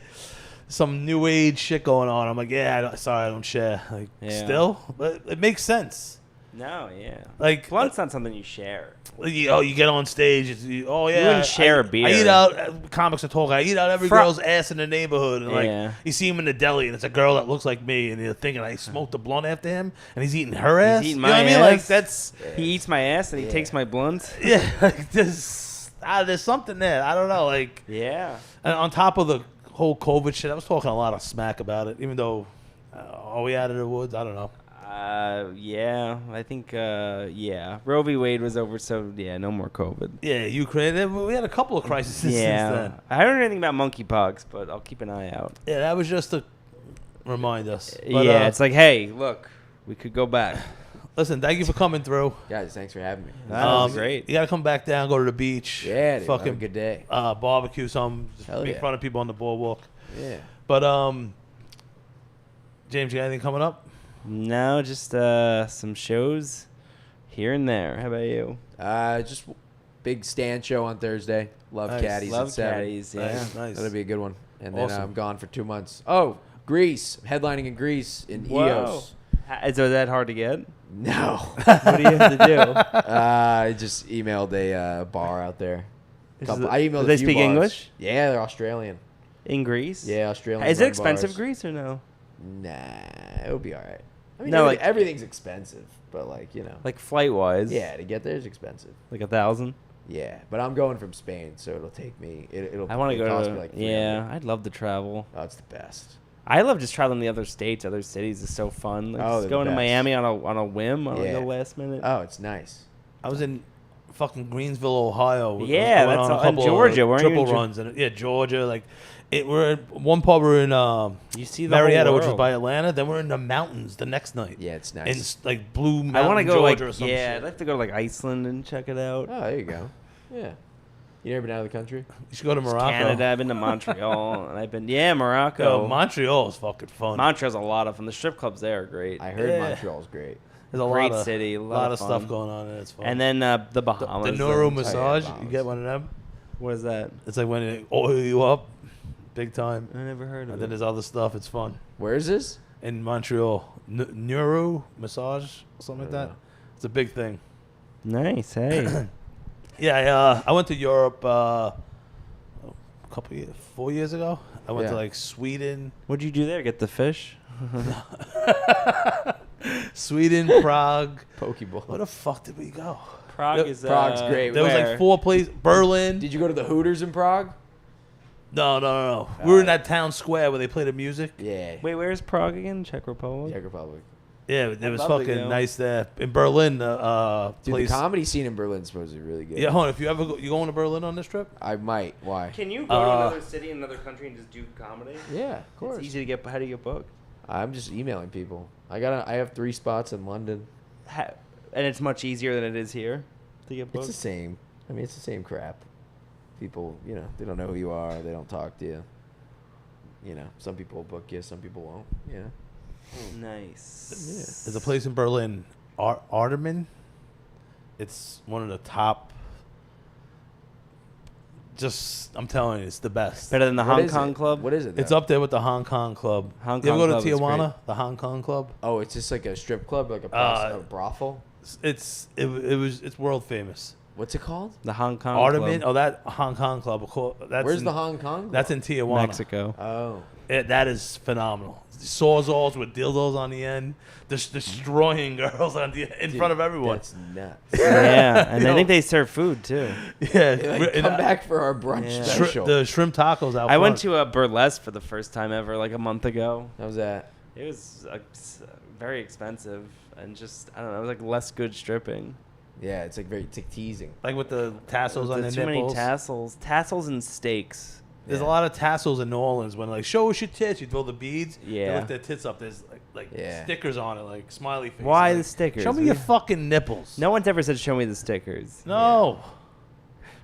some new age shit going on. I'm like, yeah, I don't share. Like, Yeah. still, but it makes sense. No, yeah. Like, Blunt's not something you share. you get on stage. Oh yeah, wouldn't share a beer. I eat out. Comics are talking. I eat out every Fro- girl's ass in the neighborhood, and like Yeah. you see him in the deli, and it's a girl that looks like me, and you're thinking I smoked a blunt after him, and he's eating her ass. eating You my know what I mean? Like ass. that's He eats my ass and he takes my blunt. yeah. Like there's something there. I don't know. Like. Yeah. And on top of the whole COVID shit, I was talking a lot of smack about it, even though, are we out of the woods? I don't know. Yeah. I think, yeah. Roe v. Wade was over, so yeah, no more COVID. Yeah, Ukraine. We had a couple of crises since Yeah. then. I haven't heard anything about monkeypox, but I'll keep an eye out. Yeah, that was just to remind us. But, Yeah, it's like, hey, look, we could go back. listen, thank you for coming through. Guys, thanks for having me. That was great. You got to come back down, go to the beach. Yeah, dude, Fucking have a good day. barbecue some, just Hell make yeah. fun of people on the boardwalk. Yeah. But, James, you got anything coming up? No, just some shows here and there. How about you? Just big stand show on Thursday. Love Nice. Caddies Love at 7. caddies, yeah. Nice. That'll be a good one. And then Awesome. I'm gone for 2 months. Oh, Greece. Headlining in Greece in Whoa. EOS. Is that hard to get? No. What do you have to do? I just emailed a bar out there. Is Couple, it- I emailed do they a few speak bars. English? Yeah, they're Australian. In Greece? Yeah, Australian. Is it run expensive, bars. Greece, or no? Nah, it'll be all right. I mean, No, like- everything's expensive, but Like flight-wise? yeah, to get there is expensive. Like 1,000? Yeah, but I'm going from Spain, so it'll take me. It'll. I want to it go cost to... me like yeah, 300. I'd love to travel. Oh, it's the best. I love just traveling the other states, other cities. It's so fun. Like Oh, just they're going the to best. Miami on a whim, on like Yeah. the last minute. Oh, it's nice. I was in fucking Greensville, Ohio. Yeah, Going that's on a all- couple and Georgia, of weren't you in triple Ge- runs. And, yeah, Georgia. Like, we're at one pub. We're in You see the whole Marietta, which is world. by Atlanta. Then we're in the mountains the next night. Yeah, it's In nice. like Blue Mountain, I want to go Georgia, like or some yeah, shit. I'd like to go to like Iceland and check it out. Oh, there you go. Yeah. You never been out of the country? You should go to Just Morocco. Canada. I've been to Montreal, and I've been Morocco. Yo, Montreal is fucking fun. Montreal's a lot of fun. The strip clubs there are great. I heard Yeah. Montreal's great. There's a Great lot of city, a lot lot of of stuff fun. going on, and it's fun. And then the the Bahamas. Neuro the- massage. Bahamas. You get one of them. What is that? It's like when they oil you up, big time. I never heard And of then it. there's other stuff. It's fun. Where is this? in Montreal. Neuro massage, something like that. It's a big thing. Nice. Hey. Yeah, I went to Europe a couple years, 4 years ago. I went to like Sweden. What'd you do there? Get the fish? Sweden, Prague. Pokeball. Where the fuck did we go? Prague's great. There was like 4 places. Berlin. Did you go to the Hooters in Prague? No. We were in that town square where they play the music. Yeah. Wait, where's Prague again? Czech Republic? Czech Republic. Yeah, it was love to fucking go. nice there. In Berlin, Dude, place. the comedy scene in Berlin's supposed to be really good. Yeah, hold on. If you ever you going to Berlin on this trip? I might. Why? Can you go to another city in another country and just do comedy? Yeah, of course. It's easy to get. How do you get booked? I'm just emailing people. I have 3 spots in London. And it's much easier than it is here to get booked. It's the same. I mean, it's the same crap. People, they don't know who you are. They don't talk to you. Some people will book you. Some people won't. Yeah. Nice. There's a place in Berlin, Ardeman. It's one of the top. I'm telling you, it's the best. Better than the What Hong is Kong it? Club? What is it? It's though? up there with the Hong Kong Club. Hong You ever Kong go to Club is Tijuana? great. The Hong Kong Club. Oh, it's just like a strip club, like a brothel. It's world famous. What's it called? The Hong Kong Ardeman. Club. Oh, that Hong Kong Club. That's Where's in, the Hong Kong Club? That's in Tijuana. Mexico. Oh. That is phenomenal. Sawzalls with dildos on the end, just destroying girls in front of everyone. That's nuts. Yeah, and I think they serve food too. Yeah, Come back for our brunch Yeah. special. The shrimp tacos out I went front. to a burlesque for the first time ever, like a month ago. How's that? It was very expensive and just it was like less good stripping. Yeah, it's like teasing. Like with the tassels on the Too nipples. many tassels and steaks. There's Yeah. a lot of tassels in New Orleans when show us your tits. You throw the beads. Yeah. They lift their tits up. There's like stickers on it, like smiley face. Why like, the stickers? Show me your fucking nipples. No one's ever said show me the stickers. No.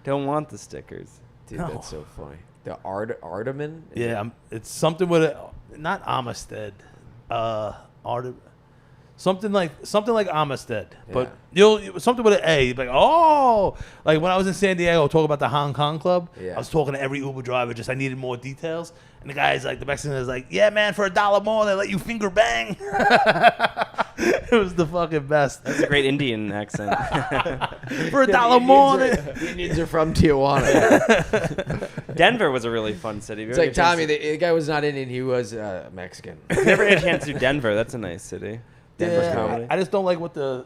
Don't want the stickers. Dude, No. that's so funny. The Ardeman? Yeah, it's something with not Amistad. Something like Amistad, but something with an A. You'd be like, oh, like when I was in San Diego, talking about the Hong Kong Club. Yeah. I was talking to every Uber driver, just I needed more details. And the guy's like, the Mexican is like, yeah, man, for $1 more, they let you finger bang. It was the fucking best. That's a great Indian accent. For $1 more. The Indians are from Tijuana. Denver was a really fun city. It's like Tommy, the guy was not Indian, he was Mexican. If you ever had a chance to do Denver, that's a nice city. Denver's Yeah, comedy. I just don't like what the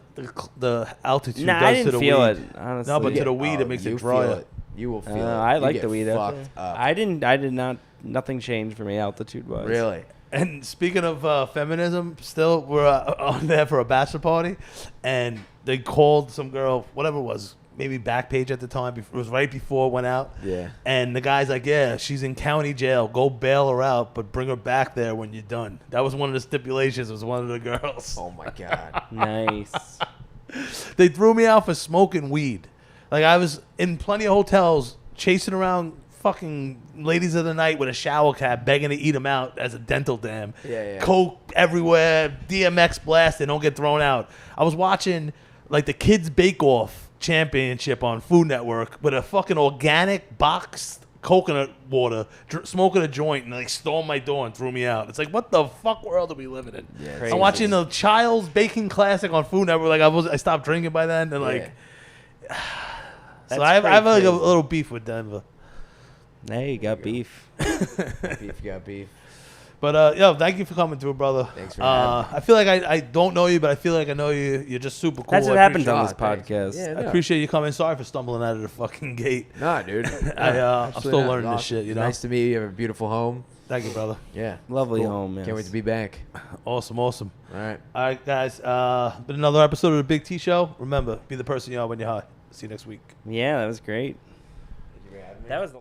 altitude Nah, does I to didn't the feel weed. it, honestly. No, but to the weed, it makes you it dry. feel it. You will feel it. I You like get the weed. fucked up. I did not. Nothing changed for me altitude wise. Really? And speaking of feminism, still we're on there for a bachelor party, and they called some girl, whatever it was, maybe Backpage at the time. It was right before it went out. Yeah. And the guy's like, yeah, she's in county jail. Go bail her out, but bring her back there when you're done. That was one of the stipulations. Was one of the girls. Oh my God. Nice. They threw me out for smoking weed. Like I was in plenty of hotels chasing around fucking ladies of the night with a shower cap begging to eat them out as a dental dam. Yeah. Coke everywhere, DMX blast, they don't get thrown out. I was watching like the Kids Bake Off Championship on Food Network with a fucking organic boxed coconut water, smoking a joint, and like stormed my door and threw me out. It's like, what the fuck world are we living in? Yeah, Crazy. I'm watching the Child's Baking Classic on Food Network. Like I stopped drinking by then, and like, so I have like a little beef with Denver. Hey, you got beef. Beef, you got beef. But yo, thank you for coming through, brother. Thanks for having me. I feel like I don't know you, but I feel like I know you. You're just super cool. That's what I happens appreciate- on this thanks. podcast. Yeah, I no. appreciate you coming. Sorry for stumbling out of the fucking gate. Nah, dude. I'm Absolutely still not. learning this Awesome. shit. You know. Nice to meet you. You have a beautiful home. Thank you, brother. Yeah. Lovely Cool. home, yes. Can't wait to be back. Awesome. All right. All right, guys. Been another episode of the Big T Show. Remember, be the person you are when you're high. See you next week. Yeah, that was great. Thank you for having me. That was the